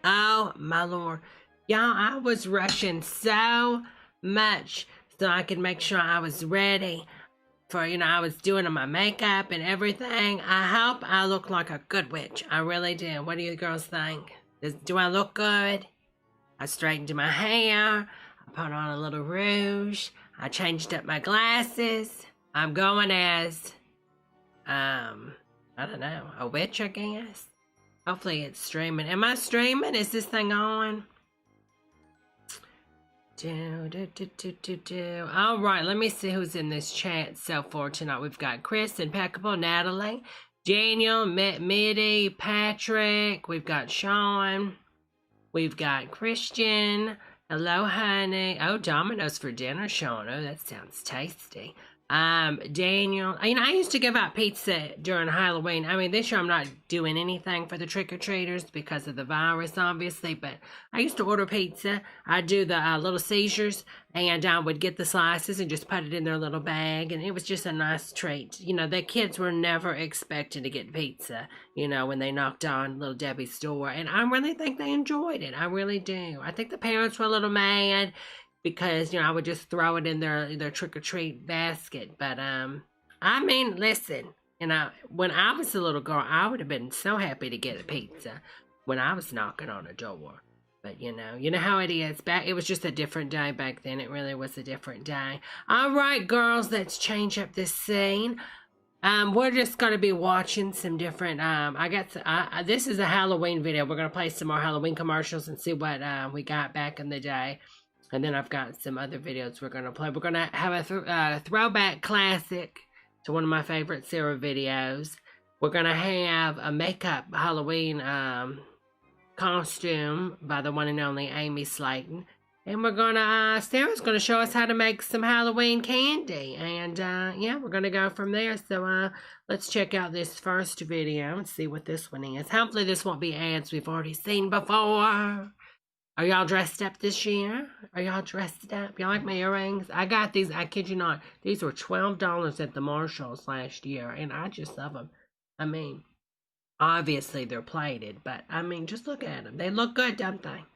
Oh, my Lord. Y'all, I was rushing so much so I could make sure I was ready for, I was doing my makeup and everything. I hope I look like a good witch. I really do. What do you girls think? Do I look good? I straightened my hair. I put on a little rouge. I changed up my glasses. I'm going as, I don't know, a witch, I guess. Hopefully it's streaming. Am I streaming? Is this thing on? All right, let me see who's in this chat so far tonight. We've got Chris, Impeccable, Natalie, Daniel, Mitty, Patrick. We've got Sean. We've got Christian. Hello, honey. Oh, Domino's for dinner, Sean. Oh, that sounds tasty. Daniel. I used to give out pizza during Halloween. I mean, this year I'm not doing anything for the trick-or-treaters because of the virus, obviously, but I used to order pizza. I'd do the little seizures, and I would get the slices and just put it in their little bag, and it was just a nice treat. The kids were never expecting to get pizza, when they knocked on Little Debbie's door, and I really think they enjoyed it. I really do. I think the parents were a little mad because, I would just throw it in their trick-or-treat basket. But, I mean, listen, when I was a little girl, I would have been so happy to get a pizza when I was knocking on a door. But, you know how it is. It was just a different day back then. It really was a different day. All right, girls, let's change up this scene. We're just going to be watching some different, this is a Halloween video. We're going to play some more Halloween commercials and see what we got back in the day. And then I've got some other videos we're going to play. We're going to have a throwback classic to one of my favorite Sarah videos. We're going to have a makeup Halloween costume by the one and only Amy Slayton. And we're going to, Sarah's going to show us how to make some Halloween candy. And yeah, we're going to go from there. So let's check out this first video and see what this one is. Hopefully this won't be ads we've already seen before. Are y'all dressed up this year? Are y'all dressed up? Y'all like my earrings? I got these, I kid you not. These were $12 at the Marshalls last year, and I just love them. I mean, obviously they're plated, but I mean, just look at them. They look good, don't they?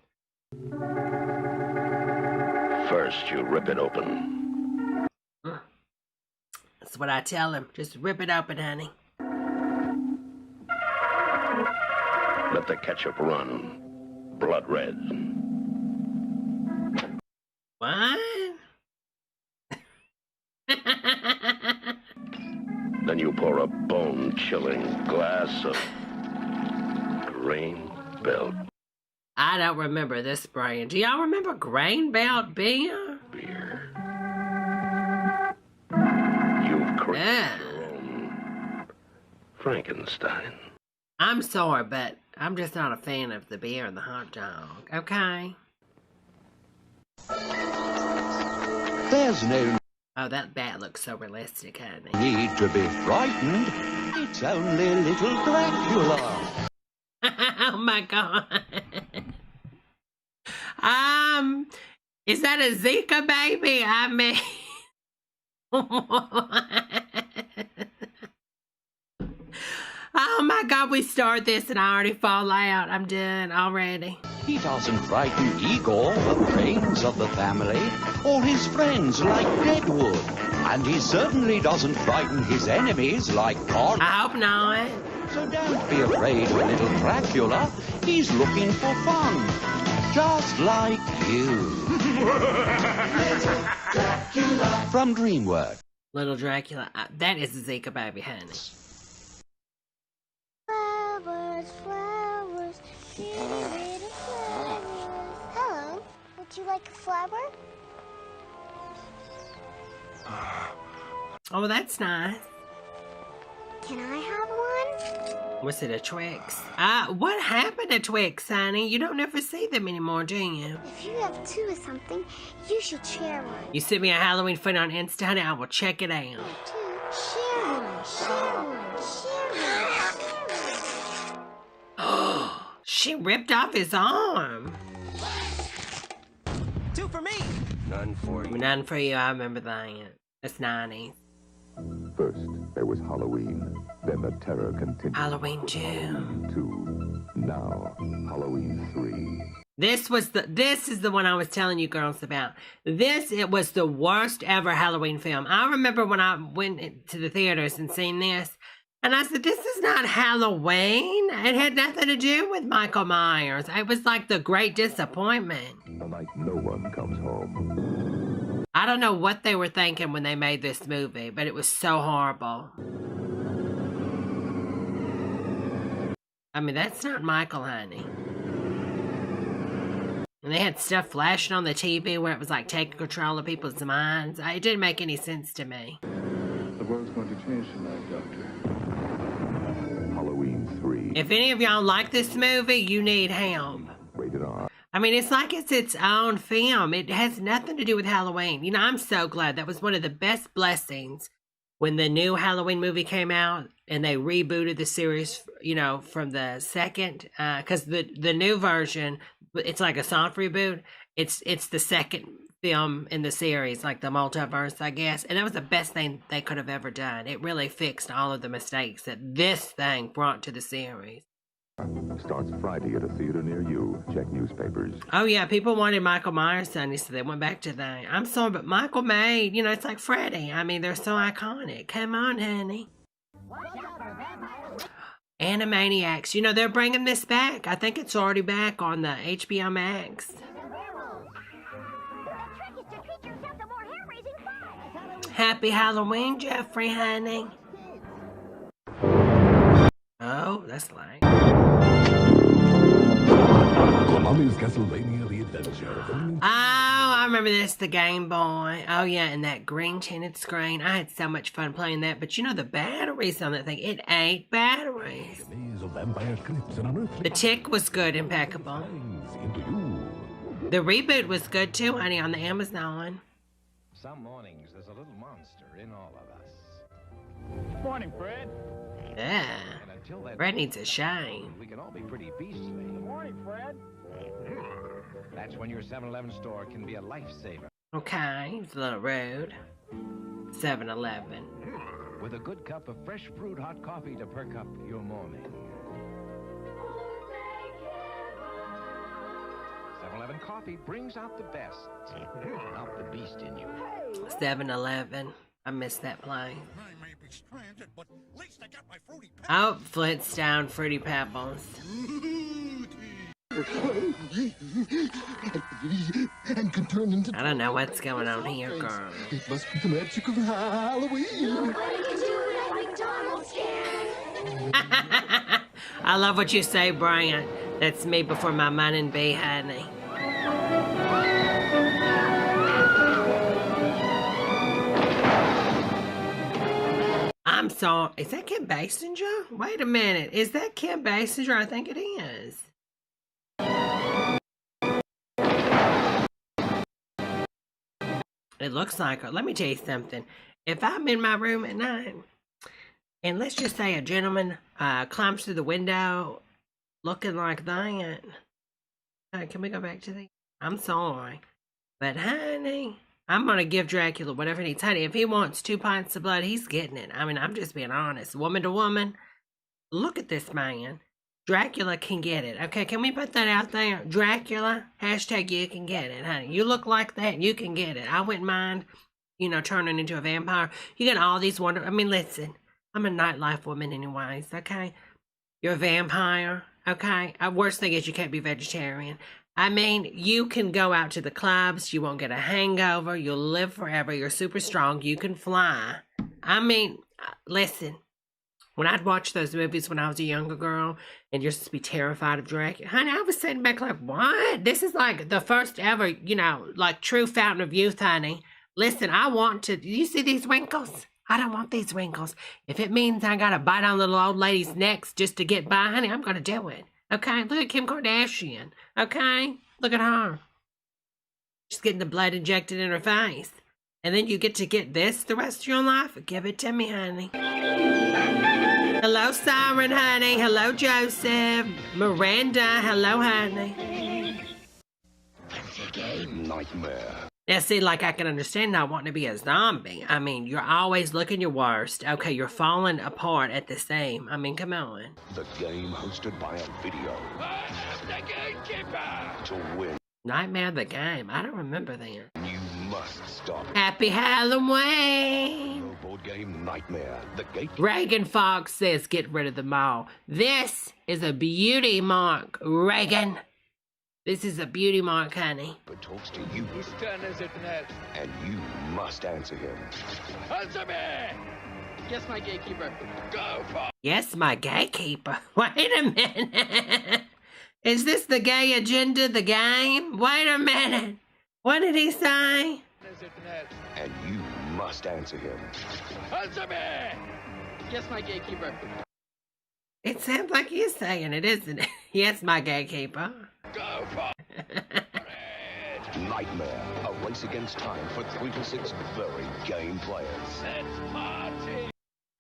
First, you rip it open. That's what I tell them. Just rip it open, honey. Let the ketchup run. Blood red. What? Then you pour a bone-chilling glass of Grain Belt. I don't remember this brand. Do y'all remember Grain Belt beer? Beer. You've created your own Frankenstein. I'm sorry, but I'm just not a fan of the beer and the hot dog, okay? There's no Oh, that bat looks so realistic, honey. need to be frightened. It's only little Dracula. Oh my God. Is that a Zika baby? I mean, oh my God, we start this and I already fall out. I'm done already. He doesn't frighten Igor, the brains of the family, or his friends like Deadwood. And he certainly doesn't frighten his enemies like God. I hope not. So don't be afraid of little Dracula. He's looking for fun. Just like you. Little Dracula. From DreamWorks. Little Dracula. That is a Zika baby, honey. Flowers, flowers, little flowers. Hello, would you like a flower? Oh, that's nice. Can I have one? Was it a Twix? What happened to Twix, honey? You don't ever see them anymore, do you? If you have two of something, you should share one. You send me a Halloween photo on Insta, honey, I will check it out. Two, share one, share one, share one. Oh, she ripped off his arm. Two for me. None for you. None for you, I remember that. That's 90s. First, there was Halloween. Then the terror continued. Halloween 2. 2. Now, Halloween 3. This is the one I was telling you girls about. It was the worst ever Halloween film. I remember when I went to the theaters and seen this, and I said, this is not Halloween. It had nothing to do with Michael Myers. It was like the great disappointment. The night no one comes home. I don't know what they were thinking when they made this movie, but it was so horrible. I mean, that's not Michael, honey. And they had stuff flashing on the TV where it was like taking control of people's minds. It didn't make any sense to me. The world's going to change tonight, Doctor. Halloween 3. If any of y'all like this movie, you need help. Rated R. I mean, it's like it's its own film. It has nothing to do with Halloween. You know, I'm so glad. That was one of the best blessings when the new Halloween movie came out and they rebooted the series, you know, from the second. Because the new version, it's like a soft reboot. It's the second film in the series, like the multiverse, I guess. And that was the best thing they could have ever done. It really fixed all of the mistakes that this thing brought to the series. Starts Friday at a theater near you. Check newspapers. Oh, yeah. People wanted Michael Myers Sunday, so they went back to that. I'm sorry, but Michael made, you know, it's like Freddy. I mean, they're so iconic. Come on, honey. Animaniacs. You know, they're bringing this back. I think it's already back on the HBO Max. Happy Halloween, Jeffrey, honey. Oh, that's like. Konami's Castlevania The Adventure. Oh, I remember this, the Game Boy. Oh, yeah, and that green tinted screen. I had so much fun playing that. But you know, the batteries on that thing, it ate batteries. The Tick was good, impeccable. The reboot was good too, honey, on the Amazon. Some mornings there's a little monster in all of us. Morning, Fred. Yeah. And until that Fred needs a shine. we can all be pretty beastly. Morning, Fred. That's when your 7-Eleven store can be a lifesaver. Okay, it's a little rude. 7-Eleven. With a good cup of fresh brewed hot coffee to perk up your morning. 7-Eleven coffee brings out the best. Out the beast in you. 7-Eleven. I missed that place. I may be stranded, but at least I got my fruity Oh, Flintstone Fruity Pebbles. and can turn into. I don't know what's going on here, girl. It must be the magic of Halloween. I love what you say, Brian. That's me before my money and be, honey. I'm sorry. Is that Kim Basinger? Wait a minute. Is that Kim Basinger? I think it is. It looks like her. Let me tell you something. If I'm in my room at night, and let's just say a gentleman climbs through the window looking like that. Can we go back to the... I'm sorry. But honey, I'm going to give Dracula whatever he needs. Honey, if he wants 2 pints of blood, he's getting it. I mean, I'm just being honest. Woman to woman. Look at this man. Dracula can get it. Okay, can we put that out there? Dracula, hashtag you can get it, honey. You look like that, you can get it. I wouldn't mind, you know, turning into a vampire. You got all these wonderful... I mean, listen. I'm a nightlife woman anyways, okay? You're a vampire, okay? Worst thing is you can't be vegetarian. I mean, you can go out to the clubs. You won't get a hangover. You'll live forever. You're super strong. You can fly. I mean, listen. When I'd watch those movies when I was a younger girl and you're supposed to be terrified of Dracula, honey, I was sitting back like, what? This is like the first ever, you know, like true fountain of youth, honey. Listen, I want to... Do you see these wrinkles? I don't want these wrinkles. If it means I got to bite on little old ladies' necks just to get by, honey, I'm going to do it. Okay? Look at Kim Kardashian. Okay? Look at her. She's getting the blood injected in her face. And then you get to get this the rest of your life? Give it to me, honey. Hello, Siren, honey. Hello, Joseph. Miranda. Hello, honey. Nightmare. Now, see, like, I can understand not wanting to be a zombie. I mean, you're always looking your worst. Okay, you're falling apart at the same. I mean, come on. The game hosted by a video. The gatekeeper! To win, Nightmare the Game. I don't remember that. you must stop. Happy Halloween! No board game nightmare. The gate. Reagan Fox says get rid of the mall. This is a beauty mark, Reagan. This is a beauty mark, honey. Talks to you, Whose turn is it next? and you must answer him. Answer me! Yes, my gatekeeper. Go for Yes, my gatekeeper. Wait a minute. Is this the gay agenda, the game? Wait a minute. What did he say? is it next? And you must answer him. Answer me! Yes, my gatekeeper. It sounds like he's saying it, isn't it? Yes, my gatekeeper. Go for Nightmare. A race against time for 3 to 6 very game players. Let's party!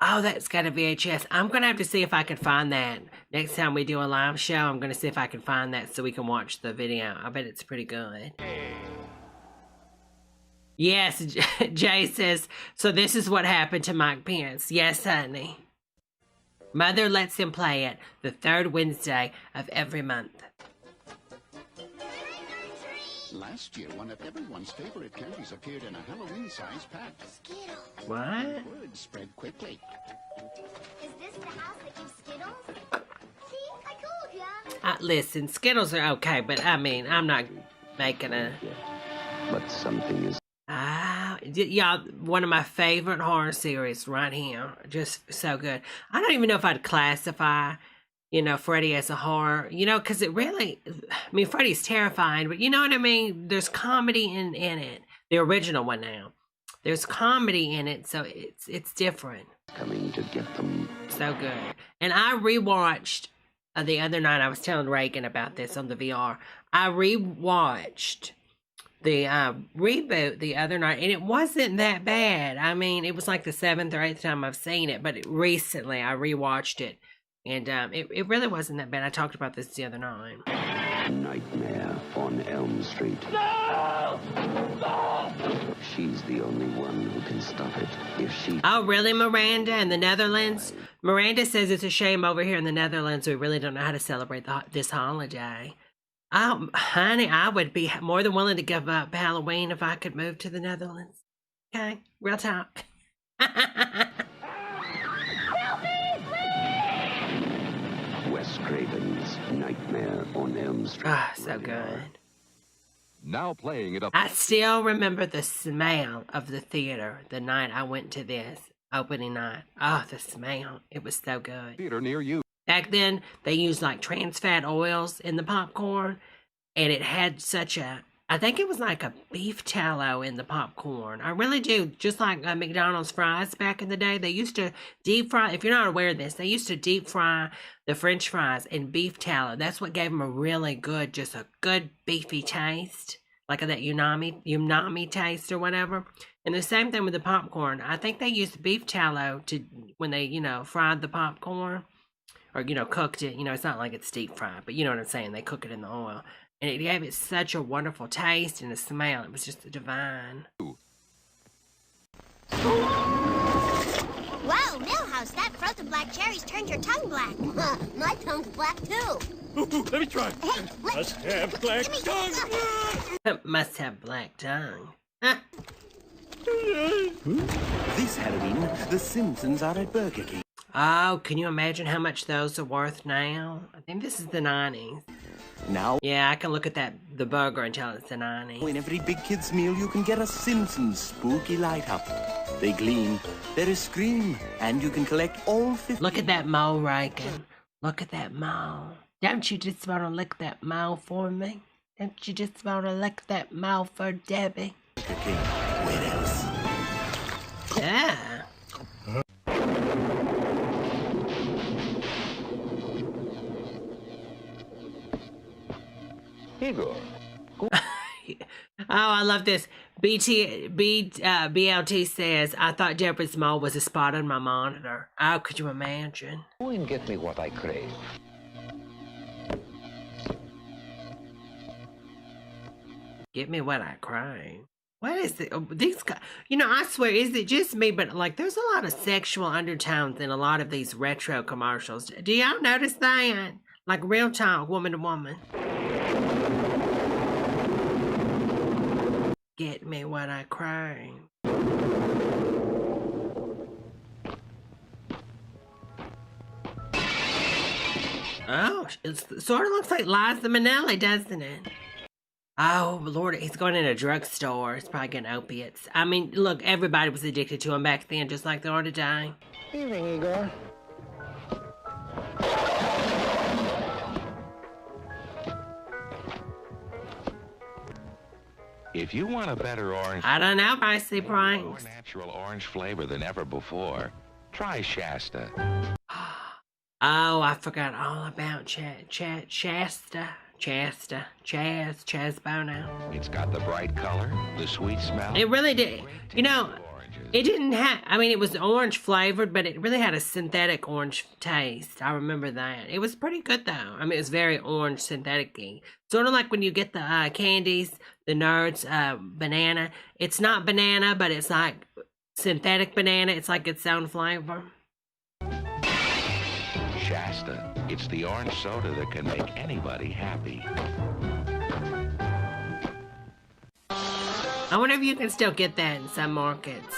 Oh, that's got a VHS. I'm going to have to see if I can find that. Next time we do a live show, I'm going to see if I can find that so we can watch the video. I bet it's pretty good. Yes, Jay says, so this is what happened to Mike Pence. Yes, honey. Mother lets him play it the third Wednesday of every month. Last year, one of everyone's favorite candies appeared in a Halloween-sized pack. Skittles. What? Word spread quickly. Is this the house that gives Skittles? See, I told ya. Listen, Skittles are okay, but I mean, I'm not making a... But something is. Y'all, one of my favorite horror series right here. Just so good. I don't even know if I'd classify, Freddy as a horror, because it really, I mean, Freddy's terrifying, but you know what I mean? There's comedy in it. The original one now. There's comedy in it, so it's different. Coming to get them. So good. And I rewatched the other night. I was telling Reagan about this on the VR. I rewatched the reboot the other night, and it wasn't that bad. I mean, it was like the 7th or 8th time I've seen it, but recently I rewatched it, and it really wasn't that bad. I talked about this the other night. Nightmare on Elm Street. No! No! She's the only one who can stop it. If she... Oh, really, Miranda? In the Netherlands? Miranda says it's a shame over here in the Netherlands we really don't know how to celebrate this holiday. Oh, honey, I would be more than willing to give up Halloween if I could move to the Netherlands. Okay? Real talk. Wes Craven's Nightmare on Elm Street. Ah, so good. Now playing it up. I still remember the smell of the theater the night I went to this opening night. Oh, the smell. It was so good. Theater near you. Back then, they used like trans fat oils in the popcorn, and it had such a, I think it was like a beef tallow in the popcorn. I really do. Just like McDonald's fries back in the day, they used to deep fry, if you're not aware of this, they used to deep fry the French fries in beef tallow. That's what gave them a really good, just a good beefy taste, like that umami taste or whatever. And the same thing with the popcorn. I think they used beef tallow to, when they, fried the popcorn. Or, cooked it. It's not like it's deep fried, but you know what I'm saying. They cook it in the oil. And it gave it such a wonderful taste and a smell. It was just divine. Whoa, Millhouse, that frozen black cherries turned your tongue black. My tongue's black, too. Let me try. Hey, Must have black tongue. Must have black tongue. This Halloween, the Simpsons are at Burger King. Oh, can you imagine how much those are worth now? I think this is the 90s. Now, Yeah, I can look at the burger and tell it's the 90s. in every big kid's meal, you can get a Simpsons spooky light up. They gleam, they scream, and you can collect all 50. Look at that mole, Reagan. Look at that mole. Don't you just want to lick that mole for me? Don't you just want to lick that mole for Debbie? Burger King. Where else? Yeah. Igor. Oh, I love this. BLT says, I thought Deborah's mole was a spot on my monitor. Oh, could you imagine? Go and get me what I crave. Get me what I crave. What is it? These guys, I swear, is it just me? But like, there's a lot of sexual undertones in a lot of these retro commercials. Do y'all notice that? Like real talk, woman to woman. Get me what I crave. Oh, it sort of looks like Liza Minnelli, doesn't it? Oh, Lord, he's going in a drugstore. He's probably getting opiates. I mean, look, everybody was addicted to him back then, just like they are today. Evening, Igor. If you want a better orange... I don't know, Pricey Pranks. More natural orange flavor than ever before, try Shasta. Oh, I forgot all about Shasta. Chaz Bono. It's got the bright color, the sweet smell. It really did. It didn't have, it was orange flavored, but it really had a synthetic orange taste. I remember that. It was pretty good, though. It was very orange synthetic-y. Sort of like when you get the candies, the Nerds banana. It's not banana, but it's like synthetic banana. It's like its own flavor. Shasta. It's the orange soda that can make anybody happy. I wonder if you can still get that in some markets.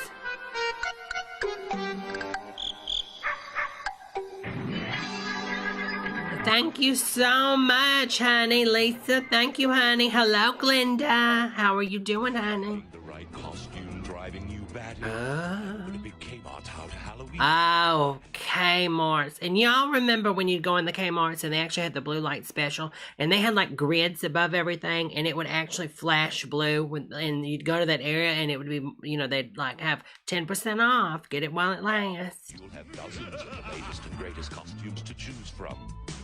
Thank you so much, honey. Lisa, thank you, honey. Hello, Glinda. How are you doing, honey? The right costume driving you batty. The big Kmart out Halloween. Oh, Kmart's. And y'all remember when you'd go in the Kmart's and they actually had the blue light special and they had like grids above everything and it would actually flash blue and you'd go to that area and it would be, they'd like have 10% off. Get it while it lasts. You'll have dozens of the latest and greatest costumes to choose from.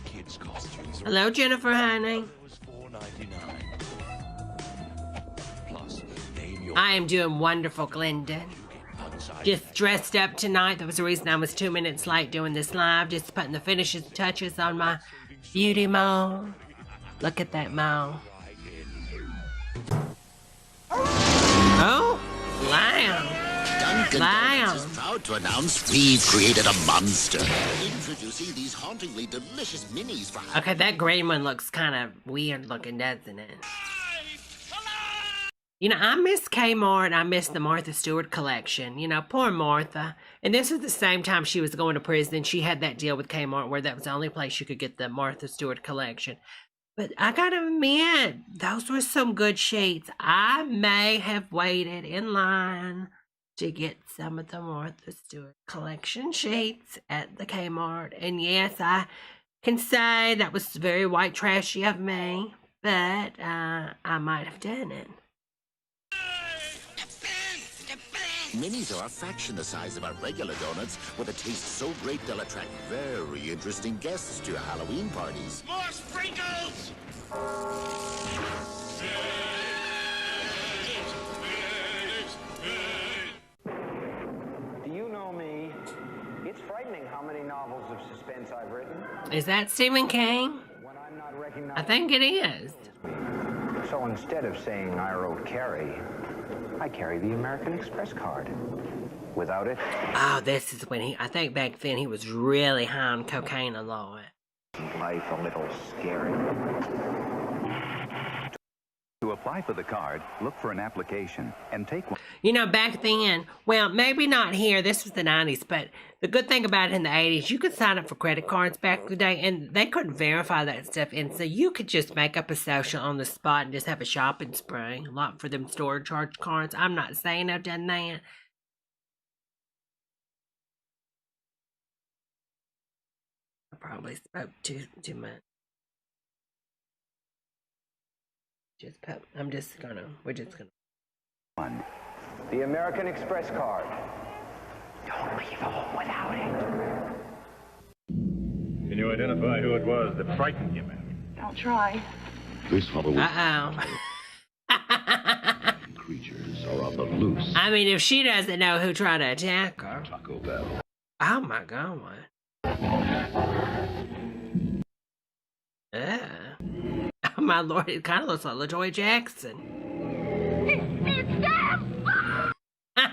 Kids' costumes. Hello, Jennifer, honey. Plus, name your... I am doing wonderful, Glenda. Just dressed up tonight. That was the reason I was 2 minutes late doing this live. Just putting the finishing touches on my beauty mole. Look at that mole. Oh, lamb. Dunkin' is proud to announce we've created a monster. Introducing these hauntingly delicious minis for... Okay, that green one looks kind of weird looking, doesn't it? I miss Kmart. I miss the Martha Stewart collection. Poor Martha. And this was the same time she was going to prison. She had that deal with Kmart where that was the only place you could get the Martha Stewart collection. But I gotta admit, those were some good sheets. I may have waited in line to get some of the Martha Stewart collection sheets at the Kmart. And yes, I can say that was very white trashy of me, but I might have done it. Minis are a fraction the size of our regular donuts, with a taste so great they'll attract very interesting guests to your Halloween parties. More sprinkles! Do you know me? It's frightening how many novels of suspense I've written. Is that Stephen King? When I'm not recognized... I think it is. So instead of saying I wrote Carrie, I carry the American Express card. Without it... Oh, this is when I think back then he was really high on cocaine a lot. Life a little scary. To apply for the card, look for an application and take one. Back then, well, maybe not here, this was the 90s, but the good thing about it in the 80s, you could sign up for credit cards back in the day, and they couldn't verify that stuff, and so you could just make up a social on the spot and just have a shopping spree. A lot for them storage charge cards. I'm not saying I've done that. I probably spoke too much. We're just gonna. One. The American Express card. Don't leave home without it. Can you identify who it was that frightened you, ma'am? I'll try. This Halloween... Uh-oh. creatures are on the loose. I mean, if she doesn't know who tried to attack her. Taco Bell. Oh my God. Oh my Lord, it kind of looks like LaJoy Jackson. It's them!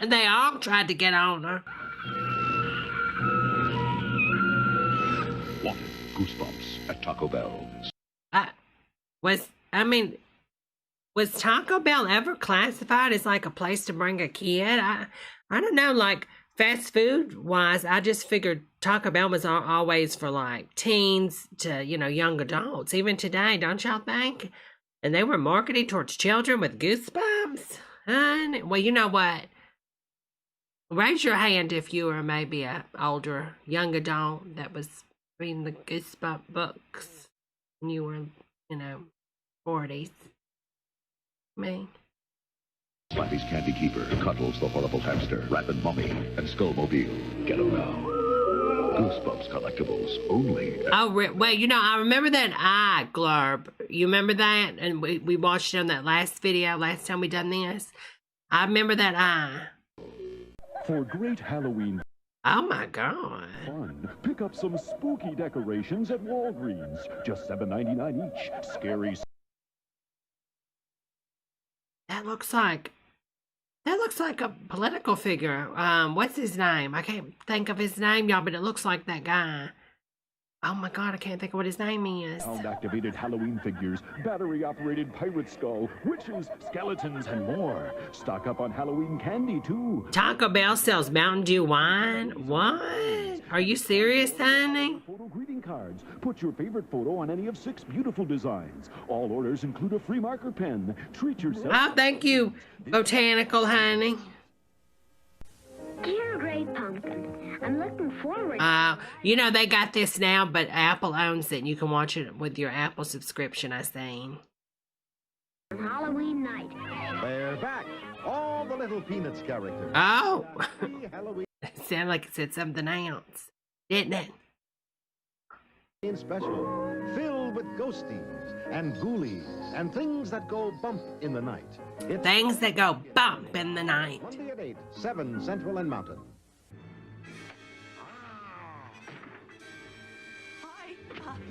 They all tried to get on her. Wanted goosebumps at Taco Bell. Was Taco Bell ever classified as like a place to bring a kid? I don't know, like fast food wise, I just figured Taco Bell was always for like teens to, young adults. Even today, don't y'all think? And they were marketed towards children with goosebumps. Well, you know what? Raise your hand if you were maybe a older young adult that was reading the Goosebump books when you were, 40s. Me. Slappy's Candy Keeper, Cuddles the Horrible Hamster, Rapid Mummy, and Skullmobile. Get them now. Goosebumps collectibles only. Wait, I remember that eye glurb. You remember that? And we watched it on that last video, last time we done this. I remember that eye. For great Halloween Oh my God. fun, pick up some spooky decorations at Walgreens. Just $7.99 each. Scary. That looks like a political figure. What's his name? I can't think of his name, y'all, but it looks like that guy. Oh my God, I can't think of what his name is. Sound-activated Halloween figures, battery-operated pirate skull, witches, skeletons, and more. Stock up on Halloween candy, too. Taco Bell sells Mountain Dew wine? What? Are you serious, honey? Photo greeting cards. Put your favorite photo on any of 6 beautiful designs. All orders include a free marker pen. Treat yourself. Oh, thank you, Botanical honey. Dear Great Pumpkin, I'm looking forward. They got this now, but Apple owns it, and you can watch it with your Apple subscription, I seen. On Halloween night. They're back. All the little Peanuts characters. Oh! Halloween It sounded like it said something else, didn't it? special, filled with ghosties and ghoulies and things that go bump in the night. It's things that go bump in the night. Monday at 8, 7 Central and Mountain. Hi,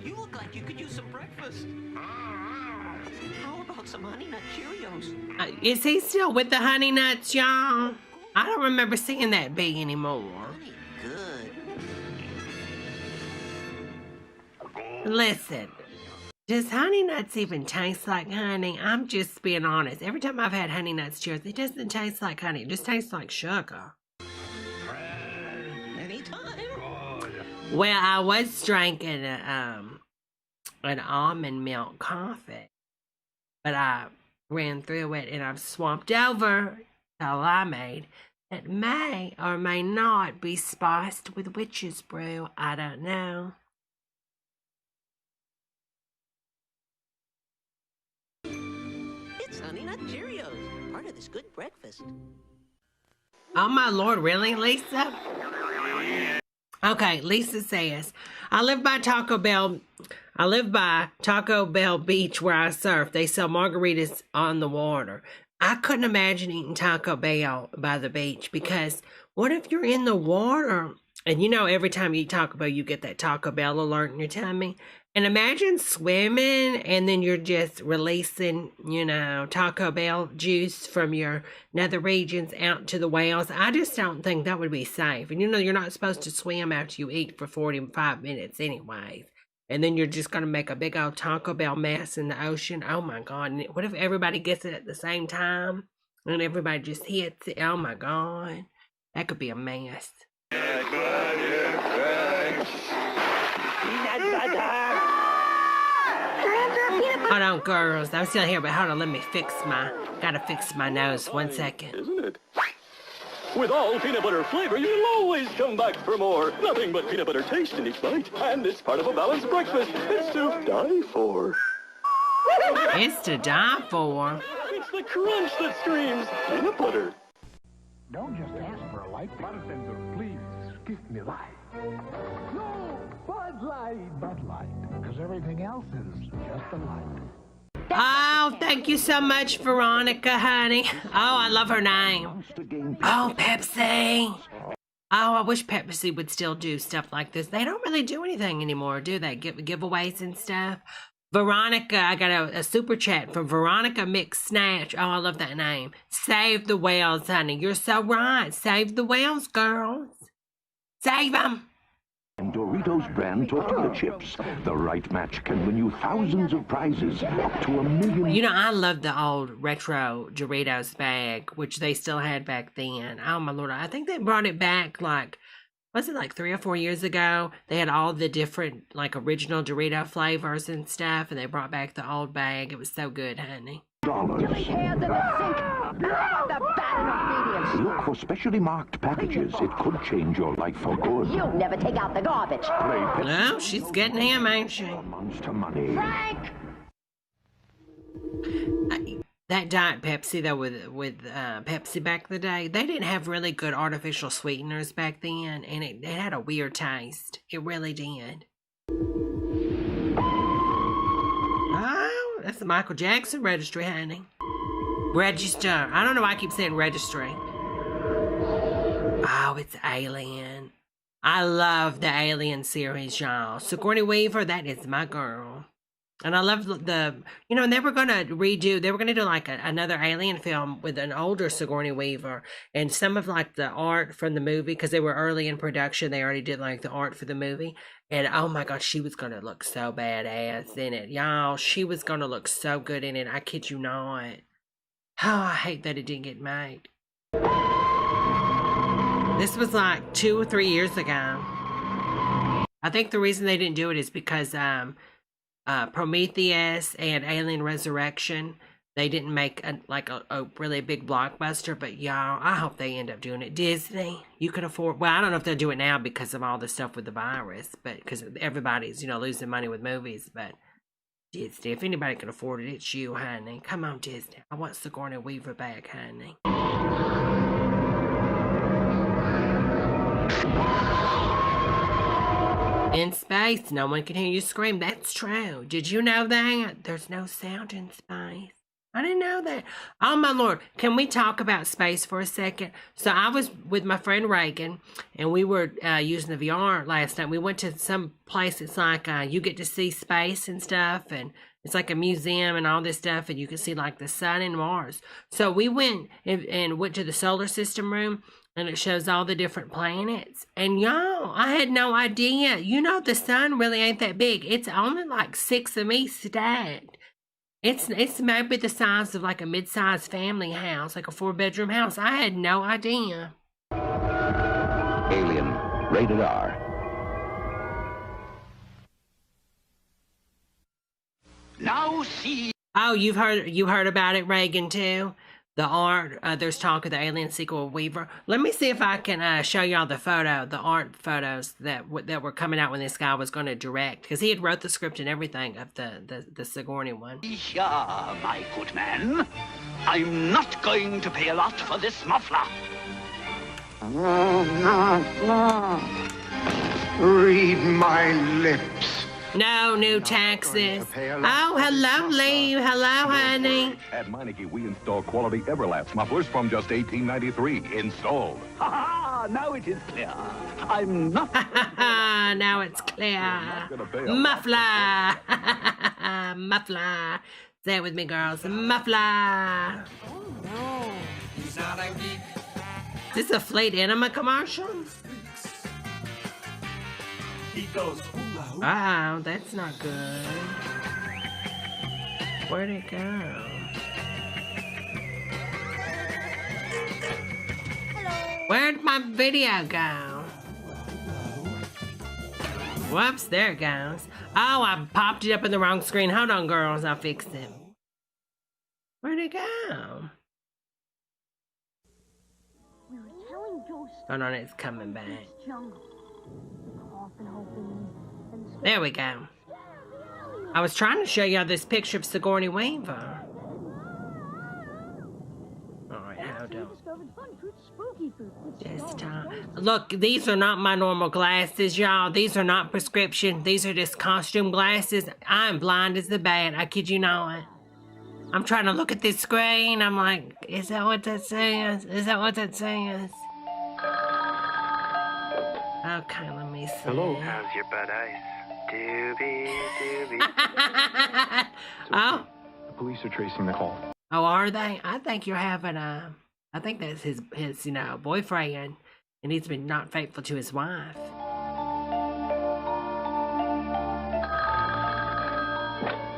you look like you could use some breakfast. How about some Honey Nut Cheerios? Is he still with the Honey Nuts, y'all? I don't remember seeing that big anymore. Good. Listen, does Honey Nuts even taste like honey? I'm just being honest. Every time I've had Honey Nuts Cheerios, it doesn't taste like honey. It just tastes like sugar. Anytime. Well, I was drinking an almond milk coffee, but I ran through it and I've swapped over to limeade. It may or may not be spiced with witch's brew. I don't know. It's Honey Nut Cheerios, part of this good breakfast. Oh my Lord, really, Lisa? Okay, Lisa says, I live by Taco Bell Beach where I surf. They sell margaritas on the water. I couldn't imagine eating Taco Bell by the beach because what if you're in the water? And every time you eat Taco Bell, you get that Taco Bell alert in your tummy. And imagine swimming and then you're just releasing, Taco Bell juice from your nether regions out to the whales. I just don't think that would be safe. And you're not supposed to swim after you eat for 45 minutes anyways. And then you're just going to make a big old Taco Bell mess in the ocean. Oh my God. And what if everybody gets it at the same time? And everybody just hits it? Oh my God. That could be a mess. Hold on, girls. I'm still here, but hold on. Let me gotta fix my nose. 1 second. Isn't it? With all peanut butter flavor, you'll always come back for more. Nothing but peanut butter taste in each bite. And it's part of a balanced breakfast. It's to die for. It's to die for. It's the crunch that screams peanut butter. Don't just ask for a light. Bartender, please, give me light. No, Bud Light. Bud Light, because everything else is just a light. Oh, thank you so much, Veronica, honey. Oh, I love her name. Oh, Pepsi. Oh, I wish Pepsi would still do stuff like this. They don't really do anything anymore, do they? Giveaways and stuff. Veronica, I got a super chat from Veronica McSnatch. Oh, I love that name. Save the whales, honey. You're so right. Save the whales, girls. Save them. And Doritos brand tortilla chips. The right match can win you thousands of prizes, up to $1 million. You know, I love the old retro Doritos bag, which they still had back then. Oh, my Lord. I think they brought it back, like, was it like 3 or 4 years ago? They had all the different, like, original Dorito flavors and stuff, and they brought back the old bag. It was so good, honey. Look for specially marked packages. It could change your life for good. You'll never take out the garbage. No, she's getting him, ain't she? Monster money. Frank! That Diet Pepsi, though, with Pepsi back in the day, they didn't have really good artificial sweeteners back then, and it had a weird taste. It really did. Oh, that's the Michael Jackson registry, honey. Register. I don't know why I keep saying registry. Oh, it's Alien. I love the Alien series, y'all. Sigourney Weaver, that is my girl. And I love you know, and they were going to do like another Alien film with an older Sigourney Weaver. And some of like the art from the movie, because they were early in production, they already did like the art for the movie. And oh my God, she was going to look so badass in it. Y'all, she was going to look so good in it. I kid you not. Oh, I hate that it didn't get made. This was like 2 or 3 years ago. I think the reason they didn't do it is because Prometheus and Alien Resurrection, they didn't make a really big blockbuster. But y'all, I hope they end up doing it. Disney, you can afford. Well, I don't know if they'll do it now because of all the stuff with the virus, but because everybody's, you know, losing money with movies. But Disney, if anybody can afford it, it's you, honey. Come on, Disney. I want Sigourney Weaver back, honey. In space, no one can hear you scream. That's true. Did you know that? There's no sound in space. I didn't know that. Oh, my Lord. Can we talk about space for a second? So I was with my friend Reagan, and we were using the VR last night. We went to some place. It's like you get to see space and stuff, and it's like a museum and all this stuff, and you can see like the sun and Mars. So we went and went to the solar system room, and it shows all the different planets. And y'all, I had no idea. You know, the sun really ain't that big. It's only like 6 of me stacked. It's maybe the size of like a mid-sized family house, like a 4-bedroom house. I had no idea. Alien, rated R. Now see. Oh, you heard about it, Reagan, too? The art, there's talk of the Alien sequel of Weaver. Let me see if I can show y'all the art photos that were coming out when this guy was going to direct. Because he had wrote the script and everything of the Sigourney one. Yeah, my good man. I'm not going to pay a lot for this muffler. Read my lips. No new taxes. Oh, hello, Lee. Hello, honey. At Meineke, we install quality Everlast mufflers from just $18.93. Installed. Ha! Now it is clear. I'm not. Now it's clear. Muffler. Muffler. Say it with me, girls. Muffler. Oh, no. He's not a geek. Is this a Fleet Enema commercial? He goes, wow, that's not good. Where'd it go? Hello. Where'd my video go? Whoops, there it goes. Oh, I popped it up in the wrong screen. Hold on, girls, I'll fix it. Where'd it go? We were telling ghosts. Hold on, it's coming back. Jungle. There we go. I was trying to show y'all this picture of Sigourney Weaver. Alright, hold on. This time. Look, these are not my normal glasses, y'all. These are not prescription. These are just costume glasses. I'm blind as the bat. I kid you not. I'm trying to look at this screen. I'm like, is that what that says? Is that what that says? Okay, let me see. Hello. How's your butt ice? Doobie, doobie. police are tracing the call. Oh, are they? I think you're having I think that's his boyfriend, and he's been not faithful to his wife.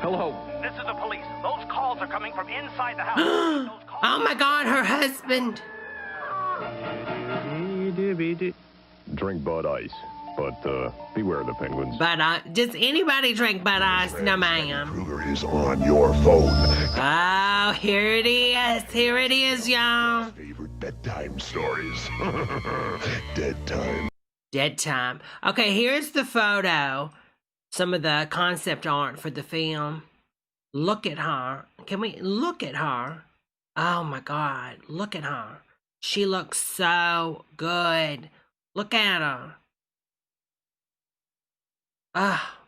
Hello. This is the police. Those calls are coming from inside the house. Oh my God, her husband. Drink Bud Ice, but beware the penguins. Does anybody drink Bud Ice? No, ma'am. Kruger is on your phone. Oh, here it is. Here it is, y'all. Favorite bedtime stories. Dead time. Dead time. Okay, here's the photo. Some of the concept art for the film. Look at her. Can we look at her? Oh my God, look at her. She looks so good. Look at her.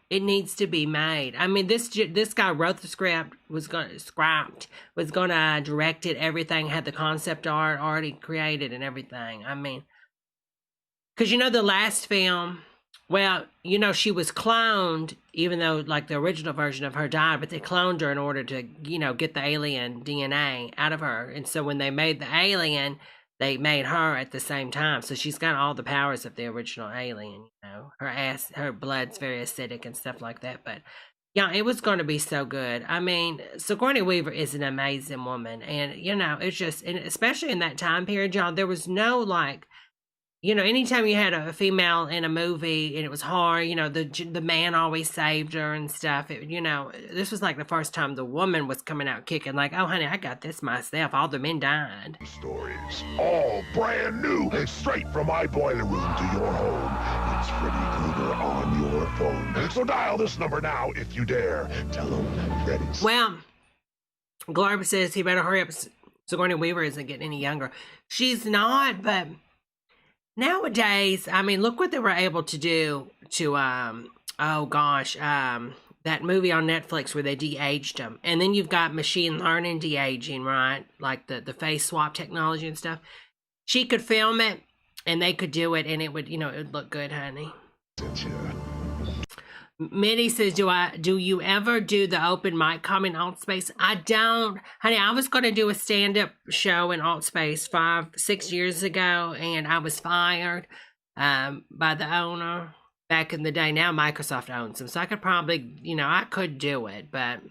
It needs to be made. I mean, this guy wrote the script, was gonna direct it, everything, had the concept art already created and everything. I mean, because the last film, well, she was cloned, even though like the original version of her died, but they cloned her in order to, get the alien DNA out of her. And so when they made the alien, they made her at the same time. So she's got all the powers of the original alien, her blood's very acidic and stuff like that. But yeah, it was going to be so good. I mean, Sigourney Weaver is an amazing woman. And, it's just, and especially in that time period, y'all, there was no like, anytime you had a female in a movie and it was hard, the man always saved her and stuff. This was like the first time the woman was coming out kicking, like, oh, honey, I got this myself. All the men died. Stories, all brand new, straight from my boiler room to your home. It's Freddy Krueger on your phone. So dial this number now if you dare. Tell him Freddy's. Well, Glorb says he better hurry up. Sigourney Weaver isn't getting any younger. She's not, but nowadays, I mean, look what they were able to do to, that movie on Netflix where they de-aged them. And then you've got machine learning de-aging, right? Like the face swap technology and stuff. She could film it and they could do it and it would, it would look good, honey. Mitty says, do you ever do the open mic comment in Alt Space? I don't. Honey, I was going to do a stand-up show in Alt Space 5-6 years ago, and I was fired by the owner back in the day. Now Microsoft owns them, so I could probably, I could do it, but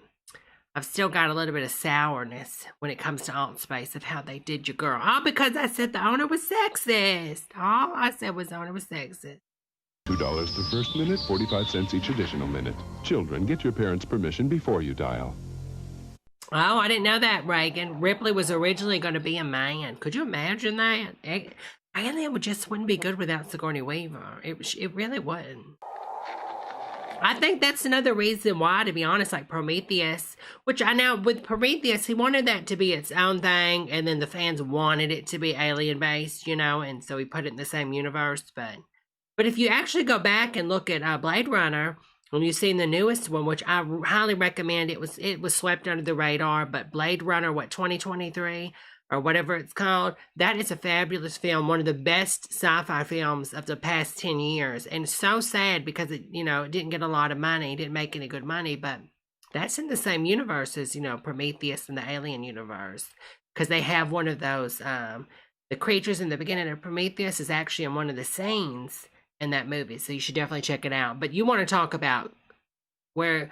I've still got a little bit of sourness when it comes to Alt Space of how they did your girl. All because I said the owner was sexist. All I said was the owner was sexist. $2 the first minute, 45 cents each additional minute. Children, get your parents' permission before you dial. Oh, I didn't know that, Reagan. Ripley was originally going to be a man. Could you imagine that? I think it just wouldn't be good without Sigourney Weaver. It really wouldn't. I think that's another reason why, to be honest, like Prometheus, which I know with Prometheus, he wanted that to be its own thing, and then the fans wanted it to be alien-based, and so he put it in the same universe, But if you actually go back and look at Blade Runner, when you've seen the newest one, which I highly recommend, it was swept under the radar, but Blade Runner, 2023 or whatever it's called, that is a fabulous film, one of the best sci-fi films of the past 10 years. And so sad because it didn't get a lot of money, didn't make any good money, but that's in the same universe as, Prometheus and the Alien universe, because they have one of those, the creatures in the beginning of Prometheus is actually in one of the scenes in that movie, so you should definitely check it out. But you want to talk about where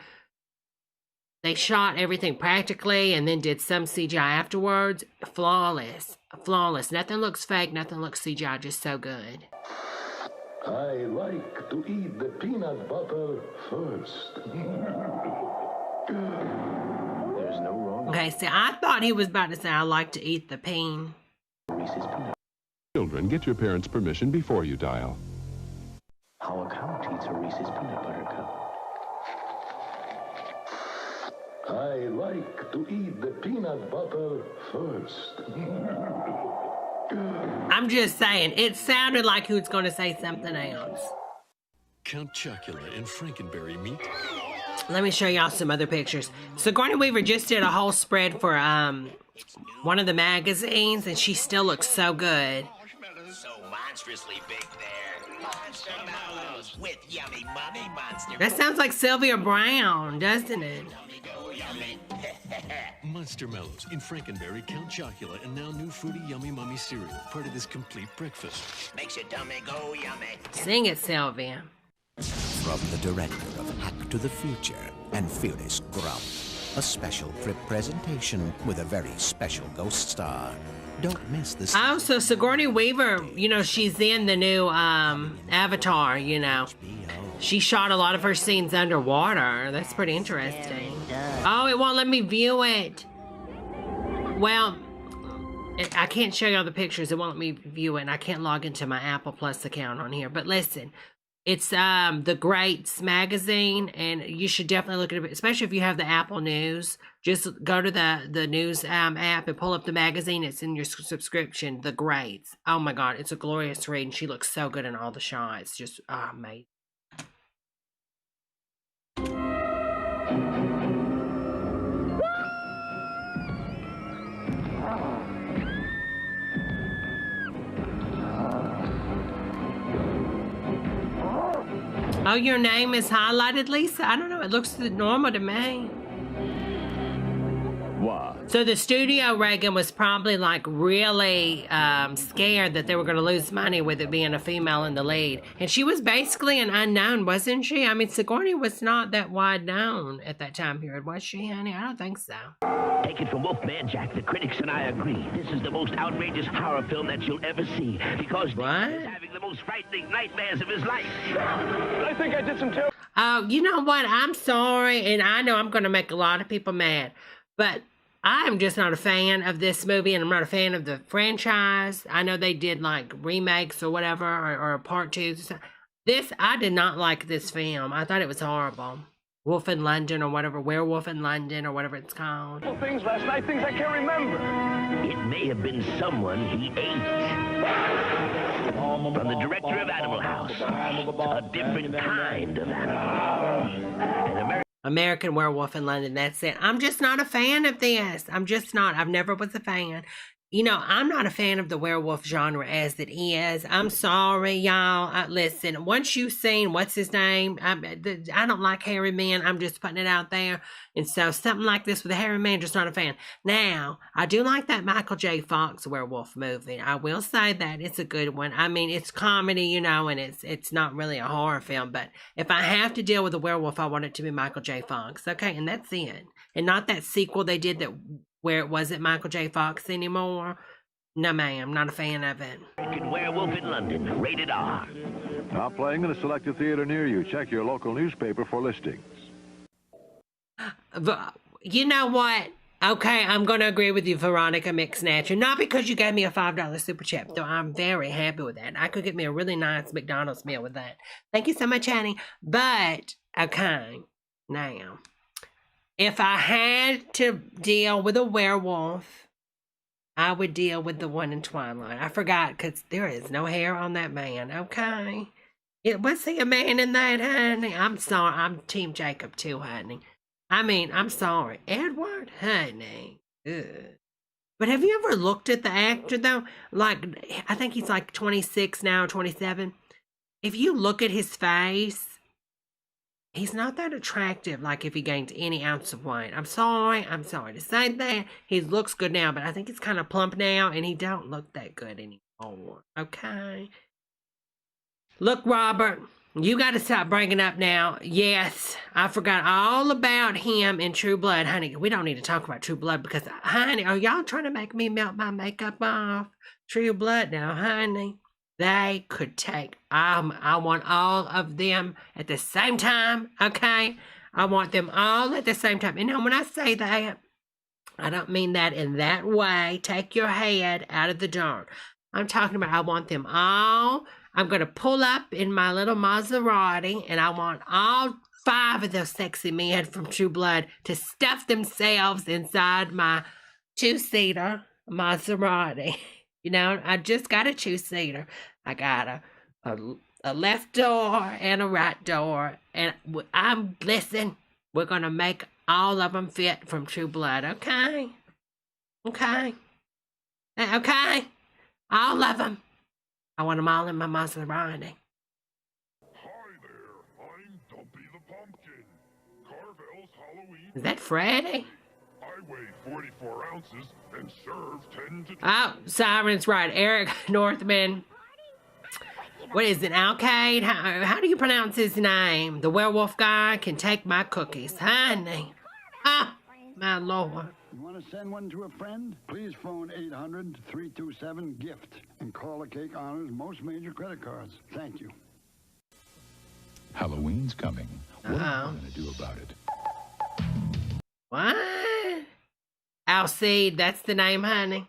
they shot everything practically and then did some CGI afterwards. Flawless. Nothing looks fake, nothing looks CGI, just so good. I like to eat the peanut butter first. There's no wrong. Okay, see, I thought he was about to say I like to eat the peen. Children, get your parents' permission before you dial. How a cow eats a Reese's peanut butter cup. I like to eat the peanut butter first. I'm just saying, it sounded like he was going to say something else. Count Chocula and Frankenberry meat. Let me show y'all some other pictures. Sigourney Weaver just did a whole spread for one of the magazines, and she still looks so good. So monstrously big there. Monster with yummy mummy monster. That sounds like Sylvia Brown, doesn't it? yummy. Monster Mellows in Frankenberry, Count Chocula, and now new fruity yummy mummy cereal. Part of this complete breakfast. Makes your tummy go yummy. Sing it, Sylvia. From the director of Hack to the Future and Fearless Grump, a special trip presentation with a very special ghost star. Don't miss this. Oh, so Sigourney Weaver, you know, she's in the new Avatar, you know. She shot a lot of her scenes underwater. That's pretty interesting. Oh, it won't let me view it. Well, I can't show you all the pictures. It won't let me view it, and I can't log into my Apple Plus account on here. But listen, it's the Greats magazine, and you should definitely look at it, especially if you have the Apple News. Just go to the news app and pull up the magazine. It's in your subscription, The Greats. Oh my God, it's a glorious read, and she looks so good in all the shots. Just amazing. Oh, your name is highlighted, Lisa? I don't know. It looks normal to me. What? So the studio, Reagan, was probably like really scared that they were going to lose money with it being a female in the lead. And she was basically an unknown, wasn't she? I mean, Sigourney was not that wide known at that time period, was she, honey? I don't think so. Take it from Wolfman Jack. The critics and I agree. This is the most outrageous horror film that you'll ever see. Because he's having the most frightening nightmares of his life. I think I did some terrible... Oh, you know what? I'm sorry, and I know I'm going to make a lot of people mad, but I am just not a fan of this movie, and I'm not a fan of the franchise. I know they did like remakes or whatever, or part twos. I did not like this film. I thought it was horrible. Wolf in London or whatever, Werewolf in London or whatever it's called. Things last night, things I can't remember. It may have been someone he ate. From the director of Animal House. A different kind of animal. American Werewolf in London, that's it. I'm just not a fan of this. I'm just not. I've never was a fan. You know, I'm not a fan of the werewolf genre as it is. I'm sorry, y'all. Listen, once you've seen, what's his name? I don't like hairy men. I'm just putting it out there. And so something like this with a hairy man, just not a fan. Now, I do like that Michael J. Fox werewolf movie. I will say that. It's a good one. I mean, it's comedy, you know, and it's not really a horror film. But if I have to deal with a werewolf, I want it to be Michael J. Fox. Okay, and that's it. And not that sequel they did that where it wasn't Michael J. Fox anymore. No, ma'am, not a fan of it. Werewolf in London, rated R. Not playing in a selected theater near you. Check your local newspaper for listings. You know what? Okay, I'm going to agree with you, Veronica McSnatcher. Not because you gave me a $5 super chat, though I'm very happy with that. I could get me a really nice McDonald's meal with that. Thank you so much, honey. But, okay, now, if I had to deal with a werewolf, I would deal with the one in Twilight. I forgot, because there is no hair on that man, okay? Was he a man in that, honey? I'm sorry. I'm Team Jacob, too, honey. I mean, I'm sorry. Edward, honey. Ugh. But have you ever looked at the actor, though? Like, I think he's like 26 now, 27. If you look at his face, he's not that attractive, like if he gained any ounce of weight. I'm sorry to say that. He looks good now, but I think he's kind of plump now, and he don't look that good anymore. Okay? Look, Robert, you got to stop bringing up now. Yes, I forgot all about him in True Blood. Honey, we don't need to talk about True Blood because, honey, are y'all trying to make me melt my makeup off? True Blood now, honey. They could take, I want all of them at the same time, okay? I want them all at the same time. And now when I say that, I don't mean that in that way. Take your head out of the dirt. I'm talking about I want them all. I'm going to pull up in my little Maserati, and I want all 5 of those sexy men from True Blood to stuff themselves inside my 2-seater Maserati. You know, I just got a 2-seater. I got a left door and a right door. And listen, we're going to make all of them fit from True Blood, okay? Okay? Okay? All of them. I want them all in my Maserati. Hi there, I'm Dumpy the Pumpkin, Carvel's Halloween Is that Freddy? I weigh 44 ounces and serve 10 to 12. Oh, Siren's right. Eric Northman. What is it, Alcade? How do you pronounce his name? The werewolf guy can take my cookies. Honey. Ah, my Lord. You want to send one to a friend? Please phone 800-327-GIFT and call the Cake Honors most major credit cards. Thank you. Halloween's coming. What are you going to do about it? What? Alcide, that's the name, honey.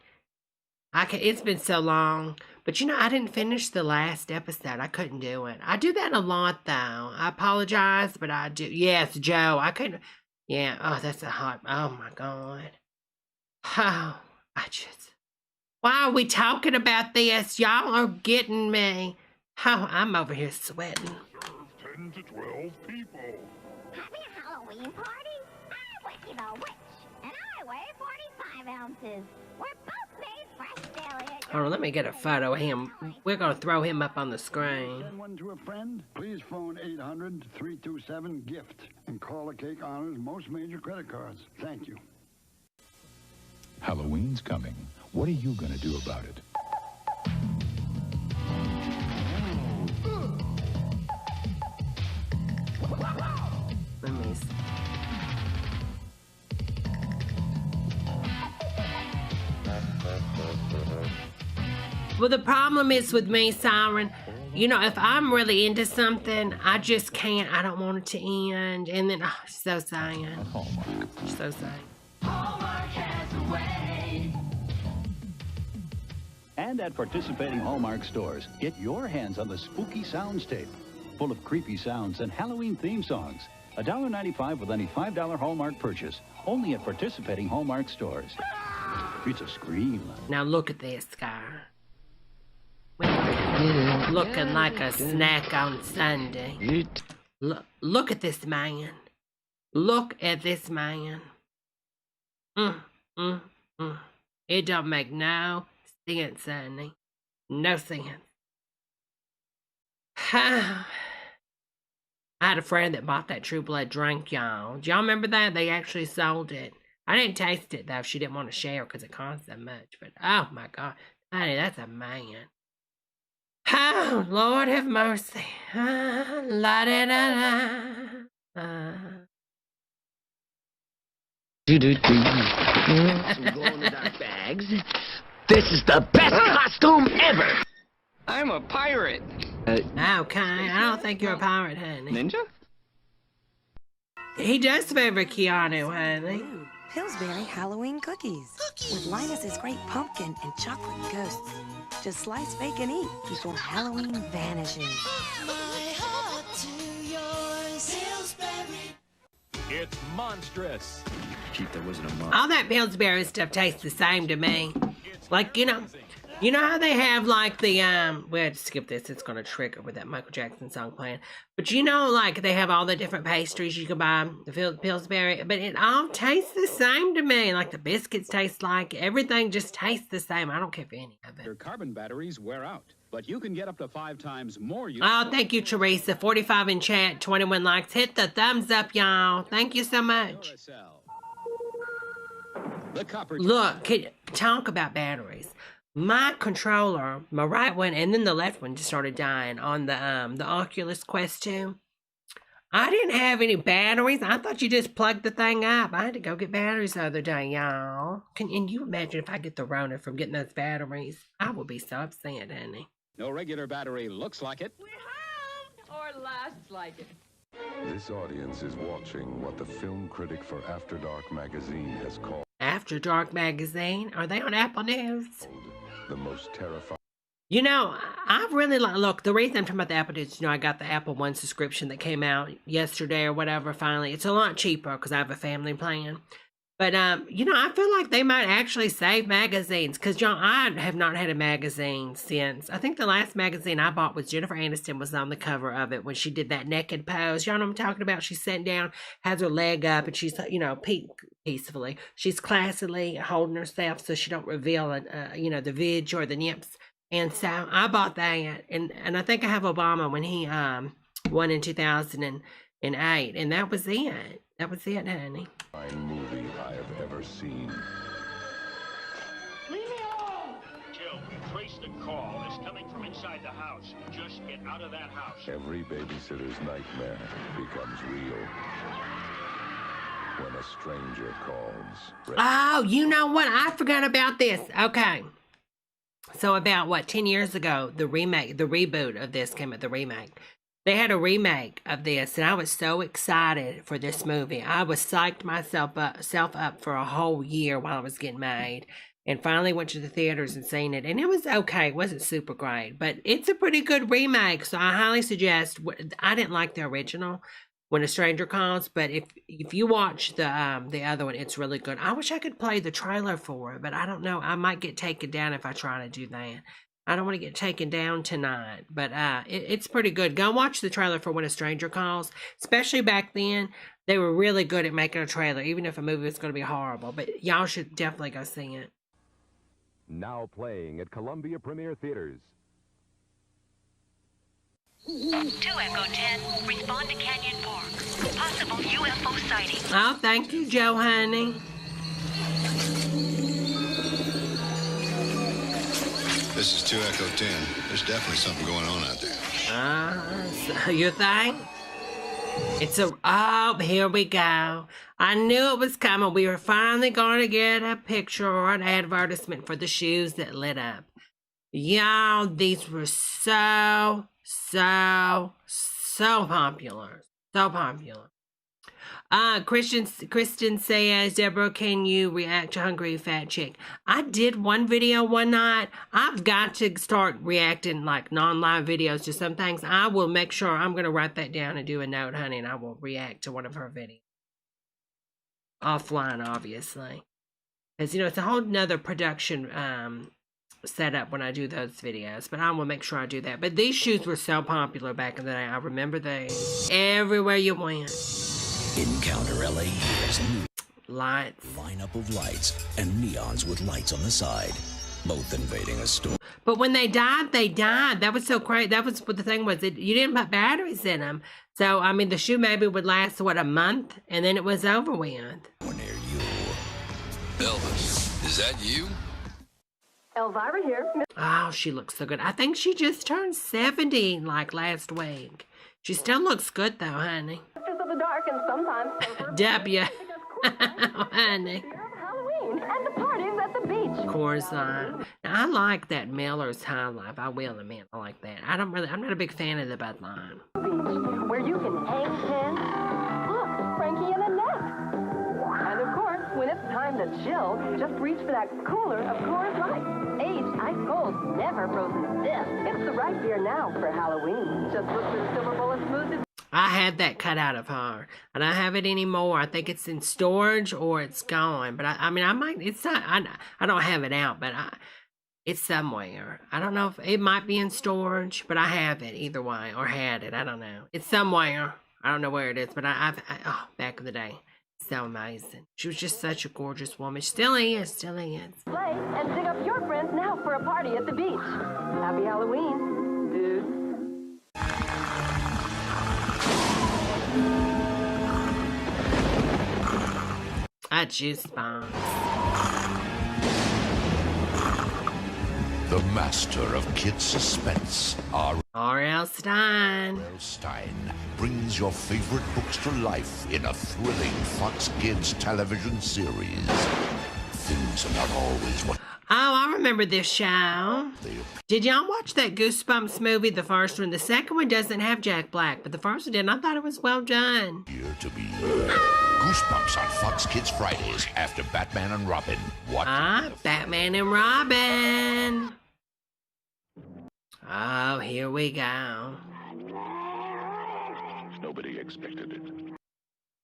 It's been so long. But you know, I didn't finish the last episode. I couldn't do it. I do that a lot, though. I apologize, but I do. Yes, Joe, I couldn't. Yeah, oh, that's a hot. Oh, my God. Oh, why are we talking about this? Y'all are getting me. Oh, I'm over here sweating. Serve 10 to 12 people. Having a Halloween party? I'm Wiki the Witch, and I weigh 45 ounces. We're both made fresh daily. Hold on, let me get a photo of him. We're going to throw him up on the screen. Send one to a friend? Please phone 800-327-GIFT and call the Cake Honors most major credit cards. Thank you. Halloween's coming. What are you going to do about it? Let me see. Well, the problem is with me, Siren, you know, if I'm really into something, I just can't. I don't want it to end. And then, oh, so sad. So sad. And at participating Hallmark stores, get your hands on the spooky sounds tape, full of creepy sounds and Halloween theme songs. $1.95 with any $5 Hallmark purchase, only at participating Hallmark stores. It's a scream. Now look at this guy. Looking like a snack on Sunday. Look at this man. Look at this man. It don't make no sense, honey. No sense. I had a friend that bought that True Blood drink, y'all. Do y'all remember that? They actually sold it. I didn't taste it, though. She didn't want to share because it cost so much. But, oh, my God. Honey, that's a man. Oh, Lord have mercy. La-da-da-da. We're going with our bags. This is the best costume ever. I'm a pirate. Okay, I don't think you're a pirate, honey. Ninja? He does favor Keanu, honey. Pillsbury Halloween cookies. With Linus's great pumpkin and chocolate ghosts. Just slice, bake, and eat before Halloween vanishes. It's monstrous. Keep there wasn't a month. All that Pillsbury stuff tastes the same to me. Like, you know how they have like the we had to skip this, it's gonna trigger with that Michael Jackson song playing. But you know, like they have all the different pastries you can buy, the Pillsbury, but it all tastes the same to me. Like the biscuits taste like, everything just tastes the same. I don't care for any of it. Your carbon batteries wear out, but you can get up to 5 times more use. Oh, thank you, Teresa. 45 in chat, 21 likes. Hit the thumbs up, y'all. Thank you so much. Look, talk about batteries. My controller, my right one, and then the left one just started dying on the Oculus Quest 2. I didn't have any batteries. I thought you just plugged the thing up. I had to go get batteries the other day, y'all. Can you imagine if I get the Rona from getting those batteries? I would be so upset, honey. No regular battery looks like it. Or lasts like it. This audience is watching what the film critic for After Dark magazine has called After Dark magazine? Are they on Apple News? The most terrifying. You know, I really like, look, the reason I'm talking about the Apple News, I got the Apple One subscription that came out yesterday or whatever, finally. It's a lot cheaper because I have a family plan. But, I feel like they might actually save magazines because, I have not had a magazine since. I think the last magazine I bought was Jennifer Aniston was on the cover of it when she did that naked pose. Y'all know what I'm talking about? She's sitting down, has her leg up, and she's, peacefully. She's classily holding herself so she don't reveal, the vig or the nips. And so I bought that, and I think I have Obama when he won in 2008, and that was it. That was it, honey. Fine movie I have ever seen. Leave me alone! Jill, trace the call. It's coming from inside the house. Just get out of that house. Every babysitter's nightmare becomes real when a stranger calls. Oh, you know what? I forgot about this. Okay. So about, 10 years ago, the reboot of this came out, the remake. They had a remake of this, and I was so excited for this movie. I was psyched myself up for a whole year while it was getting made, and finally went to the theaters and seen it. And it was okay. It wasn't super great, but it's a pretty good remake, so I highly suggest. I didn't like the original, When a Stranger Calls, but if you watch the other one, it's really good. I wish I could play the trailer for it, but I don't know. I might get taken down if I try to do that. I don't want to get taken down tonight, but it's pretty good. Go watch the trailer for When a Stranger Calls. Especially back then, they were really good at making a trailer, even if a movie was going to be horrible. But y'all should definitely go see it. Now playing at Columbia Premier Theaters. 2 Echo 10, respond to Canyon Park. Possible UFO sighting. Oh, thank you, Joe, honey. This is 2 Echo 10. There's definitely something going on out there. So you think? Oh, here we go. I knew it was coming. We were finally going to get a picture or an advertisement for the shoes that lit up. Y'all, these were so popular. So popular. Kristen says, Deborah, can you react to Hungry Fat Chick? I did one video one night. I've got to start reacting like non-live videos to some things. I will make sure, I'm going to write that down and do a note, honey, and I will react to one of her videos. Offline, obviously. Because, it's a whole nother production setup when I do those videos, but I will make sure I do that. But these shoes were so popular back in the day. I remember these everywhere you went. Encounter LA has a new lights, lineup of lights and neons with lights on the side, both invading a store. But when they died, they died. That was so crazy. That was what the thing was. You didn't put batteries in them. So, I mean, the shoe maybe would last, a month? And then it was over with. Near you. Elvis, is that you? Elvira here. Oh, she looks so good. I think she just turned 70 last week. She still looks good though, honey. Sisters of the dark and sometimes W. Honey. Halloween and the parties at the beach. Of course not. Now, I like that Miller's High Life. I will admit, I like that. I'm not a big fan of the Bud Line. Beach, where you can hang ten. Look, Frankie and Annette. And of course, when it's time to chill, just reach for that cooler of Coors Light. Aged ice cold, never frozen stiff. It's the right beer now for Halloween. Just look for the silver bullet smoothie. I had that cut out of her, and I have it anymore. I think it's in storage or it's gone. But I might. It's not. I don't have it out, but it's somewhere. I don't know if it might be in storage, but I have it either way, or had it. I don't know. It's somewhere. I don't know where it is, but back in the day. So amazing. She was just such a gorgeous woman. Still is. Play and dig up your friends now for a party at the beach. Happy Halloween, dudes. I juice bombs. The master of kid suspense, R.L. Stine. R.L. Stine brings your favorite books to life in a thrilling Fox Kids television series. Things are not always what... Oh, I remember this show. Did y'all watch that Goosebumps movie, the first one? The second one doesn't have Jack Black, but the first one did, and I thought it was well done. Here to be Goosebumps on Fox Kids Fridays after Batman and Robin. What? Batman and Robin. Oh, here we go. Nobody expected it.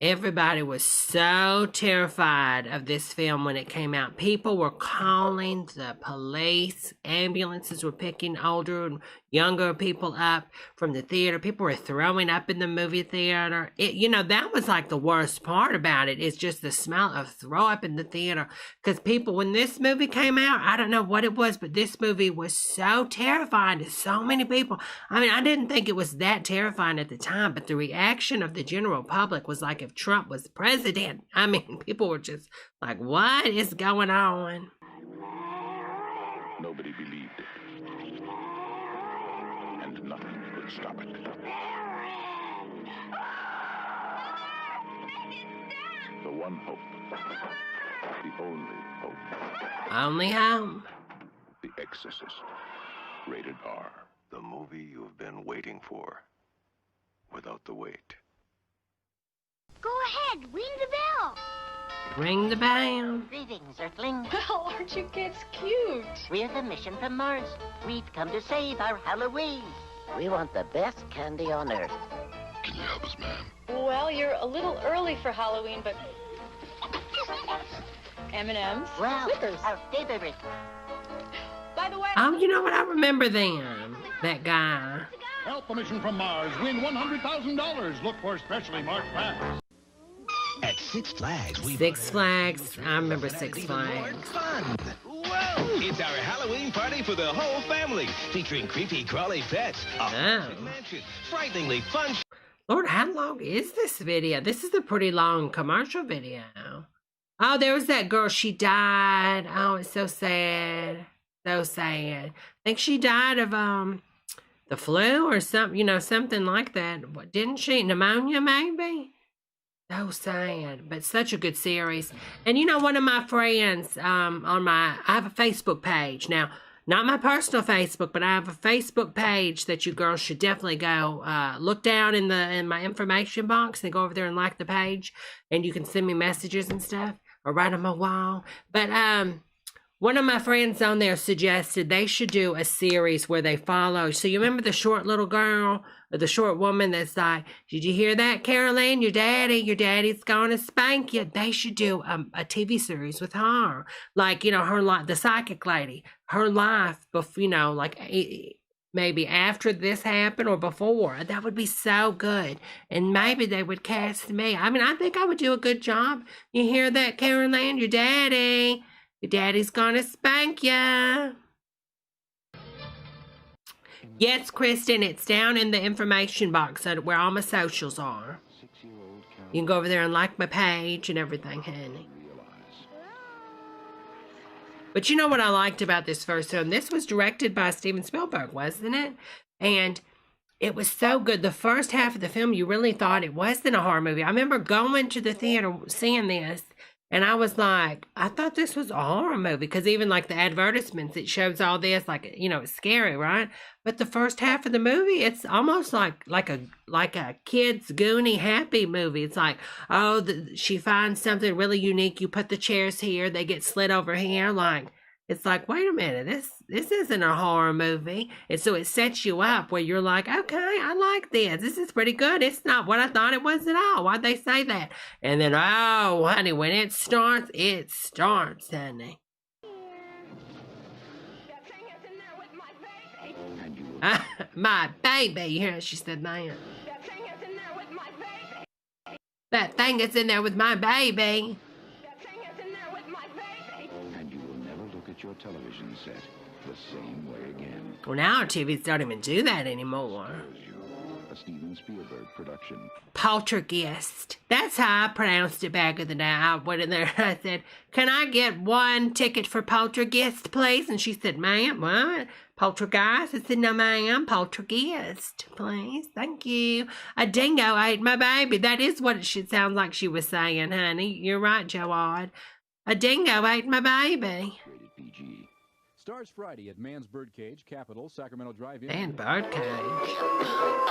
Everybody was so terrified of this film when it came out. People were calling the police. Ambulances were picking older and younger people up from the theater. People were throwing up in the movie theater. That was like the worst part about it. It's just the smell of throw up in the theater. Because people, when this movie came out, I don't know what it was, but this movie was so terrifying to so many people. I mean, I didn't think it was that terrifying at the time, but the reaction of the general public was like if Trump was president. I mean, people were just like, what is going on? Nobody believed it. And nothing could stop it. The one hope. The only hope. Only hope. The Exorcist. Rated R. The movie you've been waiting for. Without the wait. Go ahead, ring the bell. Ring the bell. Greetings, Earthling. Well, aren't you kids cute? We're the mission from Mars. We've come to save our Halloween. We want the best candy on Earth. Can you help us, ma'am? Well, you're a little early for Halloween, but... M&M's? Wow, Snickers. our favorite. By the way... Oh, you know what? I remember them. That guy. Help a mission from Mars. Win $100,000. Look for specially marked packs. At Six Flags, Six Flags. I remember Six Flags. Whoa! It's our Halloween party for the whole family, featuring creepy, crawly pets, a haunted mansion, frighteningly fun. Lord, how long is this video? This is a pretty long commercial video. Oh, there was that girl. She died. Oh, it's so sad. So sad. I think she died of the flu or something. You know, something like that. What, didn't she? Pneumonia, maybe. So sad, but such a good series. And you know, one of my friends I have a Facebook page now, not my personal Facebook, but I have a Facebook page that you girls should definitely go look down in my information box and go over there and like the page, and you can send me messages and stuff or write on my wall. But one of my friends on there suggested they should do a series where they follow. So you remember the short little girl, or the short woman that's like, did you hear that, Caroline? Your daddy's gonna spank you. They should do a TV series with her. Like, you know, her life, the psychic lady, her life, before, you know, like maybe after this happened or before. That would be so good. And maybe they would cast me. I mean, I think I would do a good job. You hear that, Caroline? Your daddy's gonna spank ya. Yes, Kristen, it's down in the information box where all my socials are. You can go over there and like my page and everything, honey. But you know what I liked about this first film? This was directed by Steven Spielberg, wasn't it? And it was so good. The first half of the film, you really thought it wasn't a horror movie. I remember going to the theater, seeing this, and I was like, I thought this was a horror movie, because even like the advertisements, it shows all this, like, you know, it's scary, right? But the first half of the movie, it's almost like a kid's Goonie happy movie. It's like, oh, she finds something really unique. You put the chairs here, they get slid over here. Like, it's like, wait a minute, this isn't a horror movie. And so it sets you up where you're like, okay, I like this. This is pretty good. It's not what I thought it was at all. Why'd they say that? And then, oh, honey, when it starts, honey. My baby. You hear how she said that? That thing is in there with my baby. And you will never look at your television set the same way again. Well, now our TVs don't even do that anymore. A Steven Spielberg production. Poltergeist. That's how I pronounced it back in the day. I went in there and I said, can I get one ticket for Poltergeist, please? And she said, ma'am, what? Poltergeist? I said, no, ma'am, Poltergeist, please. Thank you. A dingo ate my baby. That is what it should sound like she was saying, honey. You're right, Joad. A dingo ate my baby. Rated PG. Stars Friday at Man's Birdcage, Capitol, Sacramento Drive-In. Man, Birdcage. A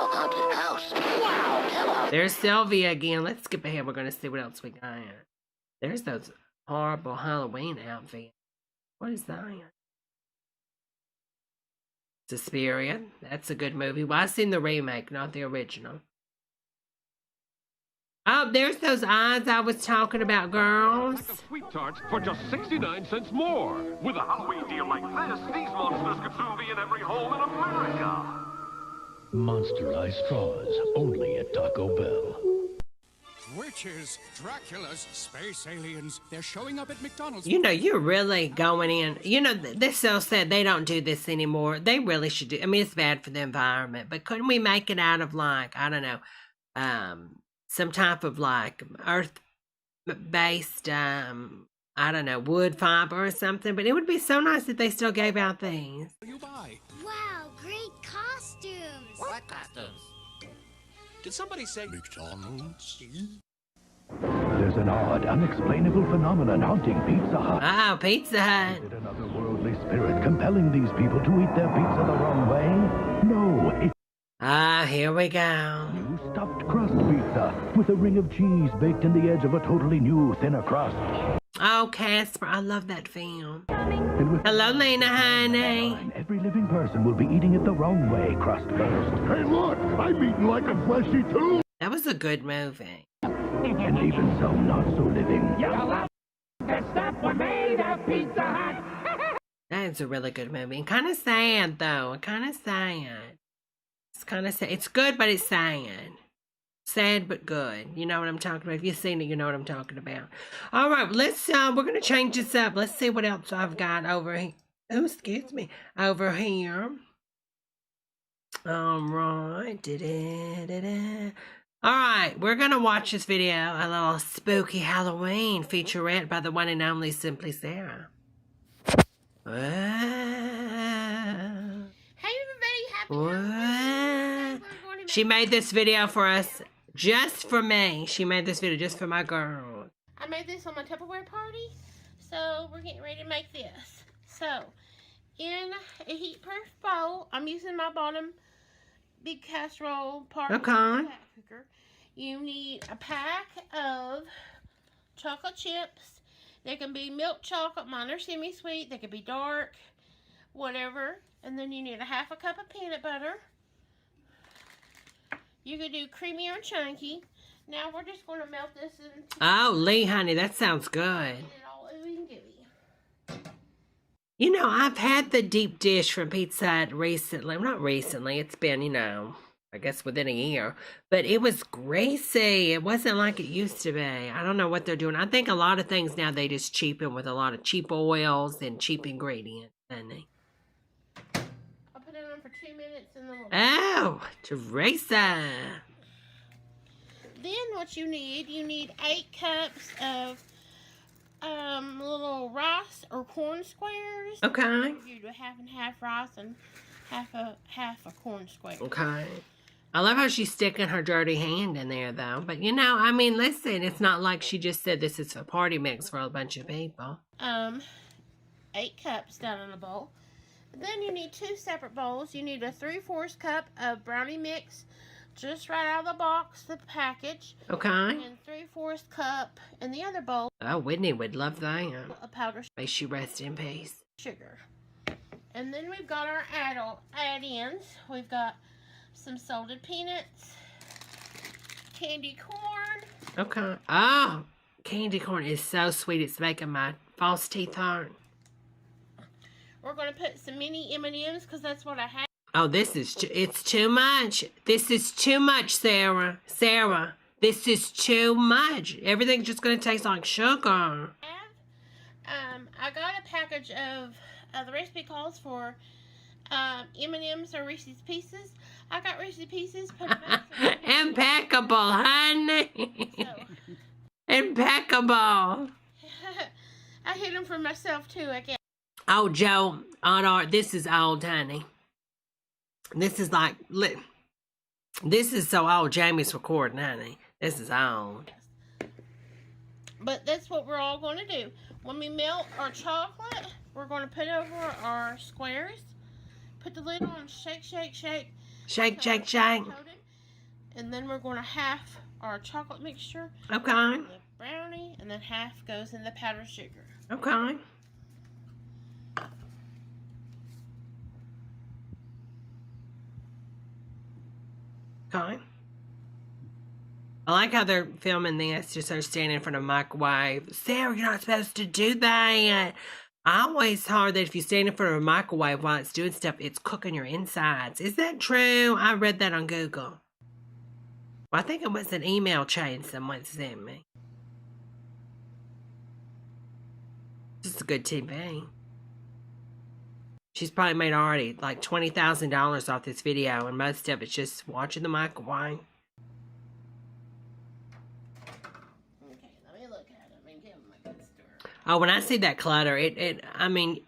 haunted house. Wow, hello. There's Sylvia again. Let's skip ahead. We're going to see what else we got. There's those horrible Halloween outfits. What is that? Suspiria. That's a good movie. Well, I've seen the remake, not the original. Oh, there's those eyes I was talking about, girls. Sweet tarts for just 69 cents more. With a Halloween deal like this, these monsters could soon be in every home in America. Monsterized straws, only at Taco Bell. Witches, Draculas, space aliens, they're showing up at McDonald's. You know, you're really going in. You know, they're so sad they don't do this anymore. They really should do. I mean, it's bad for the environment, but couldn't we make it out of, like, I don't know, some type of like earth-based, I don't know, wood fiber or something. But it would be so nice if they still gave out these. You buy? Wow, great costumes. What costumes? Did somebody say McDonald's? There's an odd, unexplainable phenomenon haunting Pizza Hut. Oh, Pizza Hut. Is it an otherworldly spirit compelling these people to eat their pizza the wrong way? No, it's here we go. new stuffed crust pizza with a ring of cheese baked in the edge of a totally new, thinner crust. Oh, Casper, I love that film. And with Hello, Lena, honey. every living person will be eating it the wrong way, crust first. Hey, look, I'm eating like a fleshy too. That was a good movie. And even some not so living. The stuff we made of Pizza Hut. That's a really good movie. And kind of sad, though. Kind of sad. It's kind of sad. It's good, but it's sad. Sad, but good. You know what I'm talking about. If you've seen it, you know what I'm talking about. All right, let's, we're going to change this up. Let's see what else I've got over here. Oh, excuse me. Over here. All right. All right, we're going to watch this video, a little spooky Halloween featurette by the one and only Simply Sarah. Hey, everybody, happy Halloween. She made this video for us, just for me. She made this video just for my girl. I made this on my Tupperware party, so we're getting ready to make this. So, in a heat-proof bowl, I'm using my bottom big casserole part of the fat cooker. You need a pack of chocolate chips. They can be milk chocolate, mine are semi-sweet, they can be dark, whatever. And then you need a half a cup of peanut butter. You could do creamy or chunky. Now we're just going to melt this into... Oh, Lee, honey, that sounds good. You know, I've had the deep dish from Pizza Hut recently. Well, not recently. It's been, you know, I guess within a year. But it was greasy. It wasn't like it used to be. I don't know what they're doing. I think a lot of things now they just cheapen with a lot of cheap oils and cheap ingredients, don't they? I'll put it on for 2 minutes and then we'll... Oh, Teresa. Then what you need 8 cups of little rice or corn squares. Okay. You do half and half rice and half a corn square. Okay. I love how she's sticking her dirty hand in there, though. But, you know, I mean, listen, it's not like she just said this is a party mix for a bunch of people. 8 cups down in a bowl. Then you need 2 separate bowls. You need a 3/4 cup of brownie mix, just right out of the box, the package. Okay. And 3/4 cup in the other bowl. Oh, Whitney would love that. A powder May she rest in peace. sugar. And then we've got our add-ins. We've got some salted peanuts, candy corn. Okay. Oh, candy corn is so sweet. It's making my false teeth hurt. We're going to put some mini M&Ms because that's what I have. Oh, it's too much. This is too much, Sarah. Sarah, this is too much. Everything's just going to taste like sugar. I got a package of the recipe calls for M&Ms or Reese's Pieces. I got Reese's Pieces. Put them in Impeccable, honey. Impeccable. I hid them for myself, too, I guess. Oh, Joe, this is old, honey. This is like, this is so old. Jamie's recording, honey. This is old. But that's what we're all going to do. When we melt our chocolate, we're going to put over our squares. Put the lid on, shake, shake, shake. Shake, shake, shake. And then we're going to half our chocolate mixture. Okay. The brownie, and then half goes in the powdered sugar. Okay. Okay. I like how they're filming this, just her standing in front of a microwave. Sarah, you're not supposed to do that. I always heard that if you stand in front of a microwave while it's doing stuff, it's cooking your insides. Is that true? I read that on Google. Well, I think it was an email chain someone sent me. This is a good TV. She's probably made already like $20,000 off this video, and most of it's just watching the microwave. Oh, when I see that clutter, I mean,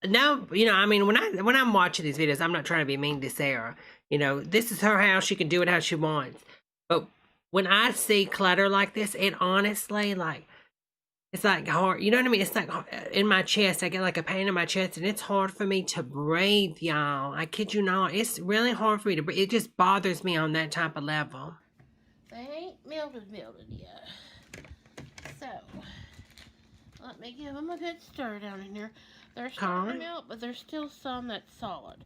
no, you know, I mean, when I'm watching these videos, I'm not trying to be mean to Sarah. You know, this is her house. She can do it how she wants. But when I see clutter like this, it honestly, like, it's like hard. You know what I mean? It's like in my chest. I get like a pain in my chest, and it's hard for me to breathe, y'all. I kid you not. It's really hard for me to breathe. It just bothers me on that type of level. They ain't melted yet. So, let me give them a good stir down in here. They're starting to melt, but there's still some that's solid.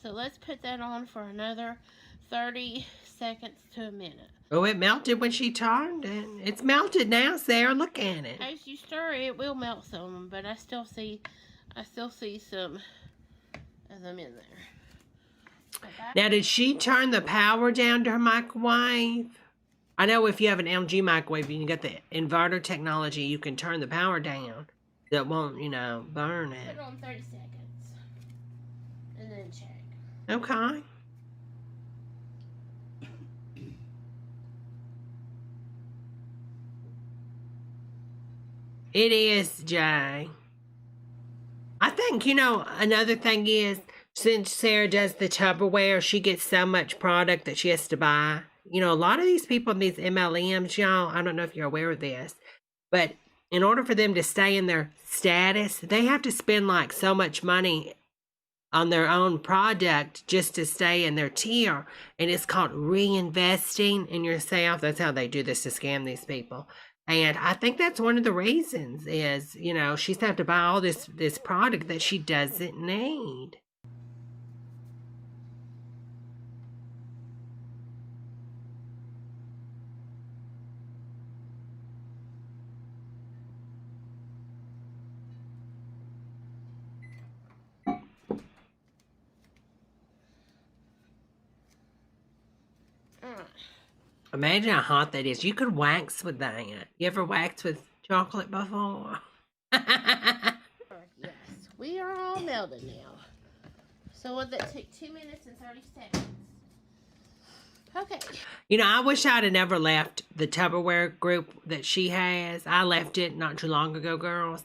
So let's put that on for another 30 seconds to a minute. Oh, it melted when she turned it. It's melted now, Sarah. Look at it. As you stir it, will melt some, but I still see some of them in there. Now, did she turn the power down to her microwave? I know if you have an LG microwave and you got the inverter technology, you can turn the power down. That won't, you know, burn it. Put it on 30 seconds. And then check. Okay. It is, Jay. I think, you know, another thing is, since Sarah does the Tupperware, she gets so much product that she has to buy. You know, a lot of these people, these MLMs, y'all, I don't know if you're aware of this, but in order for them to stay in their status, they have to spend like so much money on their own product just to stay in their tier. And it's called reinvesting in yourself. That's how they do this to scam these people. And I think that's one of the reasons is, you know, she's have to buy all this product that she doesn't need. Imagine how hot that is. You could wax with that. You ever waxed with chocolate before? Yes, we are all melted now. So would that take 2 minutes and 30 seconds? Okay. You know, I wish I'd have never left the Tupperware group that she has. I left it not too long ago, girls,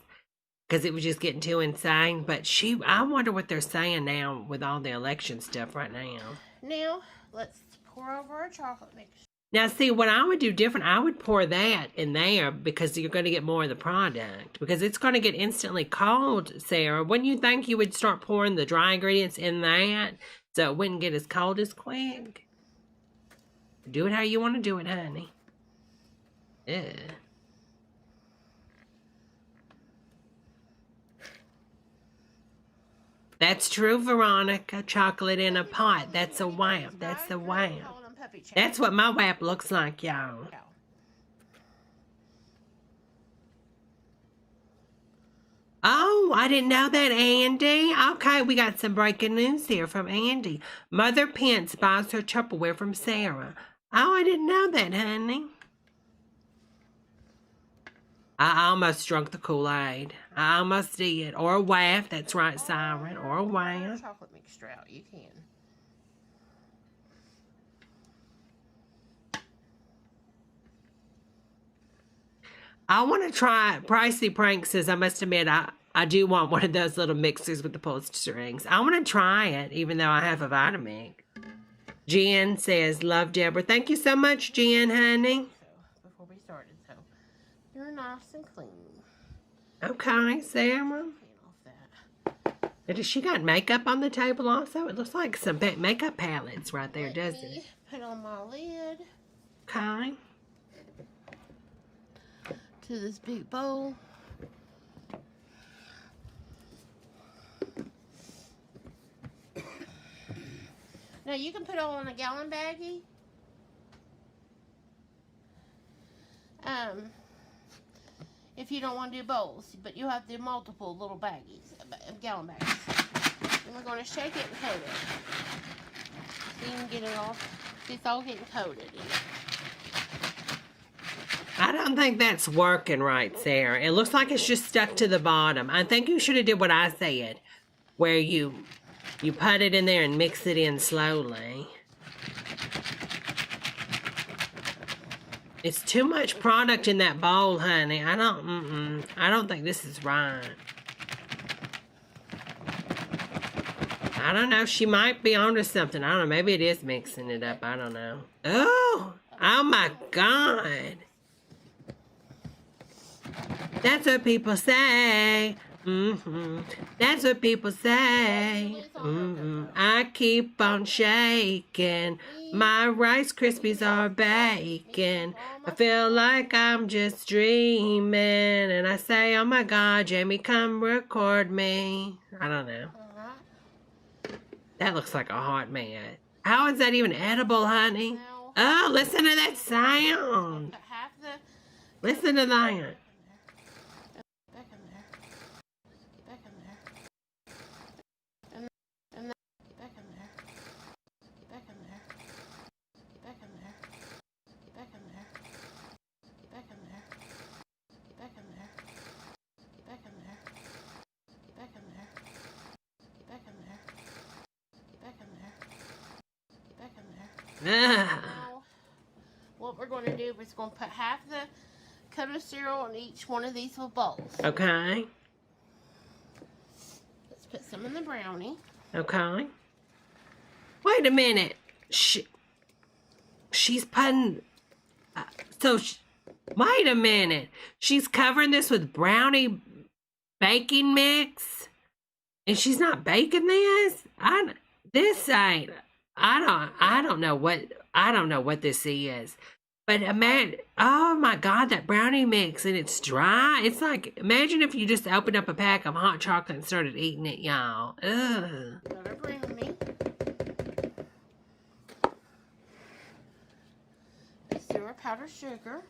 because it was just getting too insane. But I wonder what they're saying now with all the election stuff right now. Now, let's pour over our chocolate mix. Now, see, what I would do different, I would pour that in there because you're going to get more of the product. Because it's going to get instantly cold, Sarah. Wouldn't you think you would start pouring the dry ingredients in that so it wouldn't get as cold as quick? Do it how you want to do it, honey. Yeah. That's true, Veronica. Chocolate in a pot. That's a WAP. That's a WAP. That's what my WAP looks like, y'all. Oh, I didn't know that, Andy. Okay, we got some breaking news here from Andy. Mother Pence buys her Tupperware from Sarah. Oh, I didn't know that, honey. I almost drunk the Kool-Aid. I almost did. Or a WAF. That's right, Siren. Or a WAF. Chocolate mixture out. You can. I want to try. Pricey Prank says, I must admit, I do want one of those little mixers with the pulled strings. I want to try it, even though I have a Vitamix. Jen says, love Debra. Thank you so much, Jen, honey. Before we started, so you're nice and clean. Okay, Sarah. Does she got makeup on the table also? It looks like some makeup palettes right there, doesn't it? Put on my lid. Okay. To this big bowl. Now you can put it all in a gallon baggie. If you don't want to do bowls, but you have to do multiple little baggies, gallon baggies. And we're going to shake it and coat it. So you can get it all. It's all getting coated. I don't think that's working right, Sarah. It looks like it's just stuck to the bottom. I think you should have did what I said, where you put it in there and mix it in slowly. It's too much product in that bowl, honey. I don't think this is right. I don't know. She might be onto something. I don't know. Maybe it is mixing it up. I don't know. Oh my God. That's what people say. That's what people say. I keep on shaking. My Rice Krispies are baking. I feel like I'm just dreaming. And I say, oh my God, Jamie, come record me. I don't know. That looks like a hot man. How is that even edible, honey? Oh, listen to that sound. Listen to that. Now, what we're going to do is going to put half the cup of cereal in each one of these little bowls. Okay. Let's put some in the brownie. Okay. Wait a minute. She's putting... wait a minute. She's covering this with brownie baking mix? And she's not baking this? I don't know what this is. But oh my God, that brownie mix, and it's dry. It's like, imagine if you just opened up a pack of hot chocolate and started eating it, y'all. Ugh. Another brownie. Let's do our powdered sugar.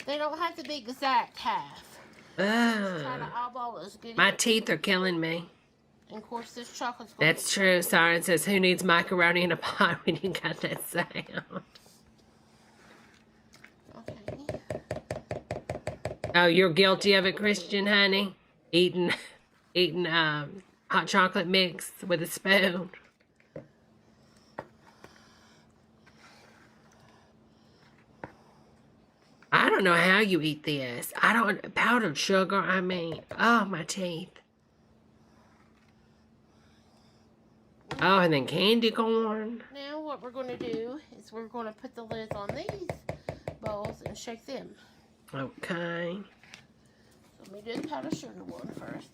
They don't have to be exact half. Try to eyeball as good. My teeth are killing me. And of course, this chocolate's going That's true. Siren says, who needs macaroni in a pot when you got that sound? Okay. Oh, you're guilty of it, Christian, honey? Eating hot chocolate mix with a spoon. I don't know how you eat this. Powdered sugar, oh, my teeth. Oh, and then candy corn. Now what we're going to do is we're going to put the lids on these bowls and shake them. Okay. So let me do the powdered sugar one first.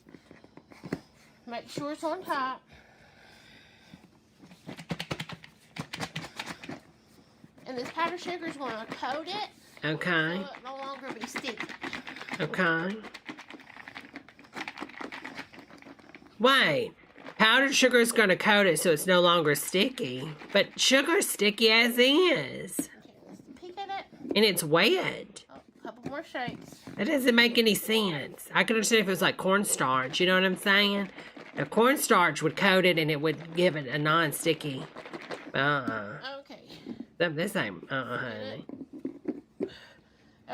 Make sure it's on top. And this powdered sugar is going to coat it. Okay. So it no longer be sticky. Okay. Wait. Powdered sugar is going to coat it so it's no longer sticky. But sugar's sticky as is. Okay, let's peek at it. And it's wet. Oh, a couple more shakes. That doesn't make any sense. I could understand if it was like cornstarch. You know what I'm saying? Now, cornstarch would coat it and it would give it a non-sticky. Okay. This ain't, honey.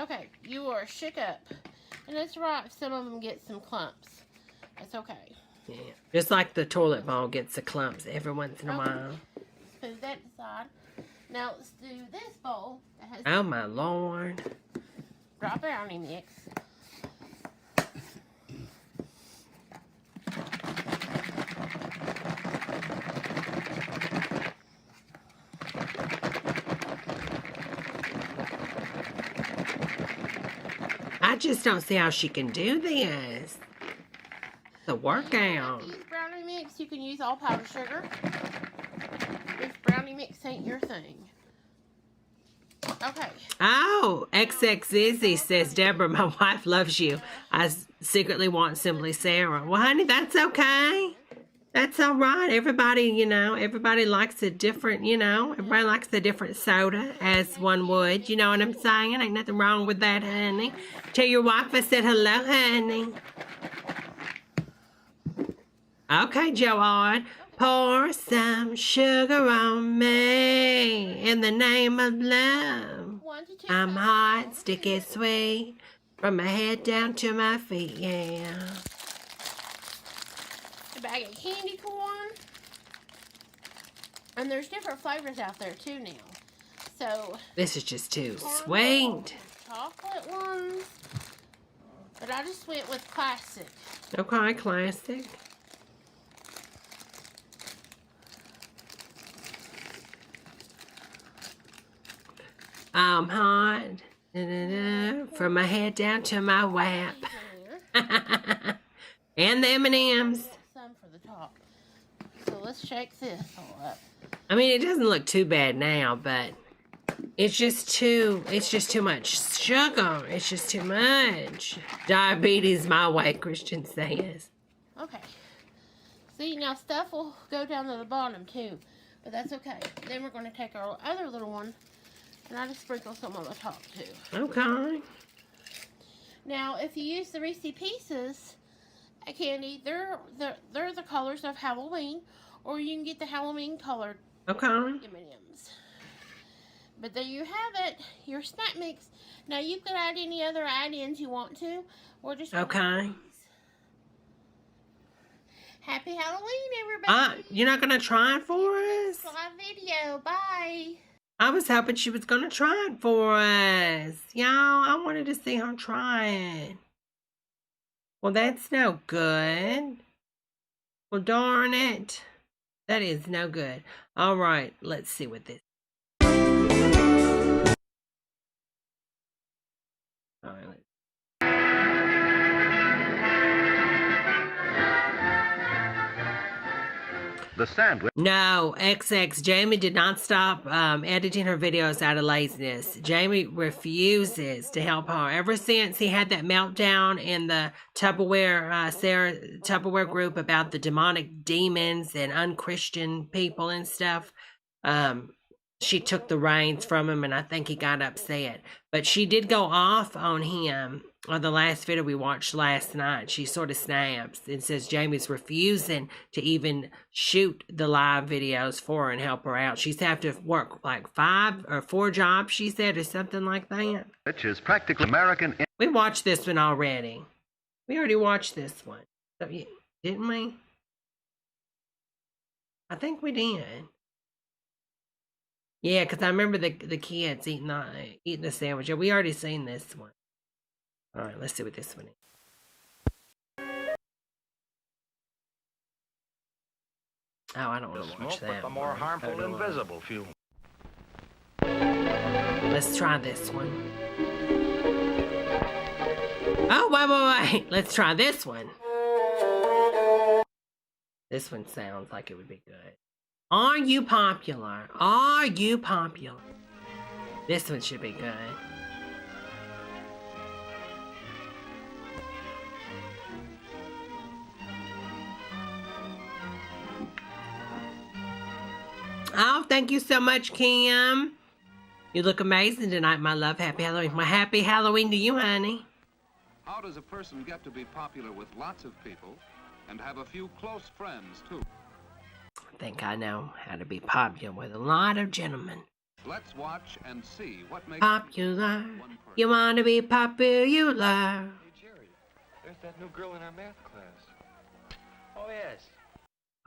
Okay, you are shook up. And it's right, some of them get some clumps. That's okay. Yeah, just like the toilet bowl gets the clumps every once in a while. Let's put that aside. Now let's do this bowl that has oh my Lord. dry brownie mix. I just don't see how she can do this. The workout. Use brownie mix. You can use all powdered sugar. If brownie mix ain't your thing. Okay. Oh, XX Izzy says, Deborah, my wife loves you. I secretly want Simply Sarah. Well, honey, that's okay. That's all right. Everybody, everybody likes a different, everybody likes a different soda, as one would. You know what I'm saying? Ain't nothing wrong with that, honey. Tell your wife I said hello, honey. Okay, Joanne. Pour some sugar on me in the name of love. I'm hot, sticky, sweet, from my head down to my feet, yeah. A bag of candy corn. And there's different flavors out there too now. So This is just too sweet. chocolate ones, but I just went with classic. Okay, classic. I'm hot. Da-da-da, from my head down to my wap. And the M&Ms. Some for the top. So let's shake this all up. I mean, it doesn't look too bad now, but it's just too much sugar. It's just too much. Diabetes my way, Christian says. Okay. See, now stuff will go down to the bottom too, but that's okay. Then we're going to take our other little one, and I just sprinkle some on the top too. Okay. Now, if you use the Reese Pieces candy, they're the colors of Halloween, or you can get the Halloween colored M&Ms. But there you have it, your snack mix. Now you can add any other add-ins you want to, or just okay. Happy Halloween, everybody! You're not gonna try it for us? Live video. Bye. I was hoping she was gonna try it for us. Y'all, I wanted to see her try it. Well, that's no good. Well, darn it. That is no good. All right, let's see what this. All right, let's. The sandwich. No, XX. Jamie did not stop editing her videos out of laziness. Jamie refuses to help her. Ever since he had that meltdown in the Tupperware group about the demonic demons and unchristian people and stuff, she took the reins from him, and I think he got upset. But she did go off on him on the last video we watched last night. She sort of snaps and says Jamie's refusing to even shoot the live videos for her and help her out. She's have to work like 5 or 4 jobs, she said, or something like that. Which is practically American. We watched this one already. We already watched this one. Didn't we? I think we did. Yeah, because I remember the kids eating the sandwich. Yeah, we already seen this one. All right, let's see what this one is. Oh, I don't want to watch that. The more harmful invisible fuel. Let's try this one. Oh, wait. Let's try this one. This one sounds like it would be good. Are you popular? Are you popular? This one should be good. Oh, thank you so much, Kim. You look amazing tonight, my love. Happy Halloween. Well, happy Halloween to you, honey. How does a person get to be popular with lots of people and have a few close friends, too? I think I know how to be popular with a lot of gentlemen. Let's watch and see what makes popular. You want to be popular. Hey, Jerry, there's that new girl in our math class. Oh, yes.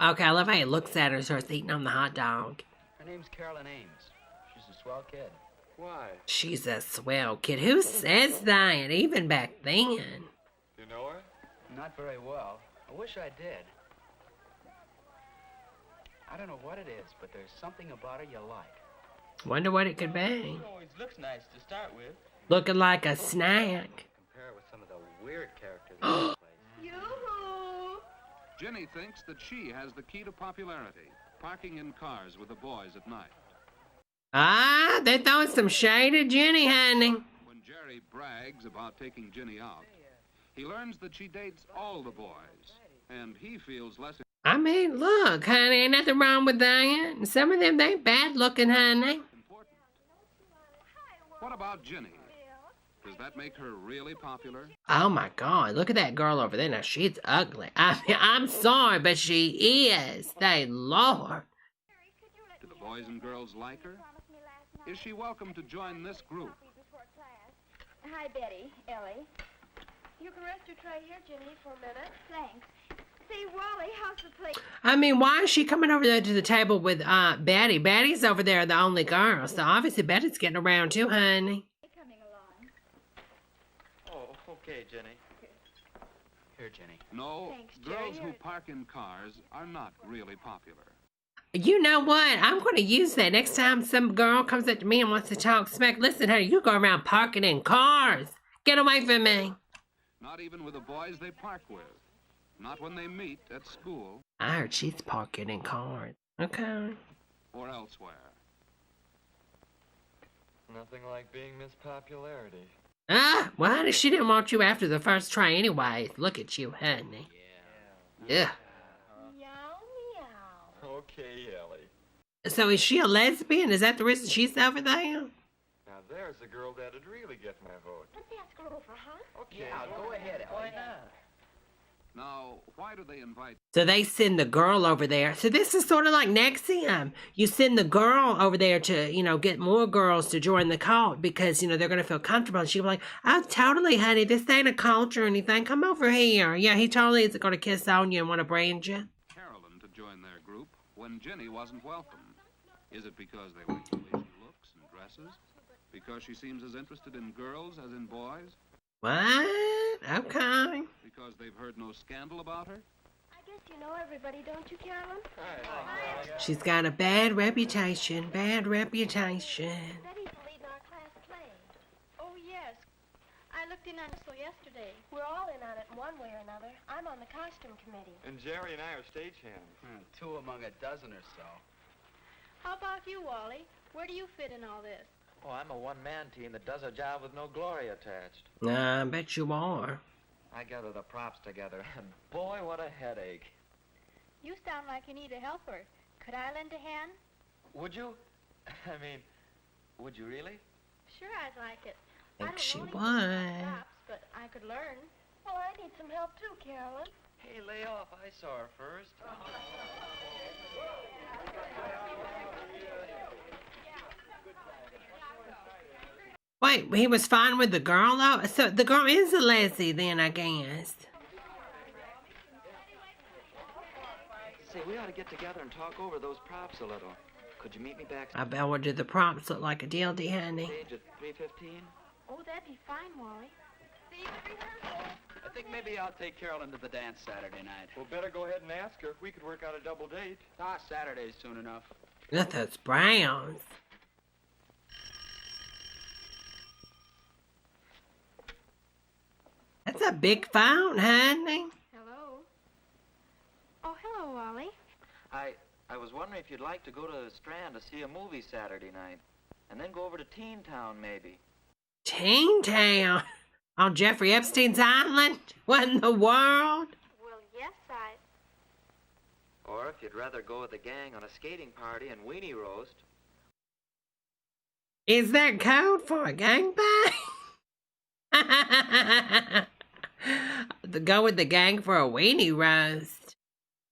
Okay, I love how he looks at her and starts eating on the hot dog. Her name's Carolyn Ames. She's a swell kid. Why? She's a swell kid. Who says that, even back then? You know her? Not very well. I wish I did. I don't know what it is, but there's something about her you like. Wonder what it could be. She always looks nice to start with. Looking like a snack. Compare her with some of the weird characters in this place. Yoo-hoo! Jenny thinks that she has the key to popularity, parking in cars with the boys at night. Ah, they're throwing some shade at Jenny, honey. When Jerry brags about taking Jenny out, he learns that she dates all the boys, and he feels less... I mean, look, honey, ain't nothing wrong with that. Some of them, they bad looking, honey. What about Jenny? Does that make her really popular? Oh my God, look at that girl over there. Now, she's ugly. I mean, I'm sorry, but she is. Thank Lord. Do the boys and girls like her? Is she welcome to join this group? Hi, Betty. Ellie. You can rest your tray here, Jenny, for a minute. Thanks. Say, Wally, how's the place? I mean, why is she coming over there to the table with Betty? Betty's over there, the only girl. So obviously Betty's getting around too, honey. Coming along. Oh, okay, Jenny. Here, Jenny. No, Thanks, girls Jerry. who park in cars are not really popular. You know what? I'm going to use that next time some girl comes up to me and wants to talk smack. Listen, honey, you go around parking in cars. Get away from me. Not even with the boys they park with. Not when they meet at school. I heard she's parking in cars. Okay. Or elsewhere. Nothing like being Miss Popularity. Well, honey, she didn't want you after the first try anyways. Look at you, honey. Yeah. Okay, Ellie. So is she a lesbian? Is that the reason she's over there? Now there's a girl that'd really get my vote. Let's ask her over, huh? Okay, go ahead, Ellie. Why not? Now, why do they invite... So they send the girl over there. So this is sort of like NXIVM. You send the girl over there to, you know, get more girls to join the cult because, you know, they're going to feel comfortable. And she'll be like, oh, totally, honey. This ain't a cult or anything. Come over here. Yeah, he totally isn't going to kiss on you and want to brand you. Carolyn to join their group when Jenny wasn't welcome. Is it because they like the way she looks and dresses? Because she seems as interested in girls as in boys? What? Okay. Because they've heard no scandal about her? I guess you know everybody, don't you, Carolyn? She's got a bad reputation. Bad reputation. Betty's leading our class play. Oh, yes. I looked in on it so yesterday. We're all in on it in one way or another. I'm on the costume committee. And Jerry and I are stagehands. Two among a dozen or so. How about you, Wally? Where do you fit in all this? Oh, I'm a one-man team that does a job with no glory attached. I bet you are. I gather the props together, and boy, what a headache. You sound like you need a helper. Could I lend a hand? Would you? I mean, would you really? Sure, I'd like it. Think she would. Props, but I could learn. Well, I need some help too, Carolyn. Hey, lay off. I saw her first. Wait, he was fine with the girl, though? So the girl is a leslie then, I guess. Say, we ought to get together and talk over those props a little. Could you meet me back? I bet what did the props look like a dildy, honey? Stage at 3:15? Oh, that'd be fine, Wally. See you at rehearsal. I think maybe I'll take Carolyn to the dance Saturday night. Well, better go ahead and ask her. We could work out a double date. Saturday's soon enough. Look at those browns. That's a big phone, honey. Hello. Oh, hello, Wally. I was wondering if you'd like to go to the Strand to see a movie Saturday night. And then go over to Teen Town, maybe. Teen Town? On Jeffrey Epstein's island? What in the world? Well, yes, Or if you'd rather go with the gang on a skating party and weenie roast. Is that code for a gangbang? Go with the gang for a weenie roast.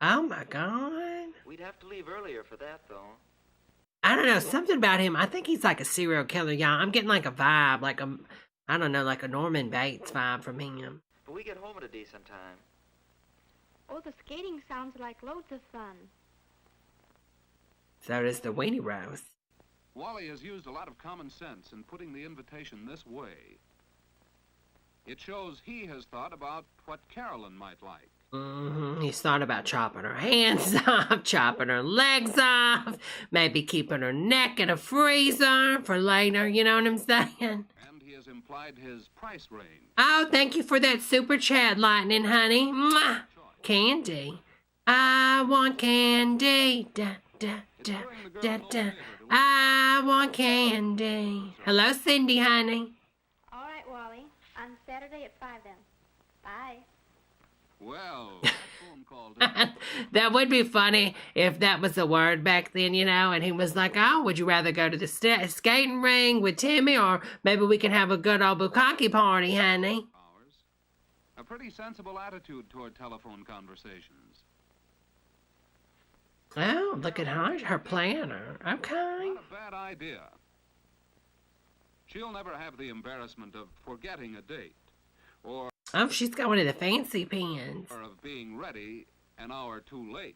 Oh my God. We'd have to leave earlier for that, though. I don't know, something about him. I think he's like a serial killer, y'all. I'm getting like a vibe, like a, I don't know, like a Norman Bates vibe from him. But we get home at a decent time. Oh, the skating sounds like loads of fun. So does the weenie roast. Wally has used a lot of common sense in putting the invitation this way. It shows he has thought about what Carolyn might like. He's thought about chopping her hands off, chopping her legs off, maybe keeping her neck in a freezer for later, you know what I'm saying? And he has implied his price range. Oh, thank you for that super chat, Lightning, honey. Mwah! Candy. I want candy. Da, da, da, da, da. I want candy. Hello, Cindy, honey. All right, Wally. On Saturday at 5 then. Bye. Well, that phone call That would be funny if that was a word back then, you know, and he was like, oh, would you rather go to the skating ring with Timmy, or maybe we can have a good old bukkake party, honey? A pretty sensible attitude toward telephone conversations. Oh, look at her planner. Okay. Not a bad idea. She'll never have the embarrassment of forgetting a date, or oh, she's got one of the fancy pens. or of being ready an hour too late.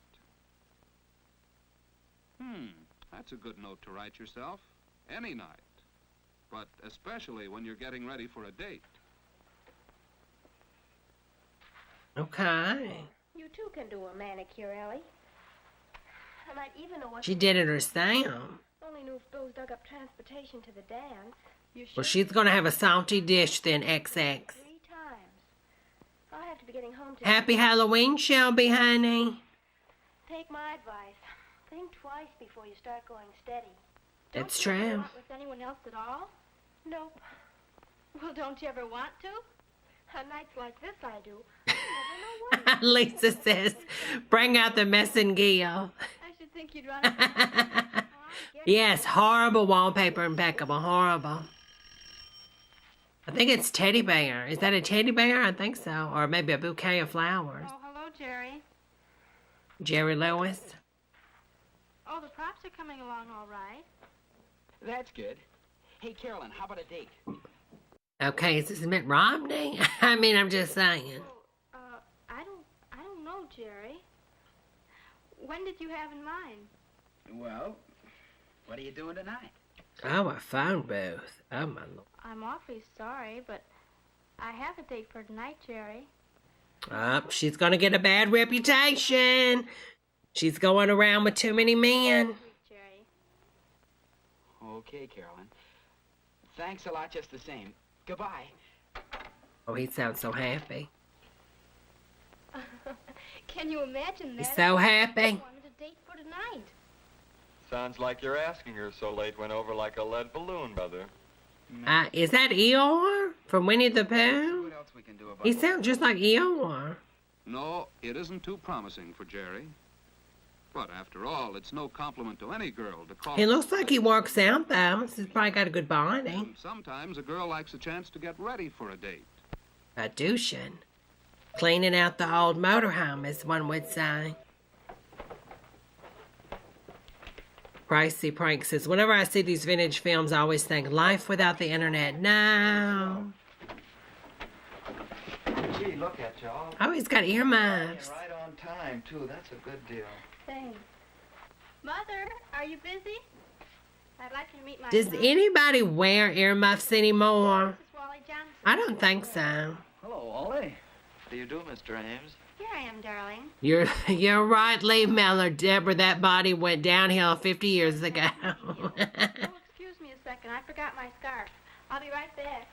That's a good note to write yourself. Any night. But especially when you're getting ready for a date. Okay. You too can do a manicure, Ellie. I might even know what... She did it herself. Only knew if Bill's dug up transportation to the dance. You Well, she's going to have a salty dish then, XX. 3 times. I'll have to be getting home to... Happy Halloween, Shelby, honey. Take my advice. Think twice before you start going steady. That's Don't you ever true. want with anyone else at all? Nope. Well, don't you ever want to? On nights like this, I do. I never know what. Lisa says, bring out the messenger. I should think you'd run it. Yes, horrible wallpaper, impeccable, horrible. I think it's teddy bear. Is that a teddy bear? I think so. Or maybe a bouquet of flowers. Oh, hello, Jerry. Jerry Lewis. Oh, the props are coming along all right. That's good. Hey, Carolyn, how about a date? Okay, is this Mitt Romney? I mean, I'm just saying. I don't know, Jerry. When did you have in mind? Well, what are you doing tonight? Oh, a phone booth. Oh, my Lord. I'm awfully sorry, but I have a date for tonight, Jerry. Oh, she's going to get a bad reputation. She's going around with too many men. Jerry. Okay, Carolyn. Thanks a lot just the same. Goodbye. Oh, he sounds so happy. Can you imagine that? He's so happy. I wanted a date for tonight. Sounds like you're asking her so late went over like a lead balloon, brother. Is that Eeyore from Winnie the Pooh? What else we can do about He sounds just like Eeyore. No, it isn't too promising for Jerry. But after all, it's no compliment to any girl to call... He looks like he works out, though. He's probably got a good body. And sometimes a girl likes a chance to get ready for a date. A douching. Cleaning out the old motorhome, as one would say. Pricey Prank says, whenever I see these vintage films, I always think, life without the internet. No. Gee, look at y'all. Oh, he's got earmuffs. Right on time, too. That's a good deal. Thanks. Mother, are you busy? I'd like you to meet my Does son. anybody wear earmuffs anymore? This is Wally Johnson. I don't think so. Hello, Wally. How do you do, Mr. Ames? Here I am, darling. You're right, Lee Miller. Deborah, that body went downhill 50 years ago. Oh, excuse me a second. I forgot my scarf. I'll be right back.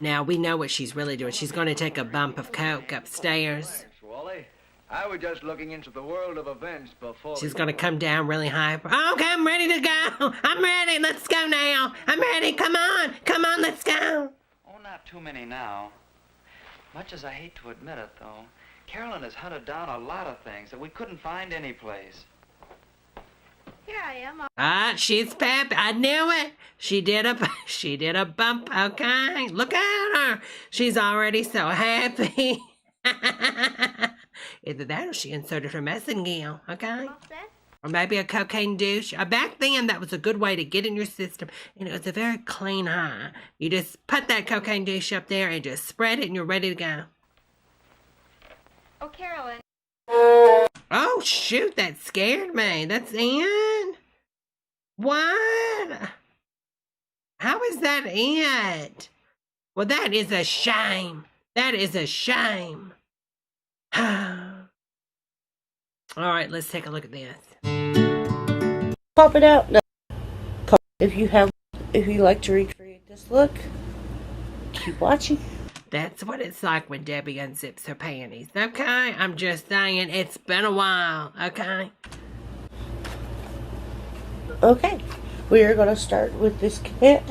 Now, we know what she's really doing. She's going to take a bump of coke upstairs. Thanks, Wally. I was just looking into the world of events before... She's going to come down really high. Okay, I'm ready to go. I'm ready. Let's go now. I'm ready. Come on. Come on, let's go. Oh, not too many now. Much as I hate to admit it, though, Carolyn has hunted down a lot of things that we couldn't find anyplace. Here I am. She's Pep. I knew it. She did a bump. Okay, look at her. She's already so happy. Either that or she inserted her messenger. Okay. Or maybe a cocaine douche. Back then, that was a good way to get in your system. And it was a very clean high. You just put that cocaine douche up there and just spread it and you're ready to go. Oh, Carolyn. Oh, shoot, that scared me. That's in? What? How is that it? Well, that is a shame. That is a shame. All right, let's take a look at this. Pop it out. No. If you like to recreate this look, keep watching. That's what it's like when Debbie unzips her panties. Okay, I'm just saying it's been a while. Okay. Okay, we are going to start with this kit.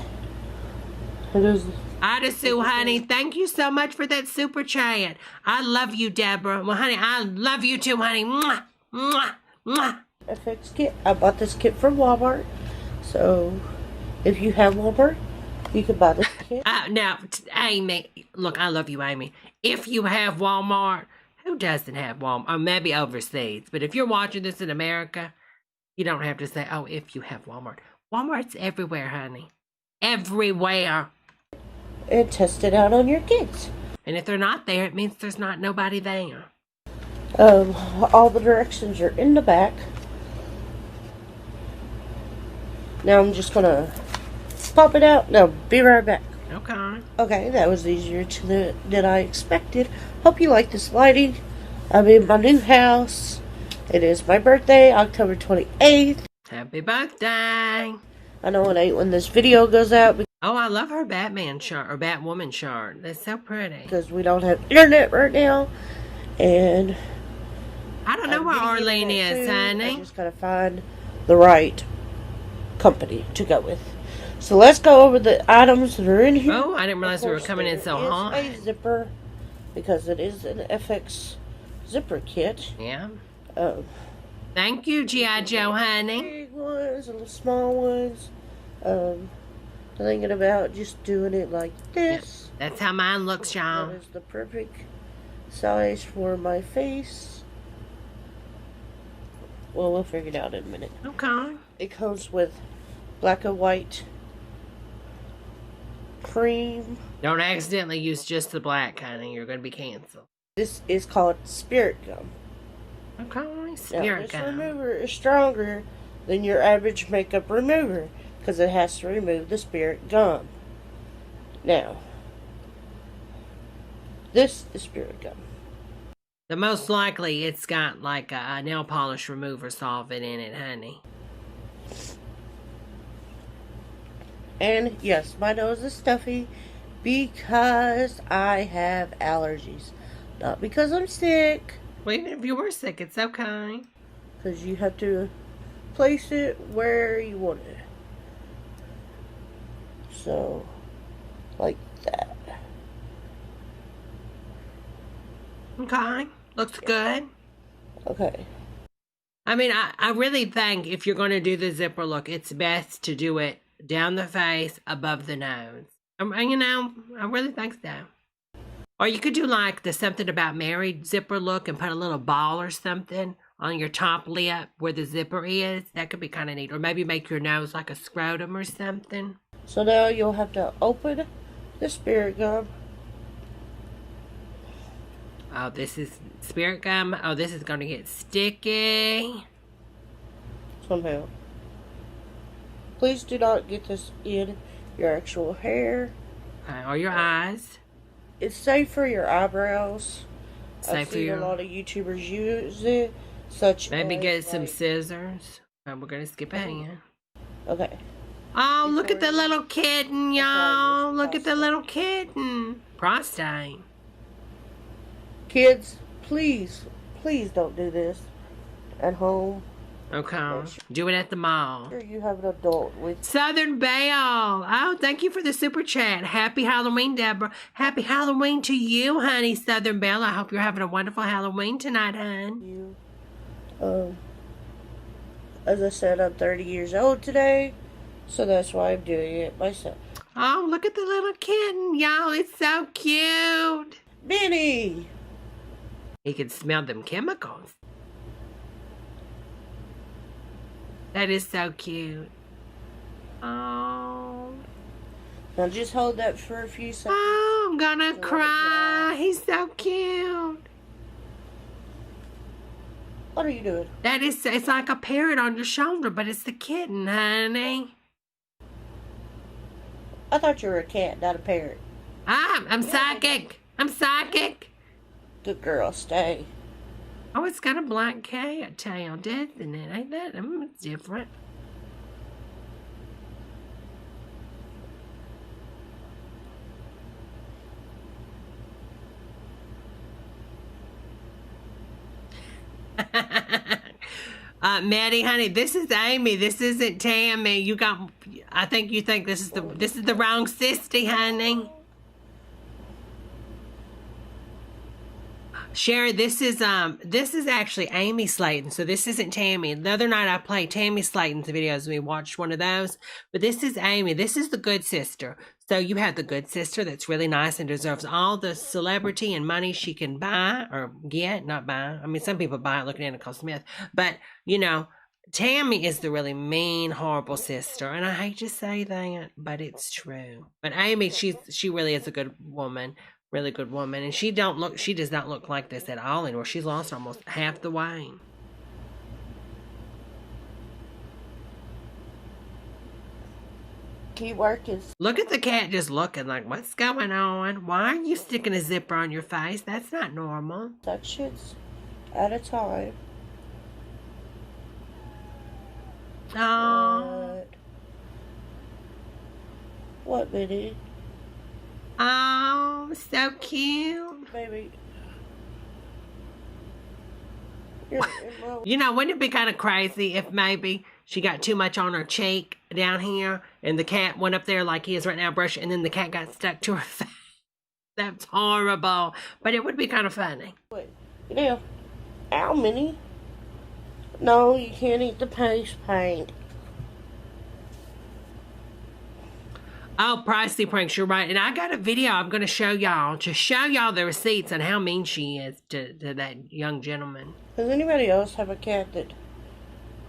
Ida Sue, honey, thank you so much for that super chat. I love you, Deborah. Well, honey, I love you too, honey. Mwah, mwah, mwah. FX kit. I bought this kit from Walmart. So, if you have Walmart, you can buy this kit. Now, Amy, look, I love you, Amy. If you have Walmart, who doesn't have Walmart? Or maybe overseas. But if you're watching this in America, you don't have to say, oh, if you have Walmart. Walmart's everywhere, honey. Everywhere. And test it out on your kids. And if they're not there, it means there's not nobody there. All the directions are in the back. Now I'm just gonna pop it out. No, be right back. Okay. Okay, that was easier than I expected. Hope you like this lighting. I'm in my new house. It is my birthday, October 28th. Happy birthday. I know it ain't when this video goes out. Oh, I love her Batman shirt or Batwoman shirt. That's so pretty. Because we don't have internet right now. And I don't know where Arlene is, honey. I just gotta find the right company to go with. So let's go over the items that are in here. Oh, I didn't realize we were coming in so hot. There is a zipper because it is an FX zipper kit. Yeah. Thank you, G.I. Joe, honey. Big ones and the small ones. Thinking about just doing it like this. Yep. That's how mine looks, y'all. That is the perfect size for my face. Well, we'll figure it out in a minute. Okay. It comes with black and white cream. Don't accidentally use just the black, honey. You're going to be canceled. This is called spirit gum. Okay, spirit gum. This remover is stronger than your average makeup remover because it has to remove the spirit gum. Now, this is spirit gum. The most likely it's got like a nail polish remover solvent in it, honey. And yes, my nose is stuffy because I have allergies. Not because I'm sick. Well, even if you were sick, it's okay. Because you have to place it where you want it. So, like that. Okay. Looks good. Okay. I mean, I really think if you're going to do the zipper look, it's best to do it down the face, above the nose. You know, I really think so. Or you could do like the something about Mary zipper look and put a little ball or something on your top lip where the zipper is. That could be kind of neat. Or maybe make your nose like a scrotum or something. So now you'll have to open the spirit gum. Oh, this is spirit gum. Oh, this is going to get sticky. Somehow. Please do not get this in your actual hair. Okay, or your eyes. It's safe for your eyebrows. Safe I've seen a lot of YouTubers use it. Maybe get some scissors. Oh, we're going to skip ahead. Okay. Oh, look at the little kitten, y'all. Look at the little kitten. Prostate. Kids, please don't do this at home. Okay. Do it at the mall. Sure, you have an adult with Southern Belle. Oh, thank you for the super chat. Happy Halloween, Deborah. Happy Halloween to you, honey, Southern Belle. I hope you're having a wonderful Halloween tonight, hon. As I said, I'm 30 years old today, so that's why I'm doing it myself. Oh, look at the little kitten, y'all. It's so cute. Minnie. He can smell them chemicals. That is so cute. Oh. Now just hold that for a few seconds. Oh, I'm gonna cry. He's so cute. What are you doing? That is, it's like a parrot on your shoulder, but it's the kitten, honey. I thought you were a cat, not a parrot. I'm psychic. I'm psychic. Good girl, stay. Oh, it's got a black cat tail, doesn't it? Ain't that? It's different. Maddie, honey, this is Amy. This isn't Tammy. I think you think this is the wrong sister, honey. Sherry, this is actually Amy Slayton, so this isn't Tammy. The other night I played Tammy Slayton's videos and we watched one of those, but this is Amy. This is the good sister. So you have the good sister that's really nice and deserves all the celebrity and money she can buy or get, not buy. I mean, some people buy it looking at Nicole Smith, but you know, Tammy is the really mean, horrible sister, and I hate to say that, but it's true. But Amy, she really is a good woman. Really good woman. And she does not look like this at all anymore. She's lost almost half the weight. Keep working. Look at the cat just looking like, what's going on? Why are you sticking a zipper on your face? That's not normal. Sections at a time. Oh. What, Minnie? Oh, so cute. Baby. You know, wouldn't it be kind of crazy if maybe she got too much on her cheek down here and the cat went up there like he is right now brushing and then the cat got stuck to her face? That's horrible. But it would be kind of funny. Wait, now, ow, Minnie. No, you can't eat the face paint. Oh, pricey pranks, you're right. And I got a video I'm going to show y'all the receipts on how mean she is to that young gentleman. Does anybody else have a cat that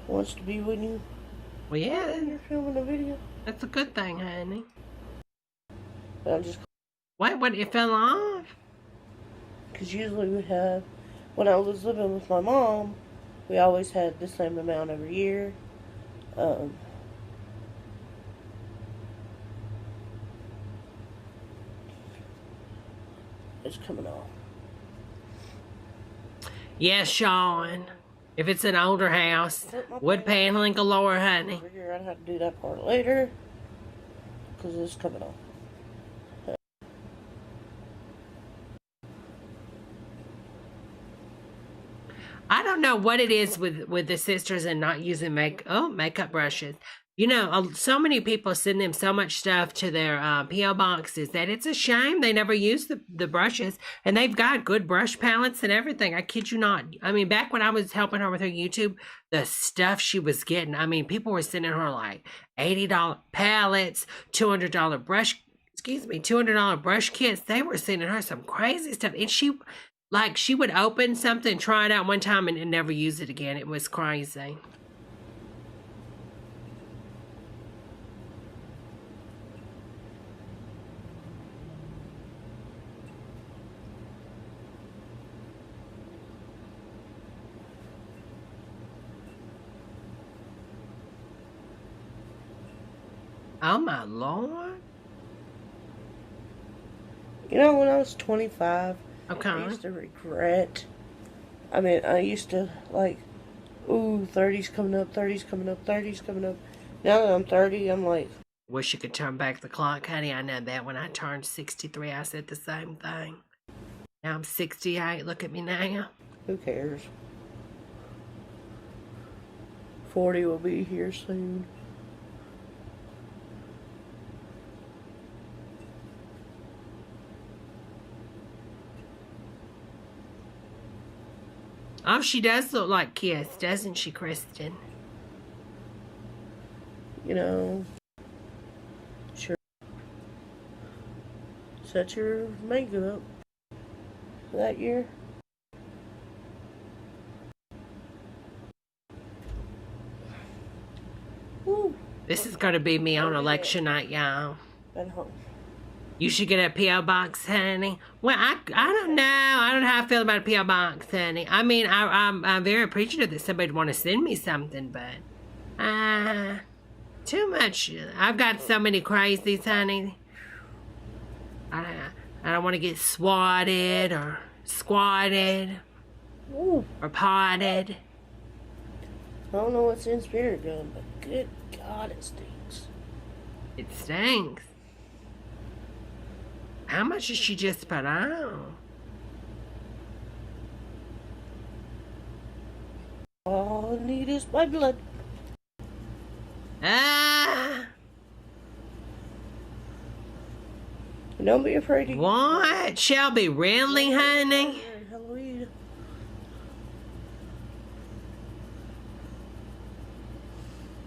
wants to be with you? Well, yeah. You're filming a video. That's a good thing, honey. I'm just... Wait, what? It fell off? Because usually we have... When I was living with my mom, we always had the same amount every year. It's coming off. Yes, Sean. If it's an older house, wood paneling galore, honey. We'll figure out how to do that part later. Because it's coming off. I don't know what it is with the sisters and not using makeup brushes. You know, so many people send them so much stuff to their P.O. boxes that it's a shame they never use the brushes. And they've got good brush palettes and everything. I kid you not. I mean, back when I was helping her with her YouTube, the stuff she was getting, I mean, people were sending her like $80 palettes, $200 $200 brush kits. They were sending her some crazy stuff. And she would open something, try it out one time, and never use it again. It was crazy. Oh my Lord. You know, when I was 25, okay, I used to regret. I mean, I used to like, ooh, 30's coming up, 30's coming up, 30's coming up. Now that I'm 30, I'm like, wish you could turn back the clock, honey. I know that when I turned 63, I said the same thing. Now I'm 68. Look at me now. Who cares? 40 will be here soon. Oh, she does look like Kiss, doesn't she, Kristen? You know, sure. Set your makeup that year. Woo. This is going to be me on election night, y'all. At home. You should get a P.O. box, honey. Well, I don't know. I don't know how I feel about a P.O. box, honey. I mean, I'm very appreciative that somebody would want to send me something, but too much. I've got so many crazies, honey. I don't want to get swatted or squatted. Ooh. Or potted. I don't know what's in Spirit Gun, but good God, it stinks. It stinks. How much did she just put on? All I need is my blood. Don't be afraid. What? Shelby, really, honey? Halloween.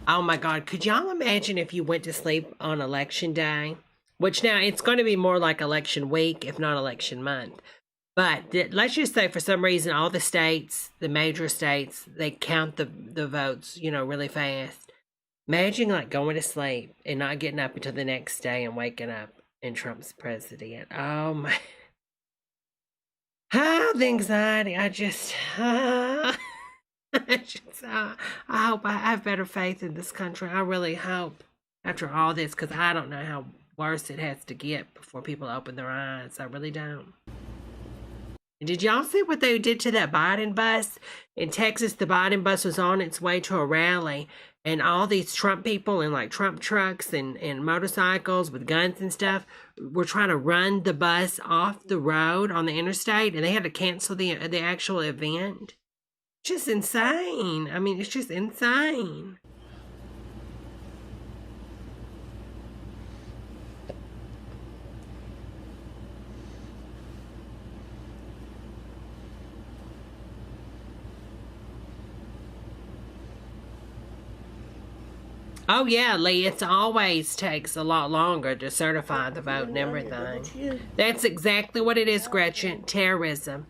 Oh my God, could y'all imagine if you went to sleep on election day? Which now, it's going to be more like election week, if not election month. But let's just say for some reason, all the states, the major states, they count the votes, you know, really fast. Imagine like going to sleep and not getting up until the next day and waking up and Trump's president. Oh my. The anxiety. I hope I have better faith in this country. I really hope after all this, because I don't know how worse it has to get before people open their eyes. I really don't. And did y'all see what they did to that Biden bus? In Texas, the Biden bus was on its way to a rally, and all these Trump people in like Trump trucks and motorcycles with guns and stuff were trying to run the bus off the road on the interstate, and they had to cancel the actual event. Just insane. I mean, it's just insane. Oh yeah, Lee, it always takes a lot longer to certify the vote and everything. That's exactly what it is, Gretchen. Terrorism.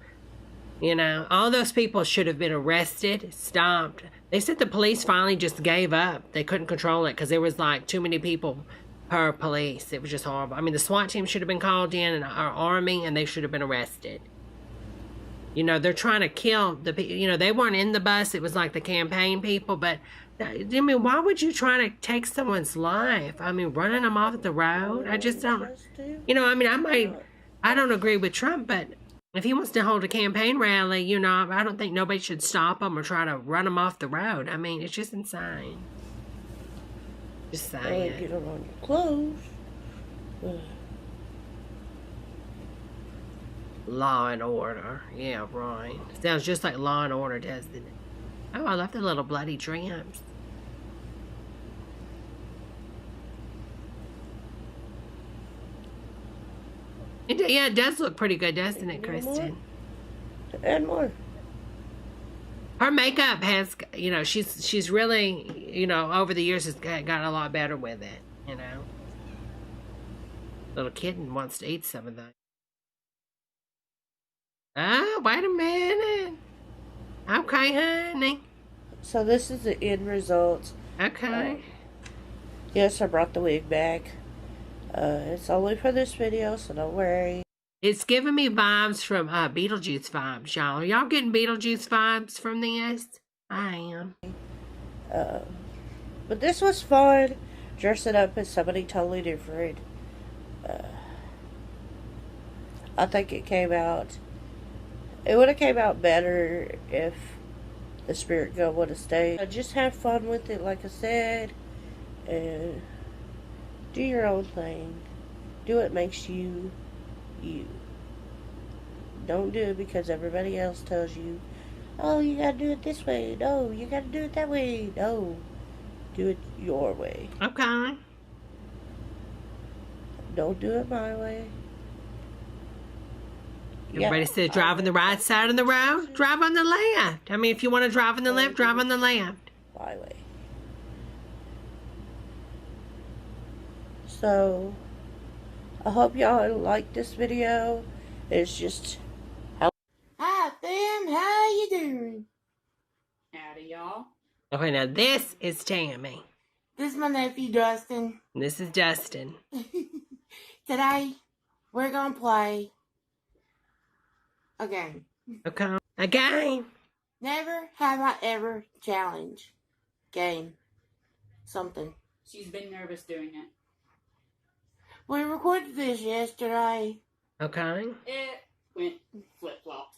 You know, all those people should have been arrested, stopped. They said the police finally just gave up. They couldn't control it because there was like too many people per police. It was just horrible. I mean, the SWAT team should have been called in and our army, and they should have been arrested. You know, they're trying to kill the people. You know, they weren't in the bus. It was like the campaign people. But, I mean, why would you try to take someone's life? I mean, running them off the road? I just don't. You know, I mean, I don't agree with Trump, but if he wants to hold a campaign rally, you know, I don't think nobody should stop him or try to run him off the road. I mean, it's just insane. Just saying. Get them on your clothes. Law and Order. Yeah, right. Sounds just like Law and Order, doesn't it? Oh, I love the little bloody tramps. Yeah, it does look pretty good, doesn't it, Kristen? And more. Her makeup has, you know, she's really, you know, over the years has gotten a lot better with it, you know. Little kitten wants to eat some of that. Oh, wait a minute. Okay, honey. So this is the end result. Okay. Yes, I brought the wig back. It's only for this video, so don't worry. It's giving me vibes from Beetlejuice vibes, y'all. Are y'all getting Beetlejuice vibes from this? I am. But this was fun. Dressing up as somebody totally different. I think it came out. It would have came out better if the spirit girl would have stayed. Just have fun with it, like I said, and do your own thing. Do what makes you you. Don't do it because everybody else tells you, oh, you gotta do it this way. No, you gotta do it that way. No, do it your way. Okay. Don't do it my way. Everybody said drive on the right side of the road, drive on the left. I mean, if you want to drive on the left, drive on the left. My way. So, I hope y'all like this video. It's just... Hi, fam. How you doing? Howdy, y'all. Okay, now this is Tammy. This is my nephew, Dustin. And this is Dustin. Today, we're going to play a game. Okay. A game. Never have I ever challenge. Game. Something. She's been nervous doing it. We recorded this yesterday. Okay. It went flip-flop.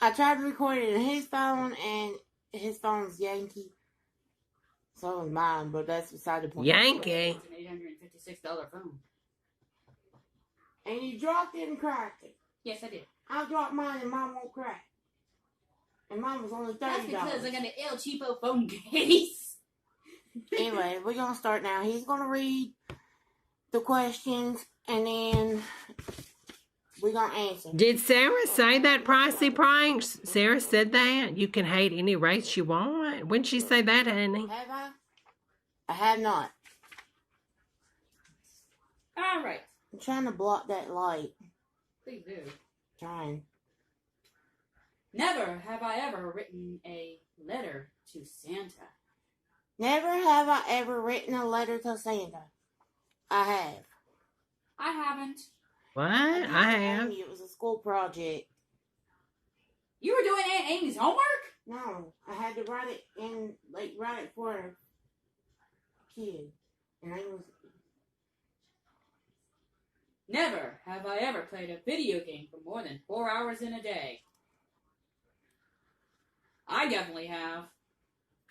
I tried to record it in his phone, and his phone's Yankee. So was mine, but that's beside the point. Yankee? It's an $856 phone. And you dropped it and cracked it. Yes, I did. I dropped mine and mine won't crack. And mine was only $30. That's because I got an El Cheapo phone case. Anyway, we're going to start now. He's going to read the questions, and then we're going to answer. Did Sarah say that pricey price? Sarah said that? You can hate any race you want? When did she say that, honey? Have I? I have not. All right. I'm trying to block that light. Please do. Trying. Never have I ever written a letter to Santa. Never have I ever written a letter to Santa. I have. I haven't. What? I have. It was a school project. You were doing Aunt Amy's homework? No, I had to write it for a kid. And I was... Never have I ever played a video game for more than 4 hours in a day. I definitely have.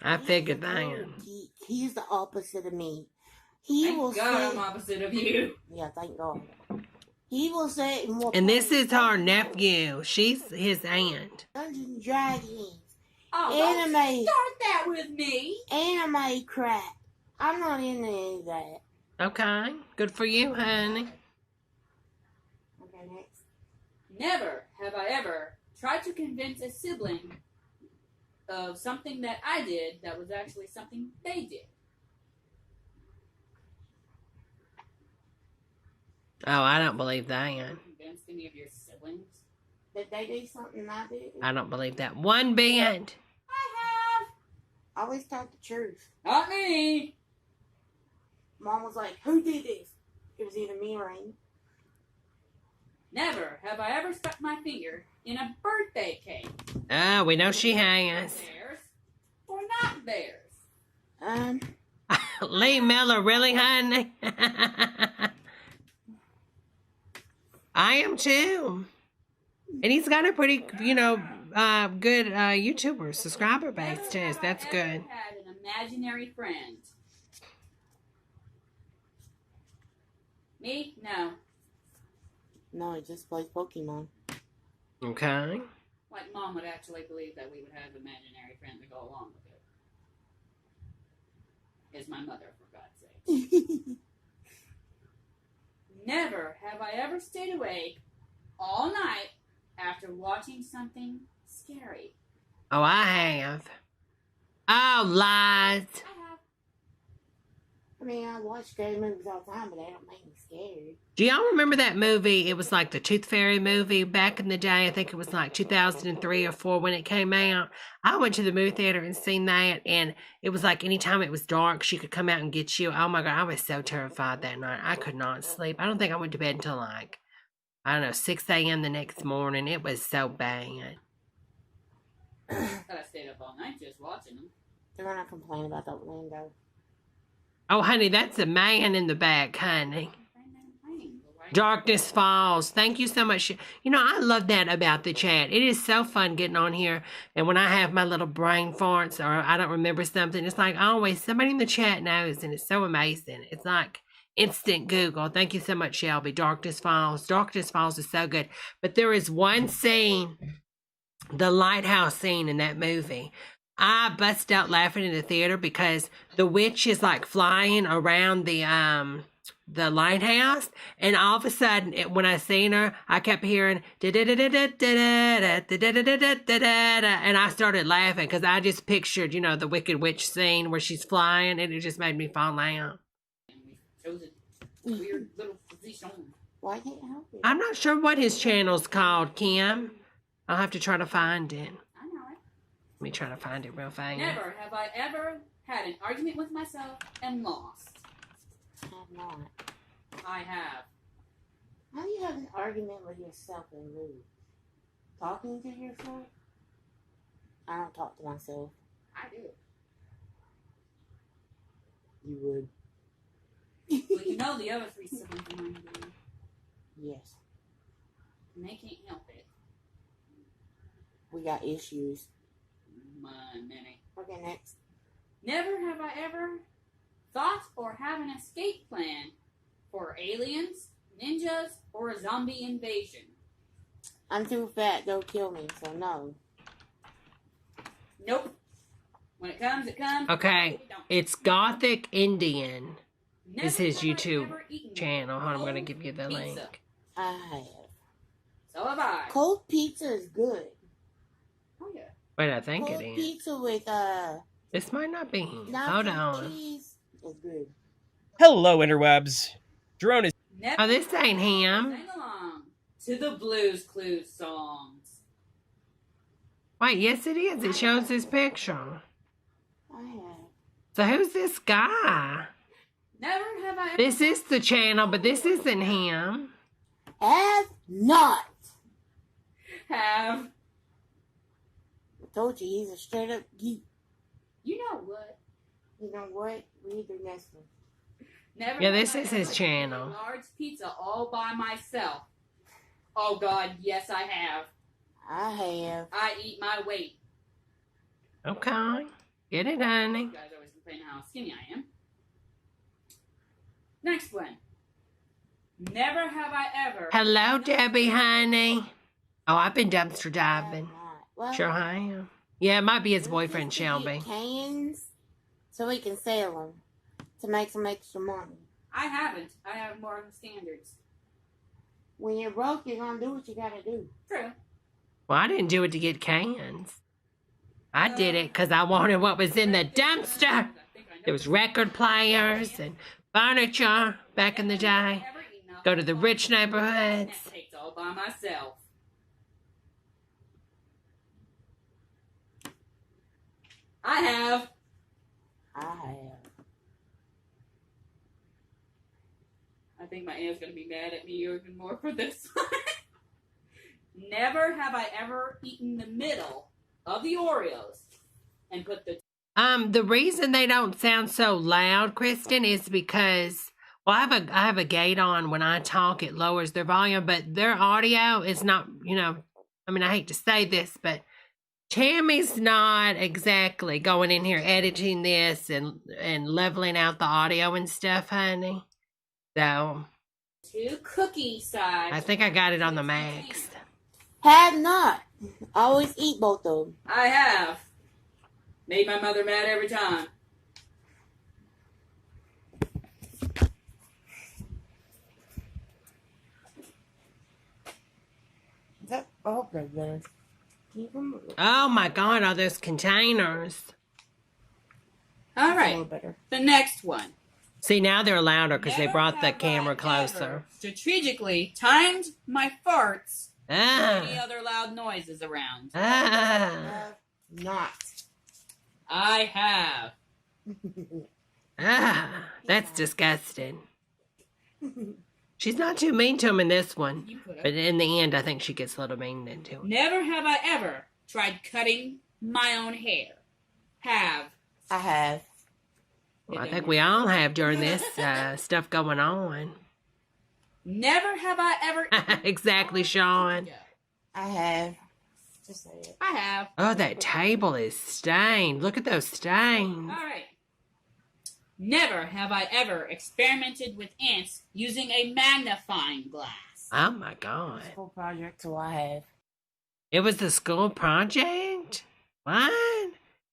I figured that. He's the opposite of me. Thank God I'm opposite of you. Yeah, thank God. He will say... And this is her nephew. She's his aunt. Dungeons and Dragons. Oh, Anime. don't start that with me. Anime crap. I'm not into any of that. Okay. Good for you, honey. Okay, next. Never have I ever tried to convince a sibling of something that I did that was actually something they did. Oh, I don't believe that. Convinced any of your siblings? Did they do something I did? I don't believe that one bit. I always talk the truth. Not me. Mom was like, who did this? It was either me or Amy. Never have I ever stuck my finger in a birthday cake. Oh, we know she has. Theirs or not theirs. Lee Miller, really, honey? I am too. And he's got a pretty, good YouTuber subscriber base too. So that's good. Had an imaginary friend. Me? No. No, he just plays Pokemon. Okay. Like Mom would actually believe that we would have an imaginary friend to go along with it. Is my mother, for God's sake. Never have I ever stayed awake all night after watching something scary. Oh, I have. Oh, lies. I mean, I watch scary movies all the time, but they don't make me scared. Do y'all remember that movie? It was like the Tooth Fairy movie back in the day. I think it was like 2003 or 4 when it came out. I went to the movie theater and seen that, and it was like anytime it was dark, she could come out and get you. Oh my God, I was so terrified that night. I could not sleep. I don't think I went to bed until like, 6 a.m. the next morning. It was so bad. I stayed up all night just watching them. They're gonna complain about that window. Oh, honey, that's a man in the back, honey. Darkness Falls. Thank you so much. I love that about the chat. It is so fun getting on here. And when I have my little brain farts or I don't remember something, it's like always somebody in the chat knows. And it's so amazing. It's like instant Google. Thank you so much, Shelby. Darkness Falls. Darkness Falls is so good. But there is one scene, the lighthouse scene in that movie. I bust out laughing in the theater because the witch is like flying around the lighthouse, and all of a sudden, when I seen her, I kept hearing and I started laughing because I just pictured, the Wicked Witch scene where she's flying, and it just made me fall out. Chose a weird little position. Why can't I help it? I'm not sure what his channel's called, Kim. I'll have to try to find it. Let me try to find it real fast. Never have I ever had an argument with myself and lost. I have not. I have. How do you have an argument with yourself and lose? Talking to yourself? I don't talk to myself. I do. You would. Well, the other 3 siblings of mine do. Yes. And they can't help it. We got issues. Many. Okay, next. Never have I ever thought or have an escape plan for aliens, ninjas, or a zombie invasion. I'm too fat. They'll kill me, so no. Nope. When it comes, it comes. Okay, it's Gothic Indian. Is his YouTube channel. Hold on, I'm going to give you the link. I have. So have I. Cold pizza is good. Oh, yeah. Wait, I think Cold it is. pizza with, This might not be him. Hold on. Cheese is good. Hello, interwebs. Jerome is... Oh, this ain't him. Sing along to the Blues Clues songs. Wait, yes it is. It shows his picture. I have. So who's this guy? Never have I ever... This is the channel, but this isn't him. Have not. Have. I told you he's a straight up geek. You know what? You know what? Read the next one. Never Yeah, have this I is ever his eaten channel. a large pizza all by myself. Oh God, yes I have. I have. I eat my weight. Okay. Get it, honey. You guys always complain how skinny I am. Next one. Never have I ever. Hello, Debbie, honey. Oh, I've been dumpster diving. Well, Sure I am. Yeah, it might be his boyfriend, Shelby. Cans so we can sell them to make some extra money. I haven't. I have more of the standards. When you're broke, you're going to do what you got to do. True. Well, I didn't do it to get cans. I did it because I wanted what was in the dumpster. There was record players and furniture back in the day. Go to the rich neighborhoods. It's all by myself. I have. I think my aunt's going to be mad at me even more for this one. Never have I ever eaten the middle of the Oreos and put the... The reason they don't sound so loud, Kristen, is because, well, I have a gate on. When I talk, it lowers their volume, but their audio is not, you know, I mean, I hate to say this, but Tammy's not exactly going in here editing this and leveling out the audio and stuff, honey. So, Two cookie sides. I think I got it on the max. Have not. Always eat both of them. I have. Made my mother mad every time. I hope they're better. Keep them. Oh my God, all those containers. All right. The next one. See, now they're louder because they Never brought the have camera I closer. ever strategically timed my farts with Ah. any other loud noises around. Ah. Not. I have. Ah. That's disgusting. She's not too mean to him in this one. But in the end, I think she gets a little mean into him. Never have I ever tried cutting my own hair. Have. I have. Well, I think we all have during this stuff going on. Never have I ever... Exactly, Sean. I have. Just say it. I have. Oh, that table is stained. Look at those stains. All right. Never have I ever experimented with ants using a magnifying glass. Oh, my God. School project, so I have. It was the school project? What?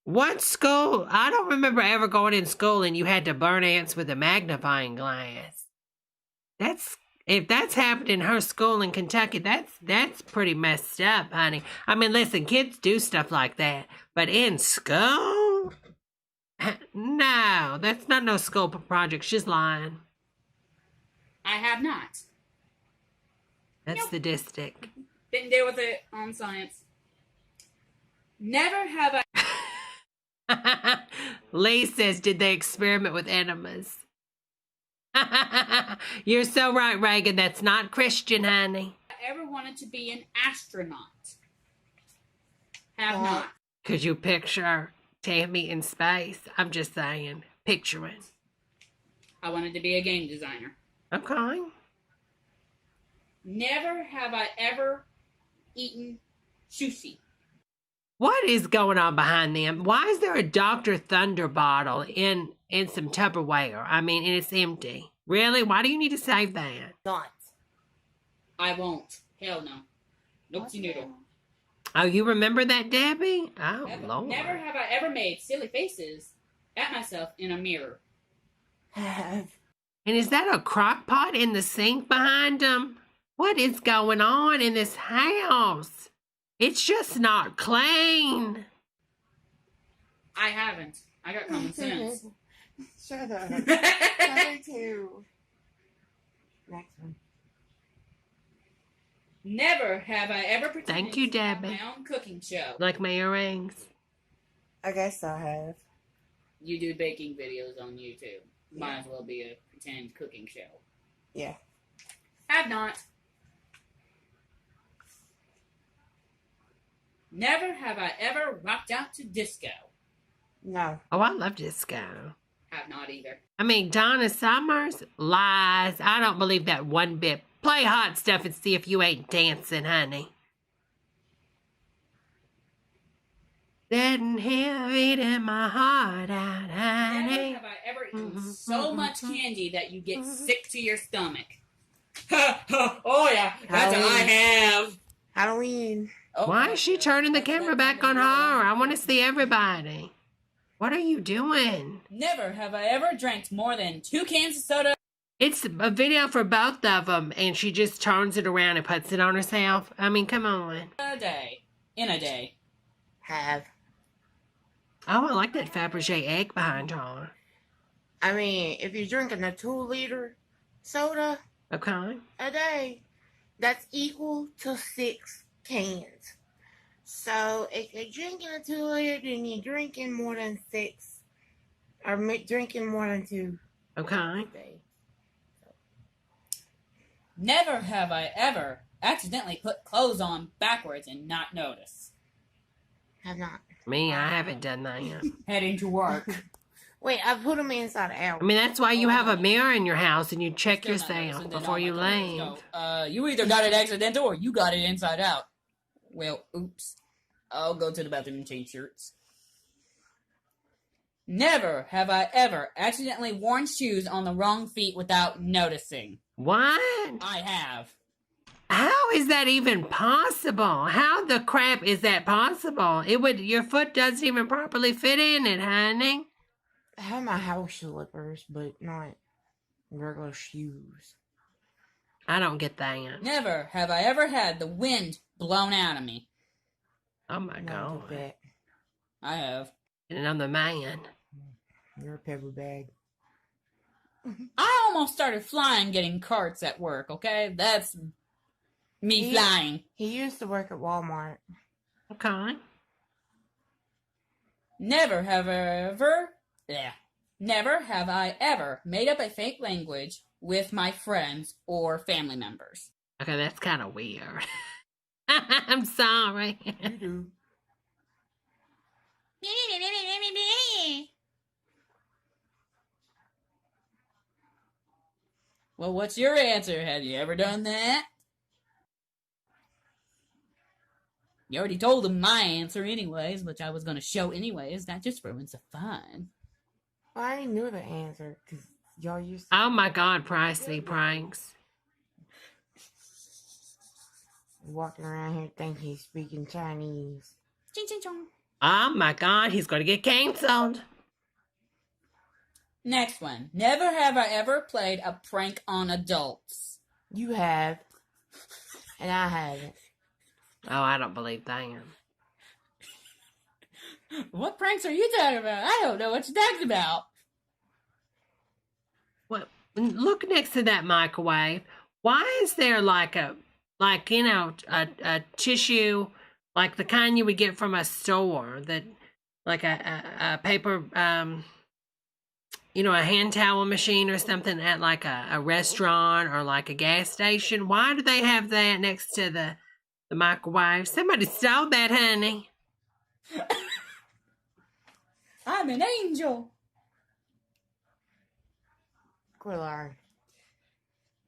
What school? I don't remember ever going in school and you had to burn ants with a magnifying glass. If that's happened in her school in Kentucky, that's pretty messed up, honey. I mean, listen, kids do stuff like that, but in school? No, that's not no school project. She's lying. I have not. That's sadistic. Didn't deal with it on science. Never have I... Lee says, did they experiment with enemas? You're so right, Reagan. That's not Christian, honey. ever wanted to be an astronaut. Have not. Could you picture Tammy in space? I'm just saying. Picturing. I wanted to be a game designer. Okay. Never have I ever eaten sushi. What is going on behind them? Why is there a Dr. Thunder bottle in some Tupperware? I mean, and it's empty. Really? Why do you need to save that? Not. I won't. Hell no. Nope, noodle. Oh, you remember that, Debbie? Oh, Lord. Never have I ever made silly faces at myself in a mirror. And is that a crock pot in the sink behind them? What is going on in this house? It's just not clean. I haven't. I got common sense. Shut up. Me too. Next one. Never have I ever pretended Thank you, to have Debbie. my own cooking show. Like my earrings. I guess I have. You do baking videos on YouTube. Might as well be a pretend cooking show. Yeah. Have not. Never have I ever rocked out to disco. No. Oh, I love disco. Have not either. I mean, Donna Summers? Lies. I don't believe that one bit. Play Hot Stuff and see if you ain't dancing, honey. Getting here, eating my heart out, honey. Never have I ever eaten so much candy that you get sick to your stomach. Oh, yeah. That's what I have. Halloween. Oh, Why is she turning the camera back on her? I want to see everybody. What are you doing? Never have I ever drank more than 2 cans of soda. It's a video for both of them, and she just turns it around and puts it on herself. I mean, come on. A day. In a day. Have. Oh, I like that Fabergé egg behind her. I mean, if you're drinking a 2-liter soda Okay. a day, that's equal to 6 cans. So if you're drinking a 2-liter, then you're drinking more than 6, or drinking more than 2. Okay. Never have I ever accidentally put clothes on backwards and not notice. Have not. Me, I haven't done that yet. Heading to work. Wait, I put them inside out. I mean, that's why you have a mirror in your house and you check Still not yourself noticing, before you leave. You either got it accidental or you got it inside out. Well, oops. I'll go to the bathroom and change shirts. Never have I ever accidentally worn shoes on the wrong feet without noticing. What? I have. How is that even possible? How the crap is that possible? Your foot doesn't even properly fit in it, honey. I have my house slippers, but not regular shoes. I don't get that. Never have I ever had the wind blown out of me. Oh my God. I have. And I'm the man. You're a pepper bag. I almost started flying getting carts at work, okay? That's me flying. He used to work at Walmart. Okay. Never have I ever made up a fake language with my friends or family members. Okay, that's kind of weird. I'm sorry. You do. Well, what's your answer? Have you ever done that? You already told them my answer anyways, which I was going to show anyways. That just ruins the fun. Well, I already knew the answer, because y'all used to... Oh my God, Pricey pranks. Walking around here thinking he's speaking Chinese. Ching, ching, chong. Oh my God, he's going to get canceled. Next one. Never have I ever played a prank on adults. You have. And I haven't. Oh, I don't believe that. What pranks are you talking about? I don't know what you're talking about. Well, look next to that microwave. Why is there a tissue, like the kind you would get from a store, that like a paper, a hand towel machine or something at like a restaurant or like a gas station? Why do they have that next to the microwave? Somebody stole that, honey. I'm an angel. Quit lying.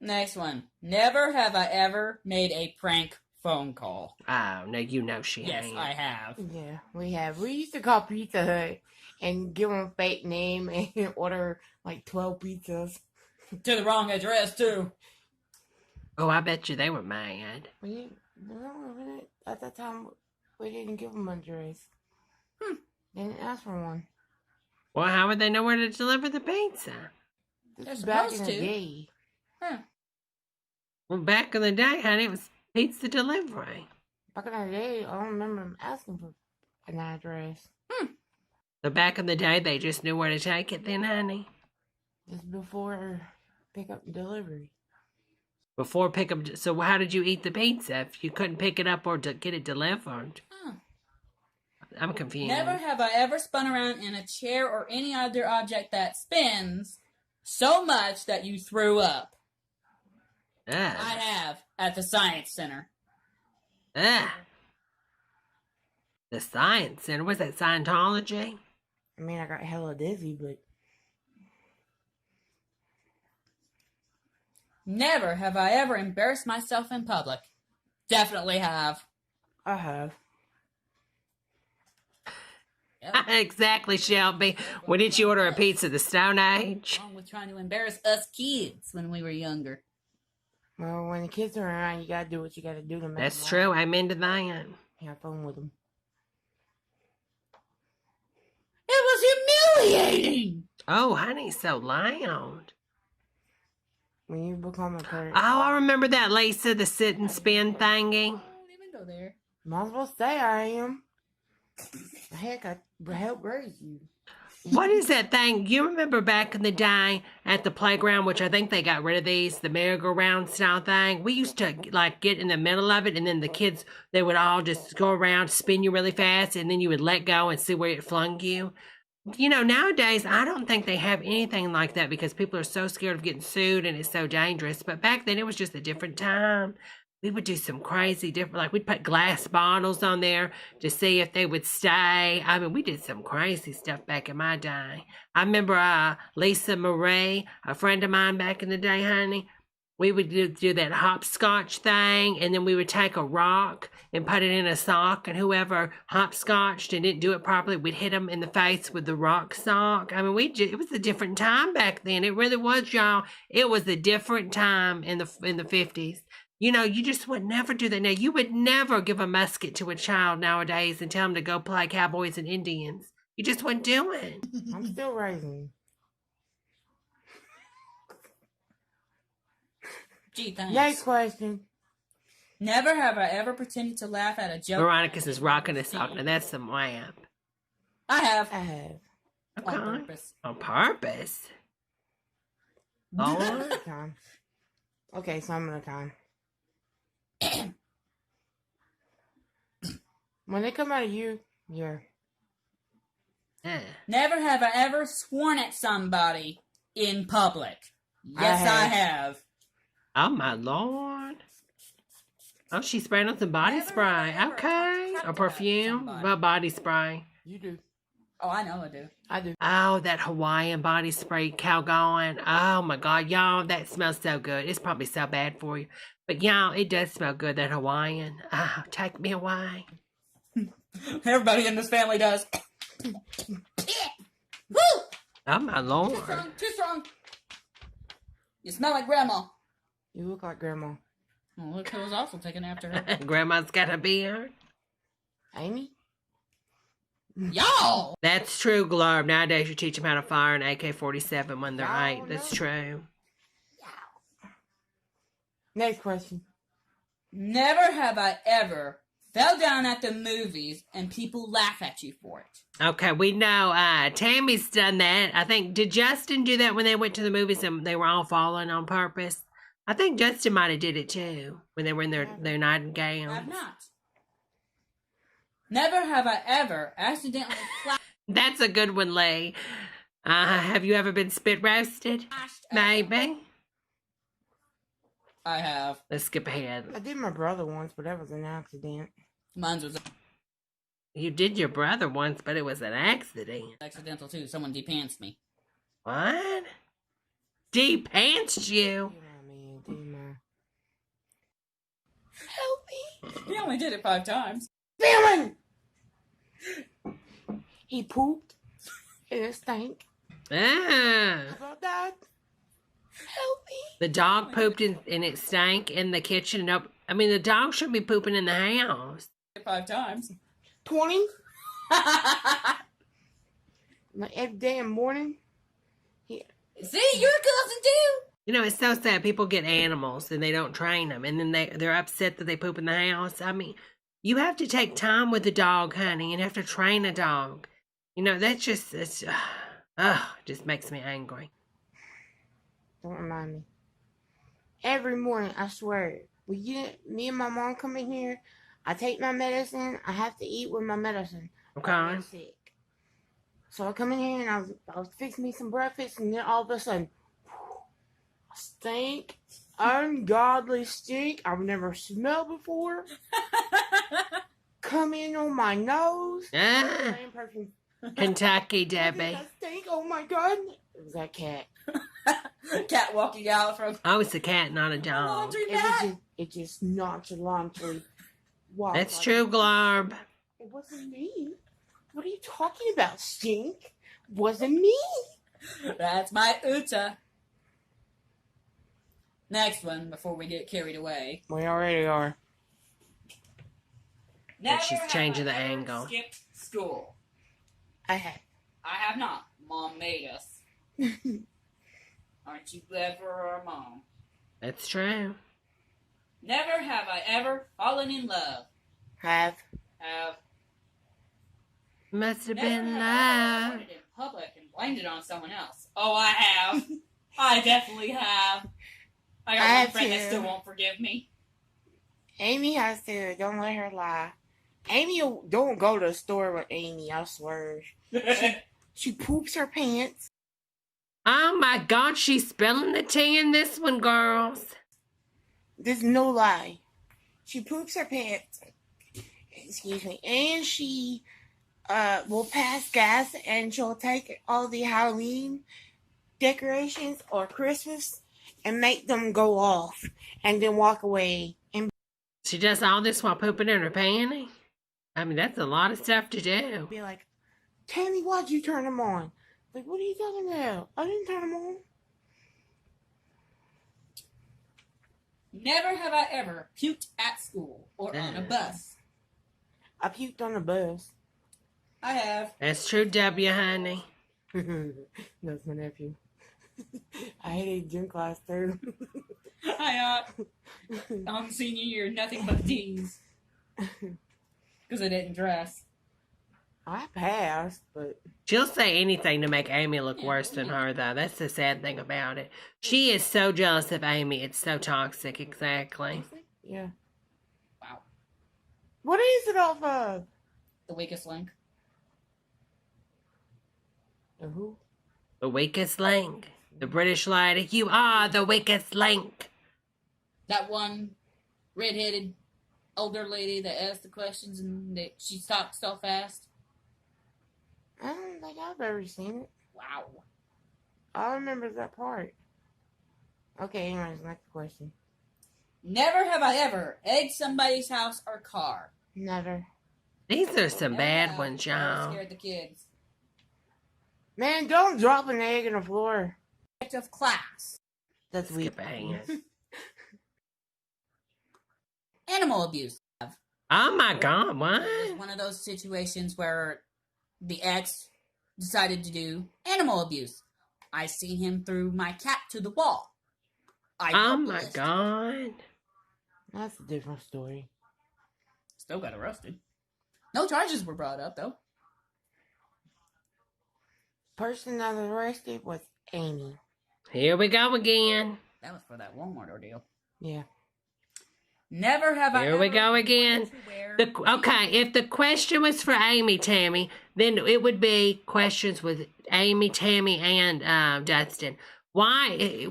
Next one. Never have I ever made a prank phone call. Oh, no, you know she Yes, ain't. I have. Yeah, we have. We used to call Pizza Hut and give them a fake name and order like 12 pizzas. To the wrong address, too. Oh, I bet you they were mad. At that time, we didn't give them an address. They didn't ask for one. Well, how would they know where to deliver the pizza? They're Back in supposed the to. day. Huh. Well, back in the day, honey, it was pizza delivery. Back in the day, I don't remember them asking for an address. So back in the day, they just knew where to take it then, honey? Just before pickup and delivery. Before pickup, so how did you eat the pizza if you couldn't pick it up or get it delivered? I'm confused. Never have I ever spun around in a chair or any other object that spins so much that you threw up. I have at the Science Center. The Science Center. Was that Scientology? I mean, I got hella dizzy, but... Never have I ever embarrassed myself in public. Definitely have. I have. Yep. Exactly, Shelby. When did you order a pizza? The Stone Age? Wrong with trying to embarrass us kids when we were younger. Well, when the kids are around, you gotta do what you gotta do to make That's them true. Amen to that. have fun with them. It was humiliating. Oh, honey, so loud. When you become a parent. Oh, I remember that, Lisa, the sit and spin thingy. Don't even go there. Might as well say I am. Heck, I helped raise you. What is that thing? You remember back in the day at the playground, which I think they got rid of these, the merry-go-round style thing? We used to, like, get in the middle of it, and then the kids, they would all just go around, spin you really fast, and then you would let go and see where it flung you. You know, nowadays, I don't think they have anything like that because people are so scared of getting sued, and it's so dangerous. But back then, it was just a different time. We would do some crazy different, like we'd put glass bottles on there to see if they would stay. I mean, we did some crazy stuff back in my day. I remember Lisa Marie, a friend of mine back in the day, honey. We would do that hopscotch thing, and then we would take a rock and put it in a sock, and whoever hopscotched and didn't do it properly, we'd hit them in the face with the rock sock. I mean, it was a different time back then. It really was, y'all. It was a different time in the 50s. You know, you just would never do that now. You would never give a musket to a child nowadays and tell them to go play cowboys and Indians. You just wouldn't do it. I'm still raising. Gee, thanks. Next question. Never have I ever pretended to laugh at a joke. Veronica's is rocking a sock. Now that's some lamp. I have. Okay. On purpose. On purpose? Oh. Time. Okay, some of the time. When they come out of you, yeah. Never have I ever sworn at somebody in public. Yes, I have. Oh, my Lord. Oh, she's spraying on some body spray. Okay. Or perfume. Well, body spray. You do. Oh, I know I do. I do. Oh, that Hawaiian body spray, Calgon. Oh, my God. Y'all, that smells so good. It's probably so bad for you. But, y'all, it does smell good, that Hawaiian. Oh, take me away. Everybody in this family does. Woo! Oh, my Lord. Too strong. You smell like Grandma. You look like Grandma. Oh, look who was also taken after her. Grandma's got a beard. Amy? Y'all! That's true, Glorb. Nowadays, you teach them how to fire an AK-47 when they're 8. That's true. Next question. Never have I ever fell down at the movies and people laugh at you for it. Okay, we know Tammy's done that. I think, did Justin do that when they went to the movies and they were all falling on purpose? I think Justin might have did it too when they were in their nightgowns. I've not. Never have I ever accidentally That's a good one, Lee. Have you ever been spit roasted? Maybe. I have. Let's skip ahead. I did my brother once, but that was an accident. Mine was You did your brother once, but it was an accident. accidental too. Someone de-pantsed me. What? De-pantsed you? Help me. He only did it 5 times. Feeling! He pooped and it stank. Ah. How about that? Help me. The dog pooped and it stank in the kitchen. Nope. I mean, the dog should be pooping in the house. 5 times. 20? Like every damn morning. See, you're a cousin too. You know, it's so sad. People get animals and they don't train them. And then they're upset that they poop in the house. I mean, you have to take time with the dog, honey. And you have to train a dog. You know, that's just, it just makes me angry. Don't remind me. Every morning, I swear, me and my mom come in here, I take my medicine, I have to eat with my medicine. Okay. I'm sick. So I come in here and I was fixing me some breakfast, and then all of a sudden, a stink, ungodly stink I've never smelled before, come in on my nose. Ah, Kentucky, Debbie. That stink. Oh my God. It was that cat. Cat walking out from. Oh, it's a cat, not a dog. It just nonchalantly walked. That's true, Glarb. It wasn't me. What are you talking about, stink? Wasn't me. That's my Uta. Next one, before we get carried away. We already are. Never She's have changing I the ever angle. Skipped school. I have. I have not. Mom made us. Aren't you clever, Mom? That's true. Never have I ever fallen in love. Have. Must have Never been have I love. farted in public and blamed it on someone else. Oh, I have. I definitely have. I got one friend that still won't forgive me. Amy has to. Don't let her lie. Amy, don't go to the store with Amy. I swear. She poops her pants. Oh my God, she's spilling the tea in this one, girls. There's no lie. She poops her pants. Excuse me. And she will pass gas, and she'll take all the Halloween decorations or Christmas and make them go off and then walk away. And She does all this while pooping in her panty? I mean, that's a lot of stuff to do. be like, Tammy, why'd you turn them on? Like, what are you talking about? I didn't turn them on. Never have I ever puked at school or on a bus. I puked on the bus. I have. That's true, W, honey. That's my nephew. I hated gym class too. On senior year, nothing but D's. Because I didn't dress. I passed, but... She'll say anything to make Amy look worse than her, though. That's the sad thing about it. She is so jealous of Amy. It's so toxic, exactly. Yeah. Wow. What is it off of? The weakest link. The who? The weakest link. The British lady. You are the weakest link. That one red-headed older lady that asked the questions and that she talked so fast. I don't think I've ever seen it. Wow. All I remember is that part. Okay, anyways, next question. Never have I ever egged somebody's house or car. Never. These are some bad ones, y'all. Scared the kids. Man, don't drop an egg on the floor. Of class. That's weak. Animal abuse. Oh my God, what? It was one of those situations where the ex decided to do animal abuse. I seen him throw my cat to the wall. Oh my God. That's a different story. Still got arrested. No charges were brought up, though. Person that was arrested was Amy. Here we go again. That was for that Walmart ordeal. Yeah. Never have I Here ever we go again. Okay, if the question was for Amy, Tammy, then it would be questions with Amy, Tammy, and Dustin. Why?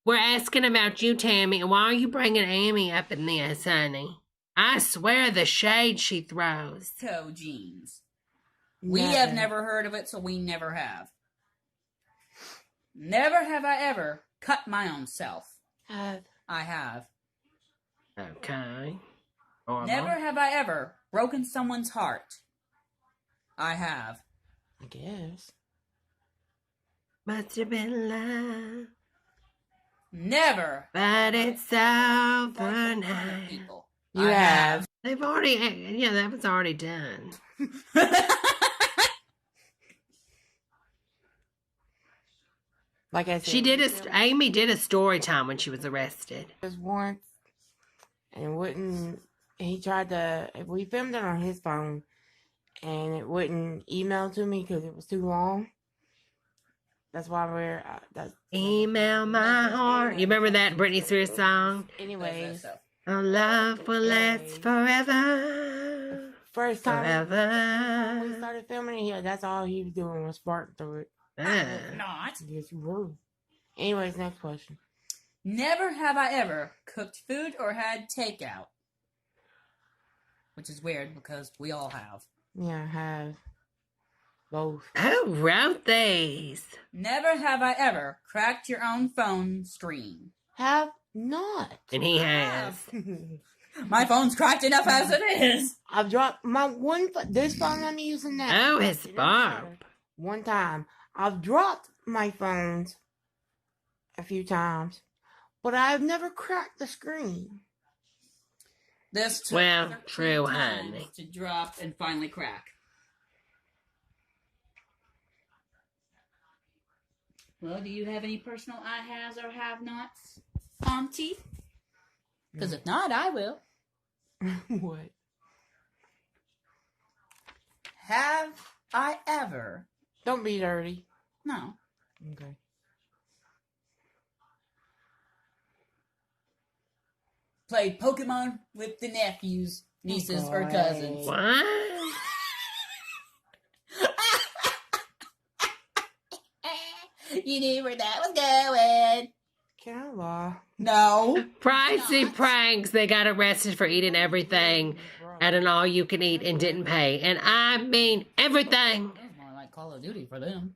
We're asking about you, Tammy, and why are you bringing Amy up in this, honey? I swear the shade she throws. Toe jeans. We have never heard of it, so we never have. Never have I ever cut my own self. I have. Okay. Never have I ever broken someone's heart. I have. I guess. Must have been love. Never. But it's over now. You have. They've already, yeah, that was already done. Like I said, She did Amy did a story time when she was arrested. Just once, and wouldn't. He tried to. We filmed it on his phone, and it wouldn't email to me because it was too long. That's why we're. Email my heart. You remember that Britney Spears song? Anyways, our love will last forever. First time Forever. we started filming it here, that's all he was doing was farting through it. Not. Yes, you were. Anyways, next question. Never have I ever cooked food or had takeout. which is weird because we all have. Yeah, I have both. Who wrote these? Never have I ever cracked your own phone screen. Have not. And he has. My phone's cracked enough as it is. I've dropped my this phone I'm using now. Oh, his barb. One time. I've dropped my phones a few times, but I've never cracked the screen. This took Well, 13 true, times honey. to drop and finally crack. Well, do you have any personal I has or have nots, Auntie? Because if not, I will. What? Have I ever? Don't be dirty. No. Okay. Played Pokemon with the nephews, nieces, or cousins. What? You knew where that was going. Carla. No. Pricey pranks. They got arrested for eating everything at an all-you-can-eat and didn't pay. And I mean everything. That was more like Call of Duty for them.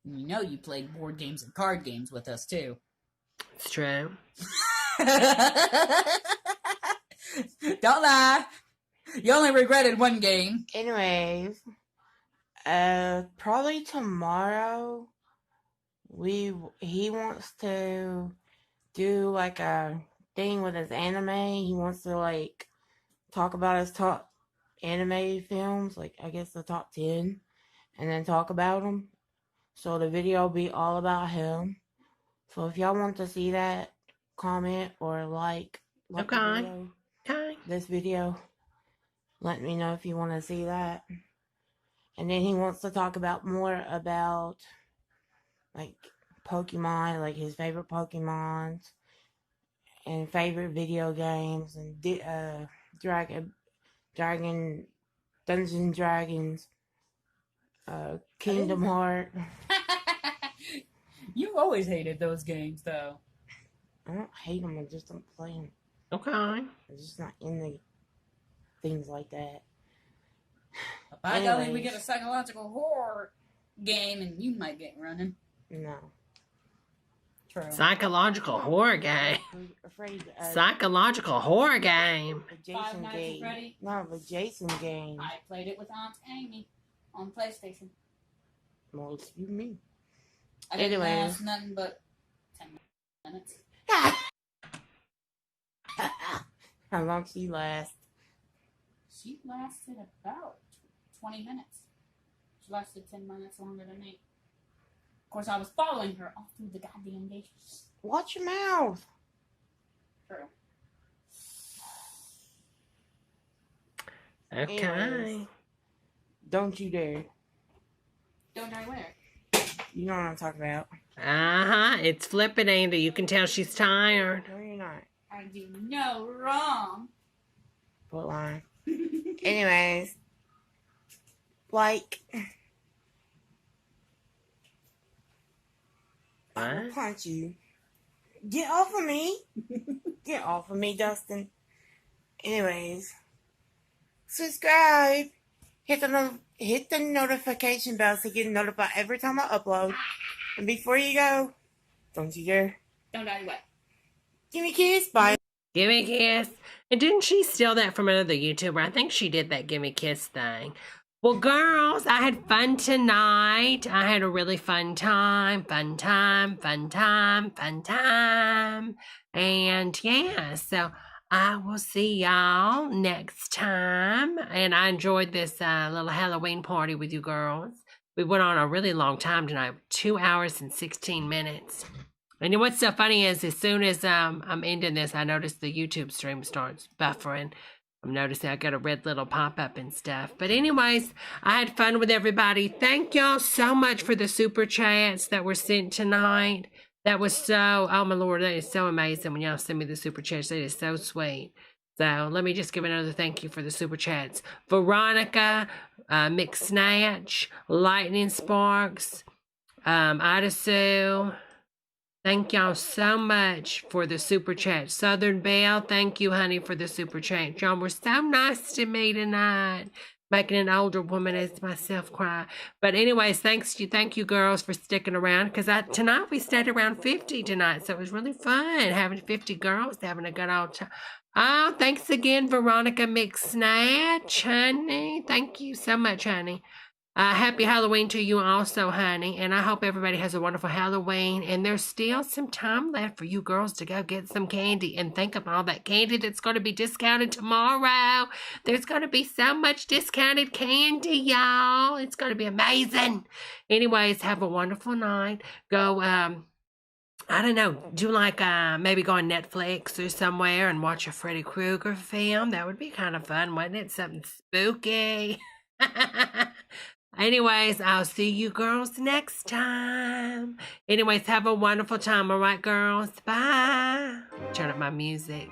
You know you played board games and card games with us, too. It's true. Don't lie. You only regretted one game. Anyways, probably tomorrow, he wants to do like a thing with his anime. He wants to like talk about his top anime films, like I guess the top 10, and then talk about them. So the video will be all about him. So if y'all want to see that, comment or like the video, this video. Let me know if you want to see that. And then he wants to talk about more about like Pokemon, like his favorite Pokemons and favorite video games and Dungeons and Dragons, Kingdom Hearts. You always hated those games, though. I don't hate them. I just don't play them. Okay. I'm just not in the things like that. By golly, we get a psychological horror game, and you might get running. No. True. Psychological horror game. Psychological horror game. The Jason game. No, the Jason game. I played it with Aunt Amy on PlayStation. Well, excuse me. I didn't last nothing but 10 minutes. How long she last? She lasted about 20 minutes. She lasted 10 minutes longer than me. Of course, I was following her all through the goddamn game. Watch your mouth. True. Okay. Anyways, don't you dare. Don't I wear? You know what I'm talking about. Uh-huh. It's flipping, Andy. You can tell she's tired. No, you're not. I do no wrong. Put line. Anyways, like, I will punch you. Get off of me. Get off of me, Dustin. Anyways, subscribe. Hit the notification bell so you get notified every time I upload. And before you go, don't you dare. Don't I what? Give me a kiss. Bye. Give me a kiss. And didn't she steal that from another YouTuber? I think she did that give me a kiss thing. Well, girls, I had fun tonight. I had a really fun time. Fun time, fun time, fun time. And yeah, so I will see y'all next time. And I enjoyed this little Halloween party with you girls. We went on a really long time tonight. 2 hours and 16 minutes. And what's so funny is as soon as I'm ending this, I notice the YouTube stream starts buffering. I'm noticing I got a red little pop-up and stuff. But anyways, I had fun with everybody. Thank y'all so much for the super chats that were sent tonight. That was so, oh my Lord, that is so amazing when y'all send me the super chats. That is so sweet. So let me just give another thank you for the super chats. Veronica, McSnatch, Lightning Sparks, Ida Sue. Thank y'all so much for the super chat. Southern Belle, thank you, honey, for the super chat. Y'all were so nice to me tonight. Making an older woman as myself cry. But anyways, thank you girls for sticking around. Because tonight we stayed around 50 tonight. So it was really fun having 50 girls having a good old time. Oh, thanks again, Veronica McSnatch, honey. Thank you so much, honey. Happy Halloween to you also, honey. And I hope everybody has a wonderful Halloween. And there's still some time left for you girls to go get some candy. And think of all that candy that's going to be discounted tomorrow. There's going to be so much discounted candy, y'all. It's going to be amazing. Anyways, have a wonderful night. Go, I don't know, do like maybe go on Netflix or somewhere and watch a Freddy Krueger film. That would be kind of fun, wouldn't it? Something spooky. Anyways, I'll see you girls next time. Anyways, have a wonderful time. All right, girls. Bye. Turn up my music.